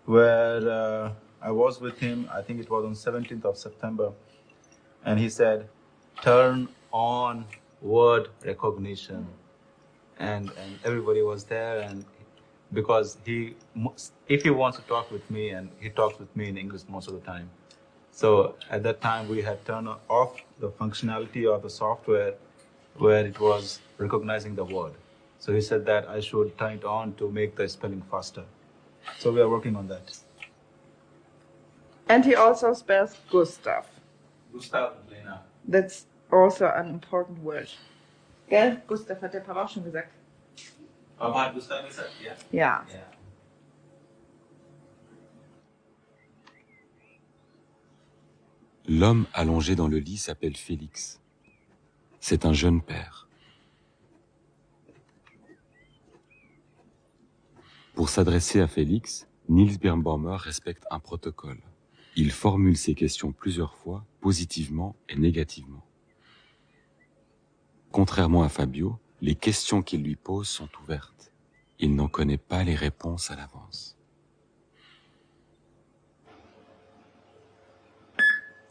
where I was with him, I think it was on 17th of September, and he said, turn on word recognition. And everybody was there, and because if he wants to talk with me, and he talks with me in English most of the time. So at that time we had turned off the functionality of the software where it was recognizing the word. So he said that I should turn it on to make the spelling faster. So we are working on that. And he also spells Gustav. Gustav, Lena. That's also an important word. Gell? Gustav hat der Papa auch schon gesagt. Papa hat Gustav gesagt, ja? Ja. L'homme allongé dans le lit s'appelle Félix. C'est un jeune père. Pour s'adresser à Félix, Niels Birnbaumer respecte un protocole. Il formule ses questions plusieurs fois, positivement et négativement. Contrairement à Fabio, les questions qu'il lui pose sont ouvertes. Il n'en connaît pas les réponses à l'avance.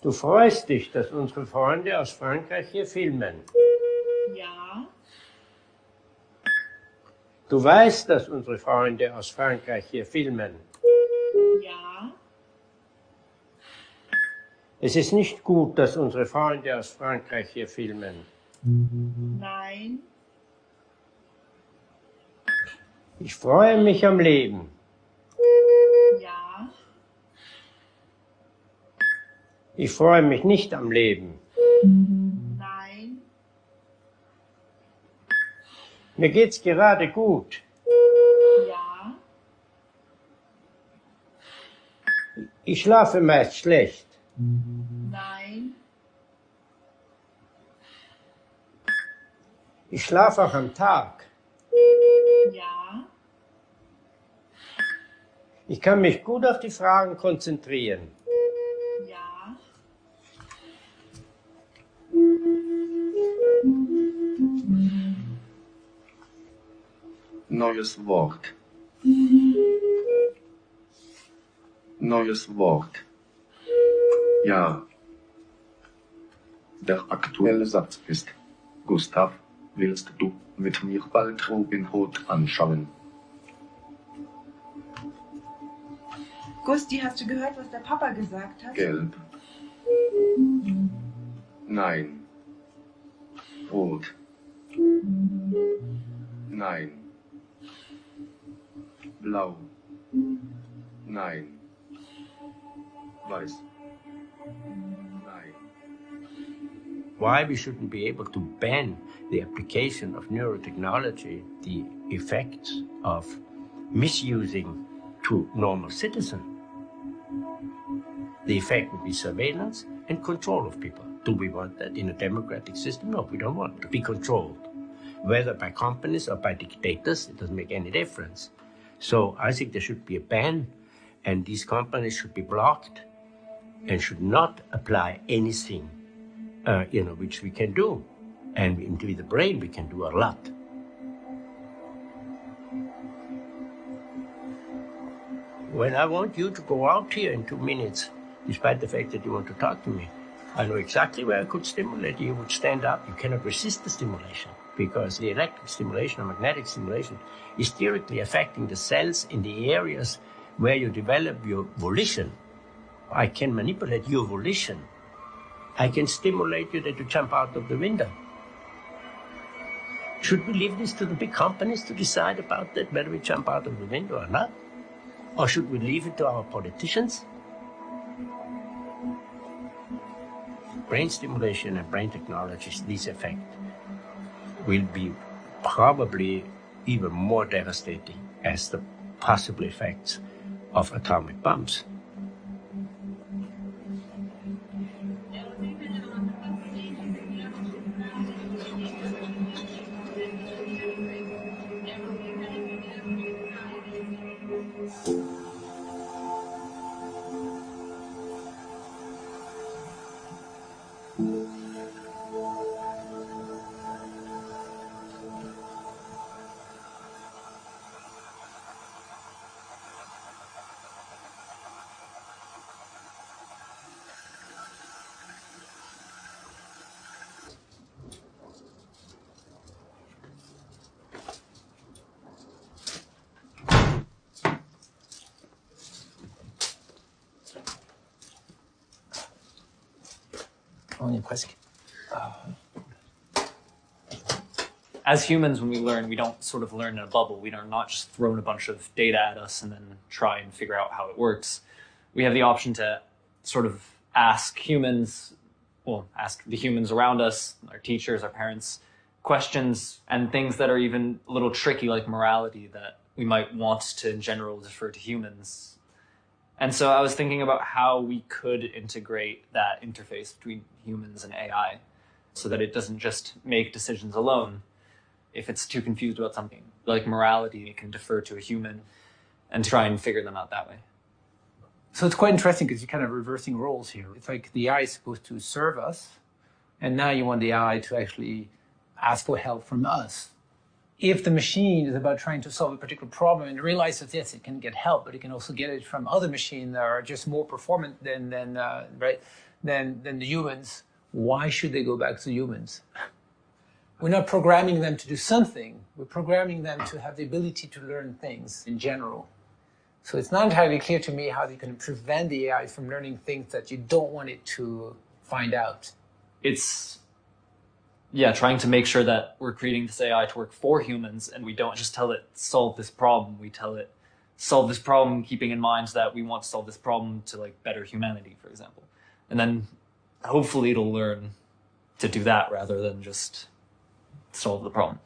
Du freust dich, dass unsere Freunde aus Frankreich hier filmen. Ja. Du weißt, dass unsere Freunde aus Frankreich hier filmen. Ja. Es ist nicht gut, dass unsere Freunde aus Frankreich hier filmen. Nein. Ich freue mich am Leben. Ja. Ich freue mich nicht am Leben. Nein. Mir geht's gerade gut. Ja. Ich schlafe meist schlecht. Nein. Ich schlafe auch am Tag. Ja. Ich kann mich gut auf die Fragen konzentrieren. Ja. Neues Wort. Neues Wort. Ja. Der aktuelle Satz ist: Gustav, willst du mit mir bald Robin Hood anschauen? Gusti, hast du gehört, was der Papa gesagt hat? Gelb. Nein. Rot. Nein. Blau. Nein. Weiß. Nein. Why we shouldn't be able to ban the application of neurotechnology, the effects of misusing to normal citizens. The effect would be surveillance and control of people. Do we want that in a democratic system? No, we don't want to be controlled. Whether by companies or by dictators, it doesn't make any difference. So I think there should be a ban, and these companies should be blocked and should not apply anything, which we can do. And with the brain, we can do a lot. When I want you to go out here in 2 minutes, despite the fact that you want to talk to me, I know exactly where I could stimulate you. You would stand up. You cannot resist the stimulation. because the electric stimulation or magnetic stimulation is directly affecting the cells in the areas where you develop your volition. I can manipulate your volition. I can stimulate you that you jump out of the window. Should we leave this to the big companies to decide about that, whether we jump out of the window or not? Or should we leave it to our politicians? Brain stimulation and brain technologies, these effects will be probably even more devastating as the possible effects of atomic bombs. On y est presque. As humans, when we learn, we don't sort of learn in a bubble. We are not just thrown a bunch of data at us and then try and figure out how it works. We have the option to sort of ask the humans around us, our teachers, our parents, questions and things that are even a little tricky, like morality, that we might want to, in general, defer to humans. And so I was thinking about how we could integrate that interface between humans and AI so that it doesn't just make decisions alone. If it's too confused about something like morality, it can defer to a human and try and figure them out that way. So it's quite interesting because you're kind of reversing roles here. It's like the AI is supposed to serve us, and now you want the AI to actually ask for help from us. If the machine is about trying to solve a particular problem and realizes, yes, it can get help, but it can also get it from other machines that are just more performant than the humans, why should they go back to humans? We're not programming them to do something. We're programming them to have the ability to learn things in general. So it's not entirely clear to me how you can prevent the AI from learning things that you don't want it to find out. It's trying to make sure that we're creating this AI to work for humans, and we don't just tell it, solve this problem. We tell it, solve this problem, keeping in mind that we want to solve this problem to better humanity, for example. And then hopefully it'll learn to do that rather than just solve the problem.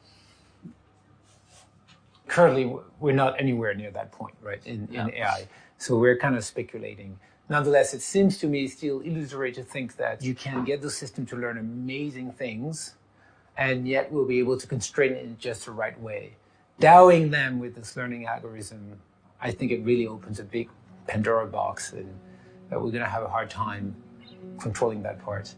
Currently, we're not anywhere near that point, right, in AI. So we're kind of speculating. Nonetheless, it seems to me still illusory to think that you can get the system to learn amazing things, and yet we'll be able to constrain it in just the right way. Endowing them with this learning algorithm, I think it really opens a big Pandora box, and that we're going to have a hard time controlling that part.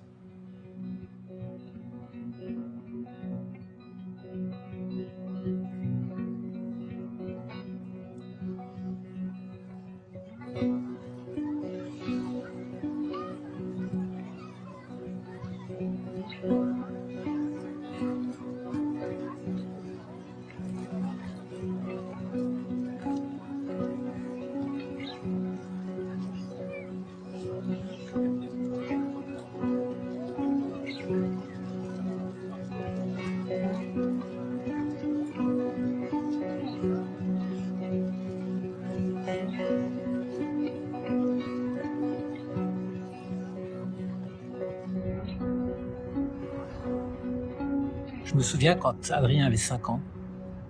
Je me souviens quand Adrien avait 5 ans,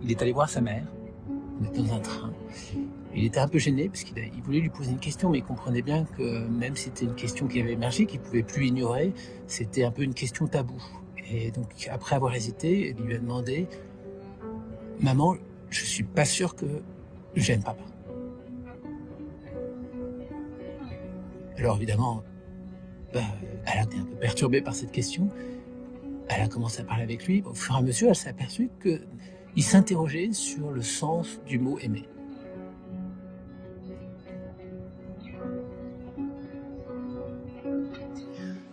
il est allé voir sa mère, on était dans un train. Il était un peu gêné parce qu'il voulait lui poser une question, mais il comprenait bien que même si c'était une question qui avait émergé, qu'il ne pouvait plus ignorer, c'était un peu une question taboue. Et donc après avoir hésité, il lui a demandé « Maman, je suis pas sûr que j'aime papa ». Alors évidemment, elle a été un peu perturbée par cette question. Elle a commencé à parler avec lui. Au fur et à mesure, elle s'est aperçue qu'il s'interrogeait sur le sens du mot « aimer ».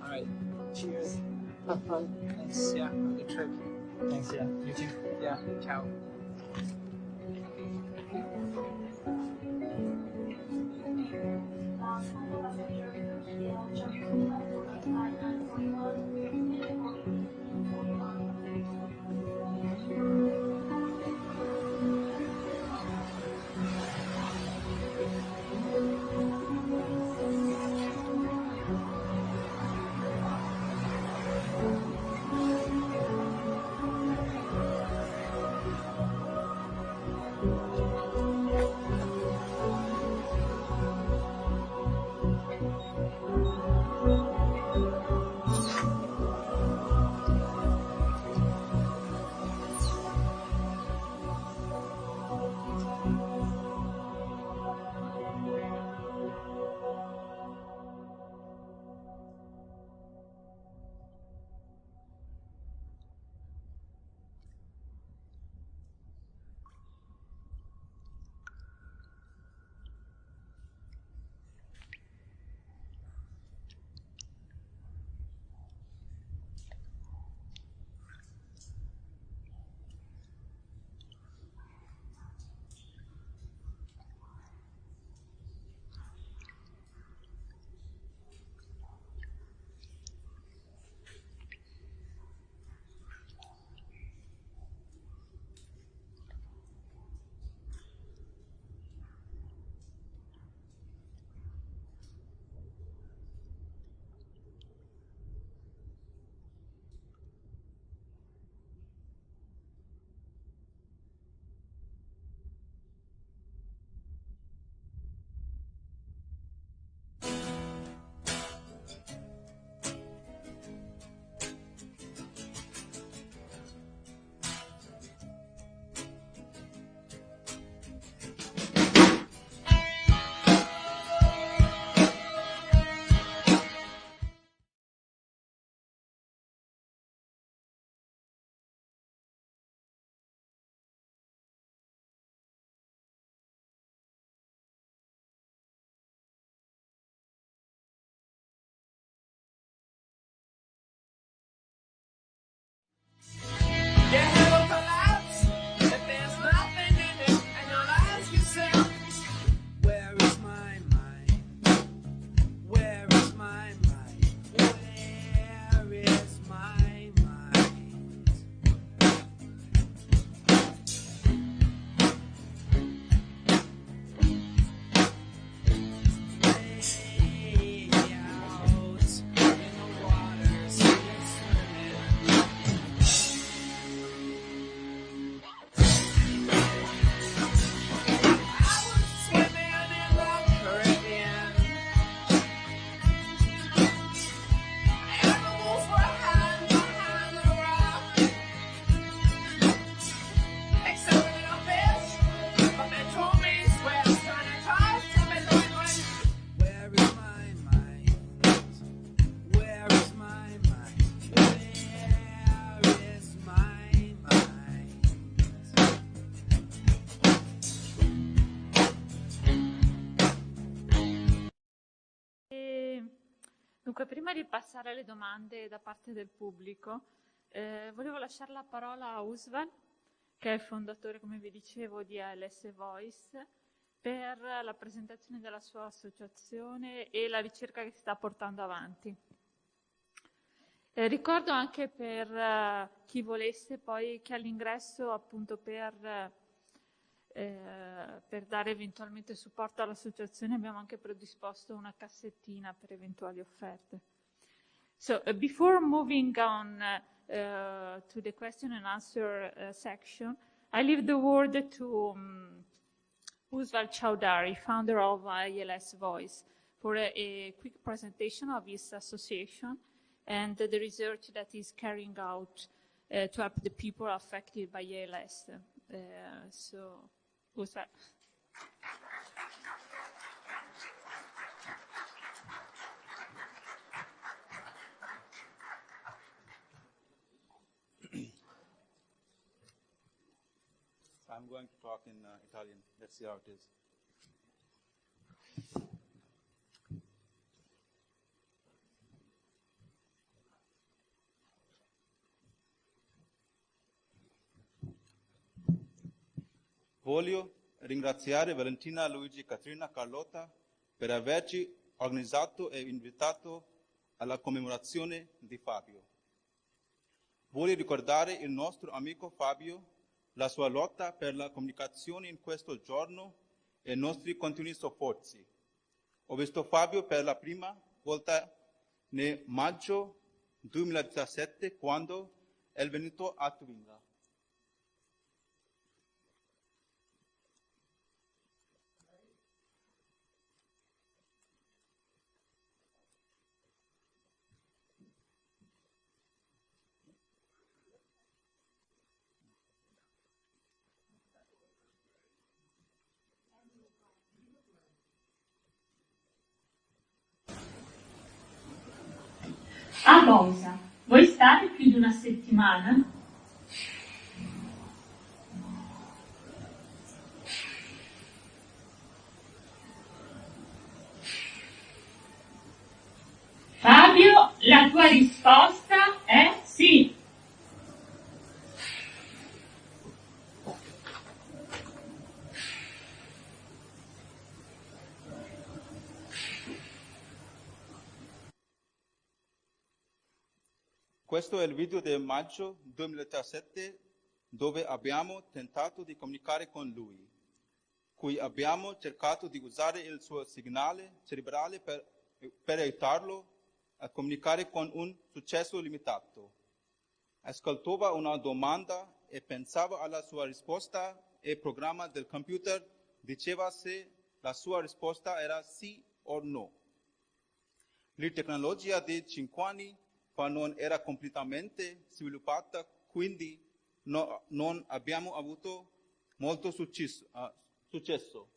All right. Cheers. Have fun. Thanks. Yeah, have a good trip. Thanks, yeah. You too. Yeah, ciao. Dunque, prima di passare alle domande da parte del pubblico, volevo lasciare la parola a Usval, che è il fondatore, come vi dicevo, di ALS Voice, per la presentazione della sua associazione e la ricerca che si sta portando avanti. Ricordo anche per chi volesse poi che all'ingresso, appunto, per dare eventualmente supporto all'associazione abbiamo anche predisposto una cassettina per eventuali offerte. So before moving on to the question and answer section, I leave the word to Usval Chowdhury, founder of ALS Voice, for a quick presentation of his association and the research that he's carrying out to help the people affected by ALS. So, Usval. I'm going to talk in Italian. Let's see how it is. Voglio ringraziare Valentina, Luigi, Caterina, Carlotta per averci organizzato e invitato alla commemorazione di Fabio. Voglio ricordare il nostro amico Fabio, la sua lotta per la comunicazione in questo giorno e i nostri continui sforzi. Ho visto Fabio per la prima volta nel maggio 2017 quando è venuto a Tubinga. A Monza, vuoi stare più di una settimana? Fabio, la tua risposta è sì. Questo è il video del maggio 2017 dove abbiamo tentato di comunicare con lui, cui abbiamo cercato di usare il suo segnale cerebrale per aiutarlo a comunicare con un successo limitato. Ascoltava una domanda e pensava alla sua risposta e il programma del computer diceva se la sua risposta era sì o no. La tecnologia di 5 anni fa non era completamente sviluppata, quindi non abbiamo avuto molto successo.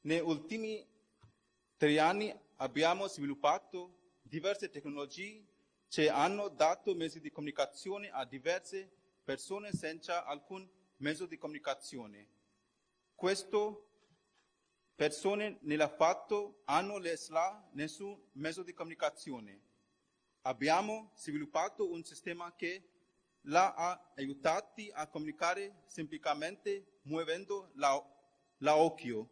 Negli ultimi 3 anni abbiamo sviluppato diverse tecnologie che hanno dato mezzi di comunicazione a diverse persone senza alcun mezzo di comunicazione. Queste persone nella fatto hanno nessun mezzo di comunicazione. Abbiamo sviluppato un sistema che l'ha aiutati a comunicare semplicemente muovendo l'occhio.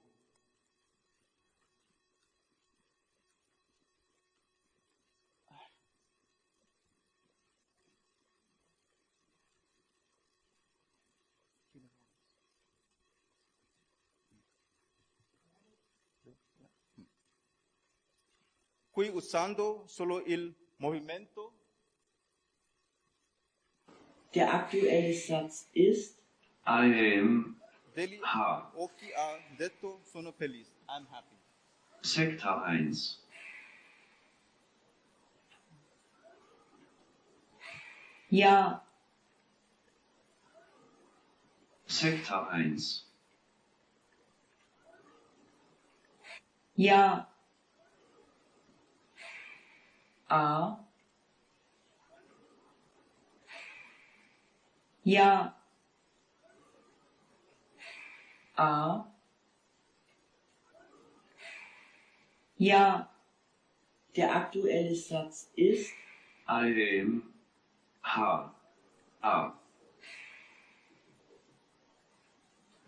Qui usando solo il movimento. Der aktuelle Satz ist Degli occhi ha detto sono felice. I'm happy. Sektor 1. Ja. Sektor 1. Ja. A. Ja. A. Ja. Der aktuelle Satz ist H. A.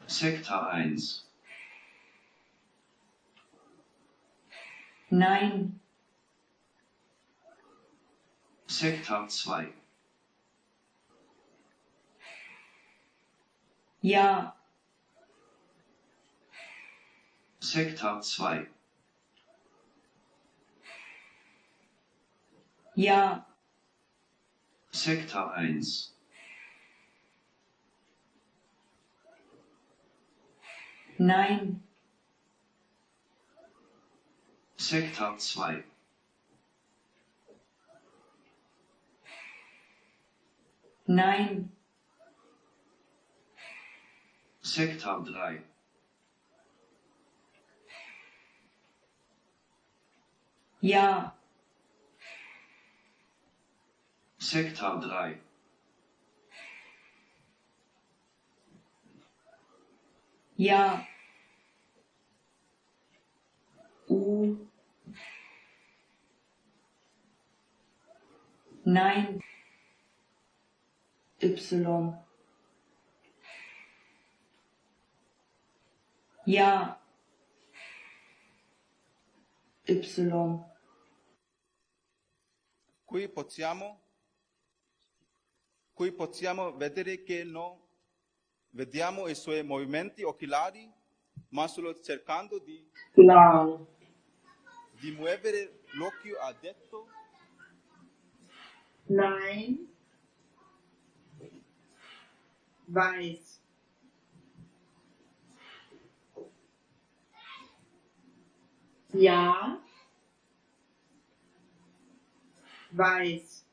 Sektor 1. Nein. Sektor 2. Ja. Sektor 2. Ja. Sektor 1. Nein. Sektor 2. Nein. Sektor 3. Ja. Sektor 3. Ja. Nein. Y. Ja. Y. Qui possiamo vedere che non vediamo i suoi movimenti oculari, ma solo cercando di muovere l'occhio, ha detto. Nein. Weiß. Ja. Weiß.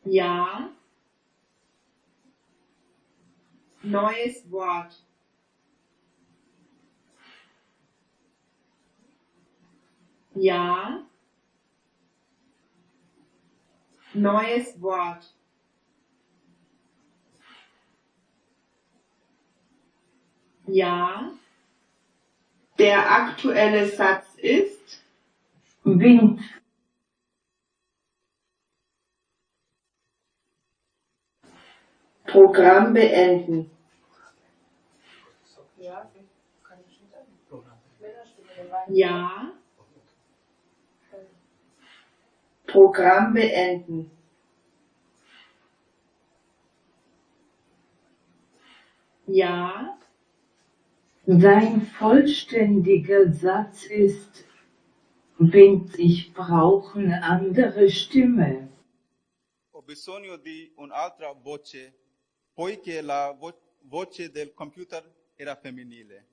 Ja. Neues Wort. Ja. Neues Wort. Ja. Der aktuelle Satz ist Wind. Programm beenden. Ja. Programm beenden. Ja. Sein vollständiger Satz ist Wind, ich brauche eine andere Stimme. Ho bisogno di un'altra voce, poiché la voce del computer era femminile.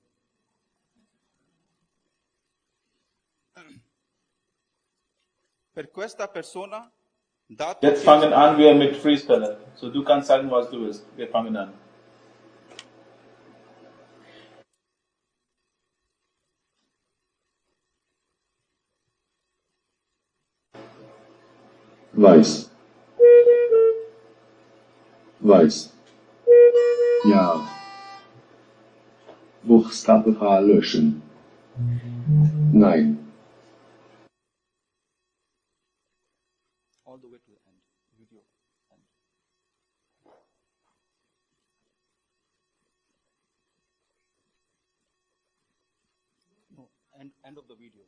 Per questa persona, dato Jetzt fangen an wir mit Freespeller. So, du kannst sagen, was du willst. Wir fangen an. Weiß. Weiß. Ja. Buchstabe H löschen. Nein. all the way to the end, video end. No, end of the video.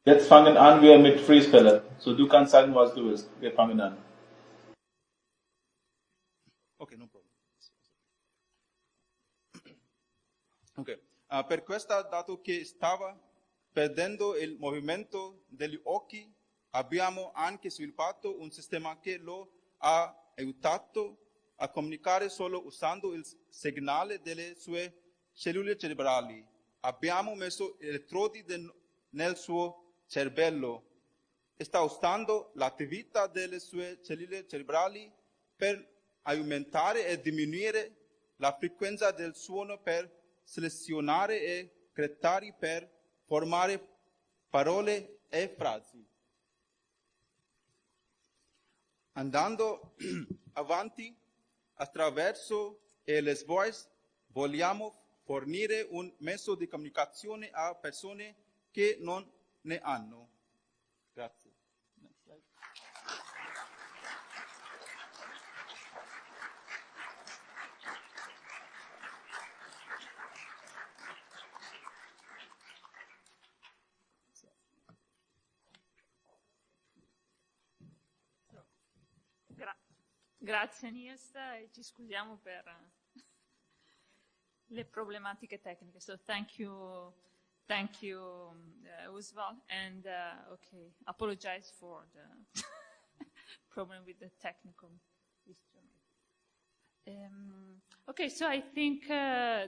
Jetzt fangen an wir mit Freespeller. So, du kannst sagen, was du willst. Wir fangen an. Ok, no problem. Ok, per questo, dato che stava perdendo il movimento degli occhi, abbiamo anche sviluppato un sistema che lo ha aiutato a comunicare solo usando il segnale delle sue cellule cerebrali. Abbiamo messo elettrodi nel suo cervello e sta usando l'attività delle sue cellule cerebrali per aumentare e diminuire la frequenza del suono, per selezionare e criteri per formare parole e frasi. Andando avanti attraverso les voice, vogliamo fornire un mezzo di comunicazione a persone che non ne hanno. Grazie. Next slide. Grazie Nils, e ci scusiamo per le problematiche tecniche. So thank you Oswald, and okay, apologize for the problem with the technical instrument. Ok, so I think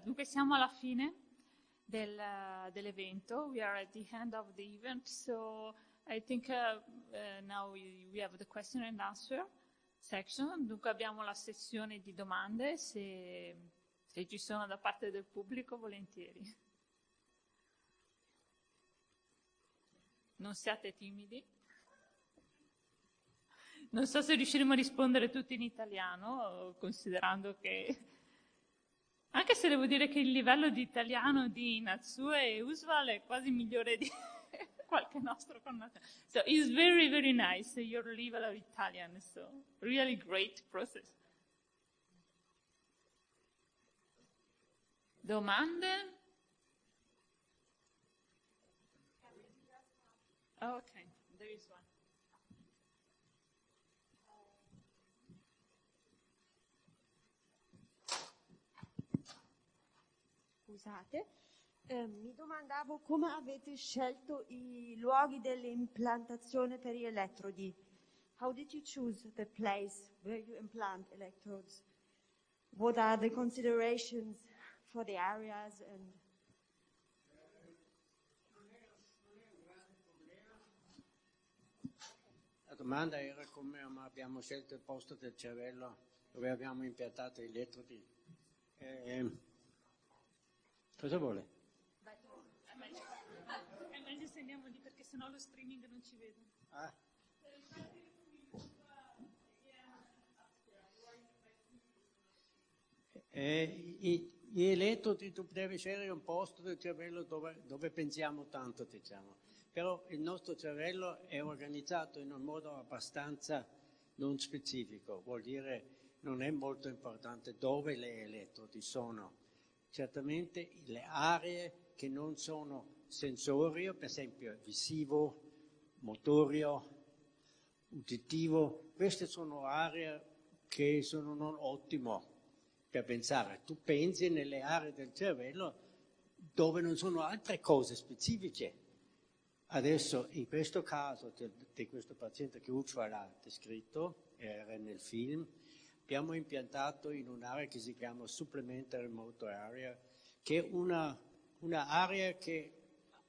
dunque siamo alla fine dell'evento. We are at the end of the event, so I think now we have the question and answer section. Dunque abbiamo la sessione di domande, se ci sono da parte del pubblico, volentieri. Non siate timidi. Non so se riusciremo a rispondere tutti in italiano, considerando che... Anche se devo dire che il livello di italiano di Natsue e Usval è quasi migliore di qualche nostro connazionale. So it's very, very nice, your level of Italian, so really great process. Domande? Oh, okay, there is one. Scusate, mi domandavo come avete scelto i luoghi dell'implantazione per gli elettrodi. How did you choose the place where you implant electrodes? What are the considerations for the areas and... La domanda era come abbiamo scelto il posto del cervello dove abbiamo impiantato gli elettrodi. Cosa vuole? È meglio se andiamo lì perché sennò lo streaming non ci vede. Ah. Gli elettrodi tu devi scegliere un posto del cervello dove pensiamo tanto, diciamo. Però il nostro cervello è organizzato in un modo abbastanza non specifico, vuol dire non è molto importante dove le elettrodi sono. Certamente le aree che non sono sensorio, per esempio visivo, motorio, uditivo, queste sono aree che sono non ottime per pensare. Tu pensi nelle aree del cervello dove non sono altre cose specifiche. Adesso, in questo caso di questo paziente che Usval ha descritto, era nel film, abbiamo impiantato in un'area che si chiama Supplementary Motor Area, che è un'area che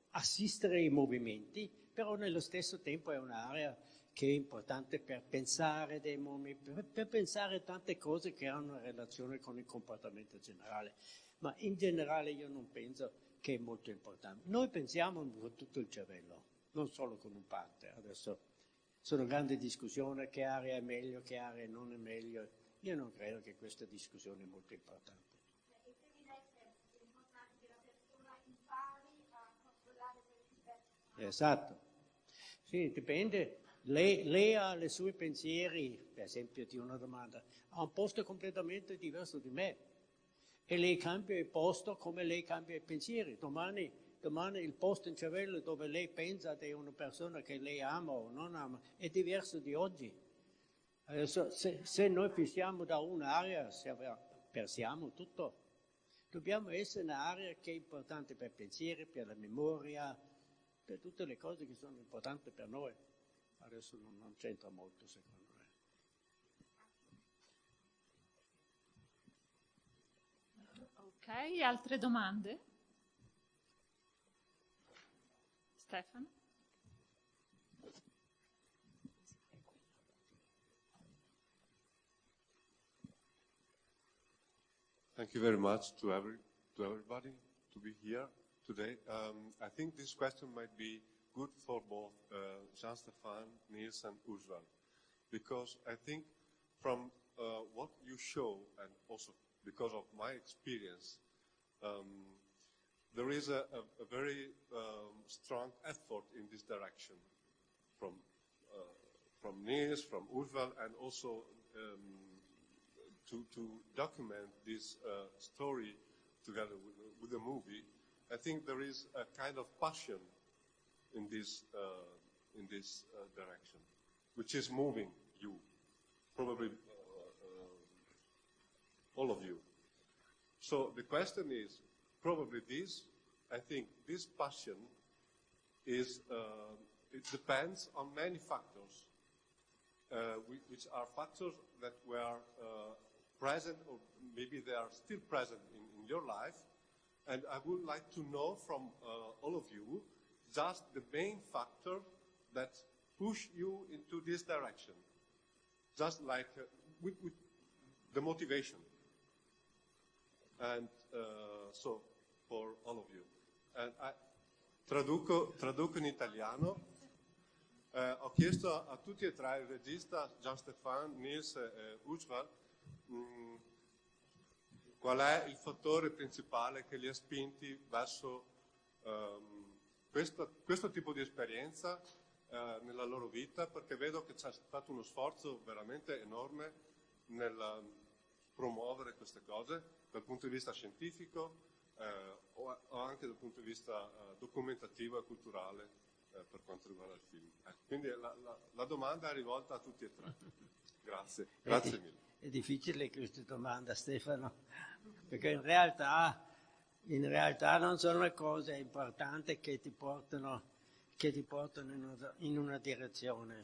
assiste i movimenti, però nello stesso tempo è un'area che è importante per pensare dei movimenti, per pensare tante cose che hanno relazione con il comportamento generale. Ma in generale io non penso che è molto importante. Noi pensiamo con tutto il cervello, non solo con un parte. Adesso sono grandi discussioni, che area è meglio, che area non è meglio. Io non credo che questa discussione è molto importante. Esatto. Sì, dipende. Lei ha i suoi pensieri, per esempio di una domanda, ha un posto completamente diverso di me. E lei cambia il posto come lei cambia i pensieri. Domani il posto in cervello dove lei pensa di una persona che lei ama o non ama è diverso di oggi. Adesso, se noi fissiamo da un'area, persiamo tutto. Dobbiamo essere un'area che è importante per i pensieri, per la memoria, per tutte le cose che sono importanti per noi. Adesso non c'entra molto, secondo me. Ok, altre domande? Stefano? Thank you very much to everybody to be here today. I think this question might be good for both Jean-Stéphane, Niels, and Usval, because I think from what you show, and also because of my experience, there is a very strong effort in this direction from Niels, from Usval, and also to document this story together with the movie. I think there is a kind of passion in this direction, which is moving you, probably all of you. So the question is, probably this, I think this passion is, it depends on many factors, which are factors that were present, or maybe they are still present in your life. And I would like to know from all of you just the main factor that push you into this direction. Just like with the motivation. And so, for all of you. And I traduco in italiano. Ho chiesto a tutti e tre, il regista Jean-Stéphane, Nils e Ujval, qual è il fattore principale che li ha spinti verso questo tipo di esperienza nella loro vita, perché vedo che c'è stato uno sforzo veramente enorme nel promuovere queste cose dal punto di vista scientifico o anche dal punto di vista documentativo e culturale per quanto riguarda il film. Quindi la domanda è rivolta a tutti e tre. Grazie, grazie mille. È difficile questa domanda, Stefano, perché in realtà non sono le cose importanti che ti portano in una direzione.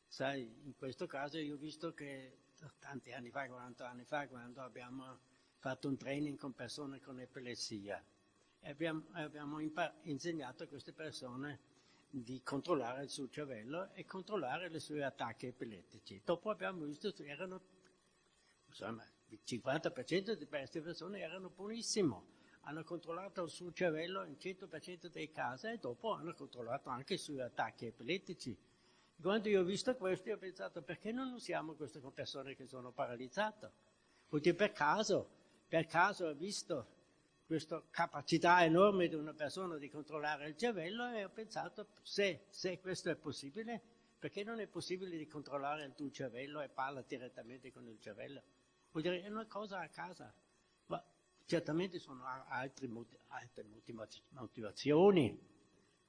Sai, in questo caso io ho visto che tanti anni fa, 40 anni fa, quando abbiamo fatto un training con persone con epilessia, e abbiamo insegnato a queste persone di controllare il suo cervello e controllare i suoi attacchi epilettici. Dopo abbiamo visto che il 50% di queste persone erano buonissimo, hanno controllato il suo cervello in 100% dei casi e dopo hanno controllato anche i suoi attacchi epilettici. Quando io ho visto questo, ho pensato, perché non usiamo questo con persone che sono paralizzate? Perché per caso ho visto questa capacità enorme di una persona di controllare il cervello e ho pensato, se questo è possibile, perché non è possibile di controllare il tuo cervello e parla direttamente con il cervello? Vuol dire, è una cosa a casa, ma certamente sono altre motivazioni.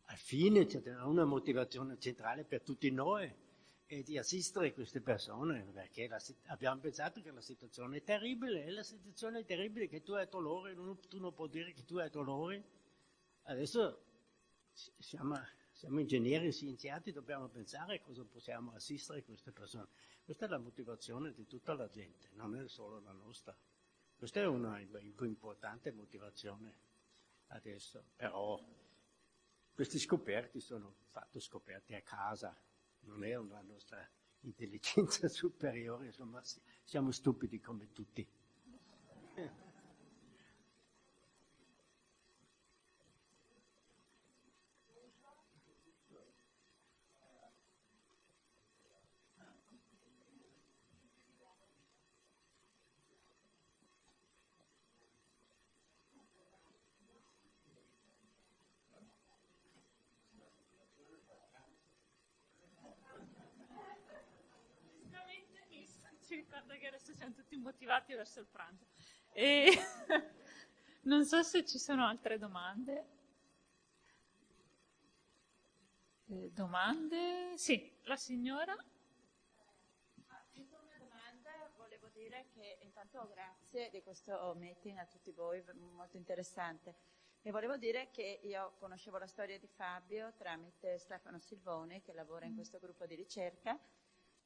Alla fine c'è una motivazione centrale per tutti noi, è di assistere queste persone, perché abbiamo pensato che la situazione è terribile, e la situazione è terribile che tu hai dolore, tu non puoi dire che tu hai dolore. Adesso siamo ingegneri, scienziati, dobbiamo pensare cosa possiamo assistere queste persone. Questa è la motivazione di tutta la gente, non è solo la nostra. Questa è una più importante motivazione adesso, però questi scoperti sono scoperti a casa. Non è una nostra intelligenza superiore, insomma, siamo stupidi come tutti. Ci ricorda che adesso siamo tutti motivati verso il pranzo. E non so se ci sono altre domande. Domande? Sì, la signora. Una domanda, volevo dire che intanto grazie di questo meeting a tutti voi, molto interessante. E volevo dire che io conoscevo la storia di Fabio tramite Stefano Silvoni, che lavora in questo gruppo di ricerca.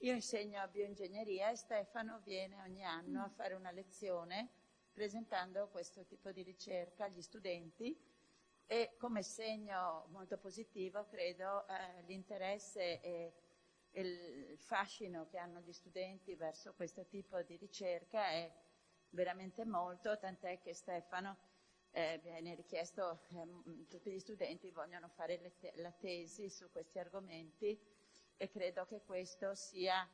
Io insegno bioingegneria e Stefano viene ogni anno a fare una lezione presentando questo tipo di ricerca agli studenti e come segno molto positivo credo l'interesse e il fascino che hanno gli studenti verso questo tipo di ricerca è veramente molto, tant'è che Stefano viene richiesto, tutti gli studenti vogliono fare la tesi su questi argomenti. E credo che questo sia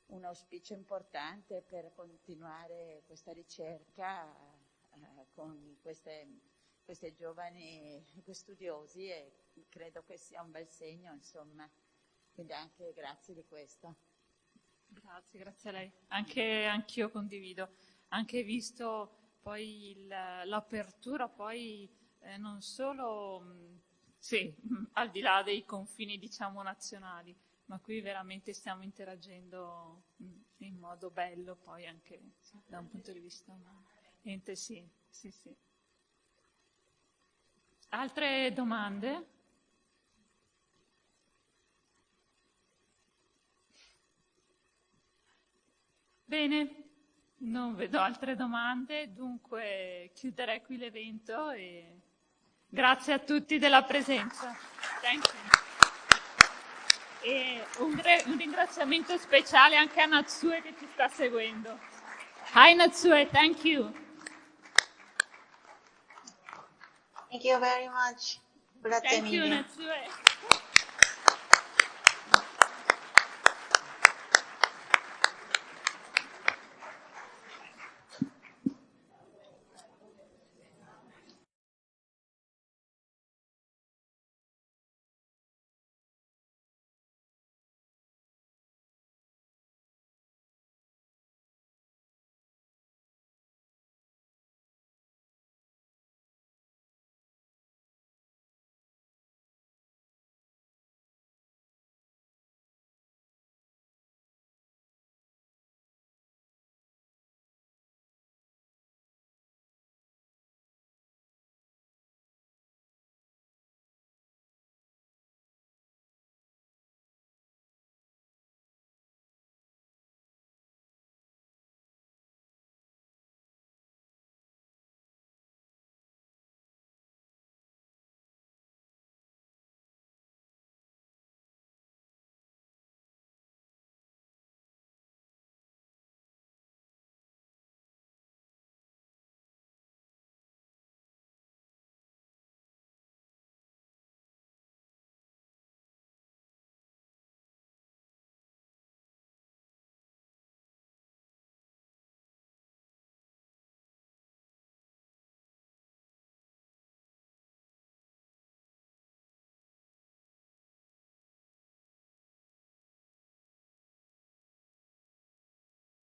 un auspicio importante per continuare questa ricerca con questi giovani studiosi e credo che sia un bel segno, insomma. Quindi anche grazie di questo. Grazie a lei. Anch'io condivido. Anche visto poi l'apertura poi non solo al di là dei confini diciamo nazionali, ma qui veramente stiamo interagendo in modo bello poi anche da un punto di vista umano. Niente, sì. Altre domande? Bene, non vedo altre domande, dunque chiuderei qui l'evento e grazie a tutti della presenza. Thank you. E un ringraziamento speciale anche a Natsue che ci sta seguendo. Hi Natsue, thank you. Thank you very much. Grazie mille. Thank you Natsue.